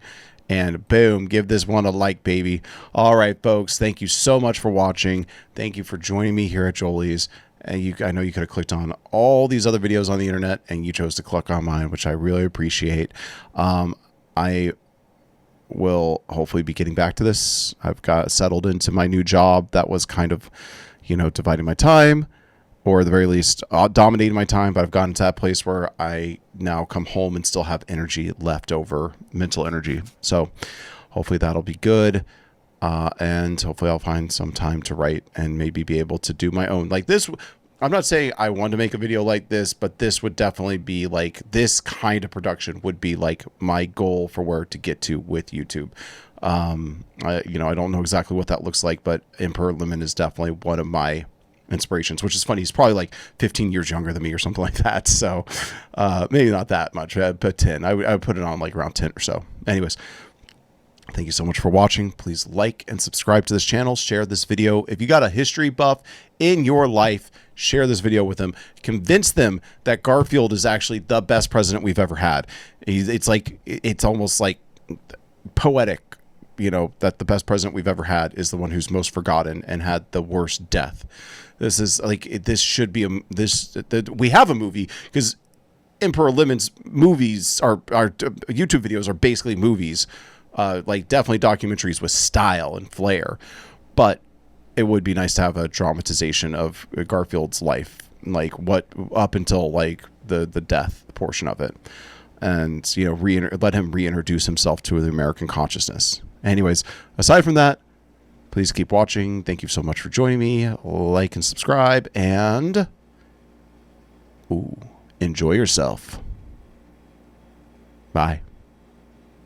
and boom, give this one a like, baby. All right, folks, thank you so much for watching. Thank you for joining me here at Joelee's. And I know you could have clicked on all these other videos on the internet, and you chose to click on mine, which I really appreciate. I will hopefully be getting back to this. I've got settled into my new job that was kind of, dividing my time, or at the very least dominating my time, but I've gotten to that place where I now come home and still have energy left over, mental energy. So hopefully that'll be good. And hopefully I'll find some time to write and maybe be able to do my own. Like this, I'm not saying I want to make a video like this, but this would definitely be this kind of production would be my goal for where to get to with YouTube. I don't know exactly what that looks like, but EMPLemon is definitely one of my inspirations, which is funny. He's probably 15 years younger than me or something like that. So, maybe not that much, but 10, I would put it on around 10 or so. Anyways, thank you so much for watching. Please like and subscribe to this channel. Share this video. If you got a history buff in your life, share this video with them. Convince them that Garfield is actually the best president we've ever had. It's almost like poetic, that the best president we've ever had is the one who's most forgotten and had the worst death. This is this should be we have a movie, because EMPLemon's movies are YouTube videos are basically movies. Definitely documentaries with style and flair, but it would be nice to have a dramatization of Garfield's life, what up until the death portion of it, and let him reintroduce himself to the American consciousness. Anyways, aside from that, please keep watching. Thank you so much for joining me. Like and subscribe, and enjoy yourself. Bye.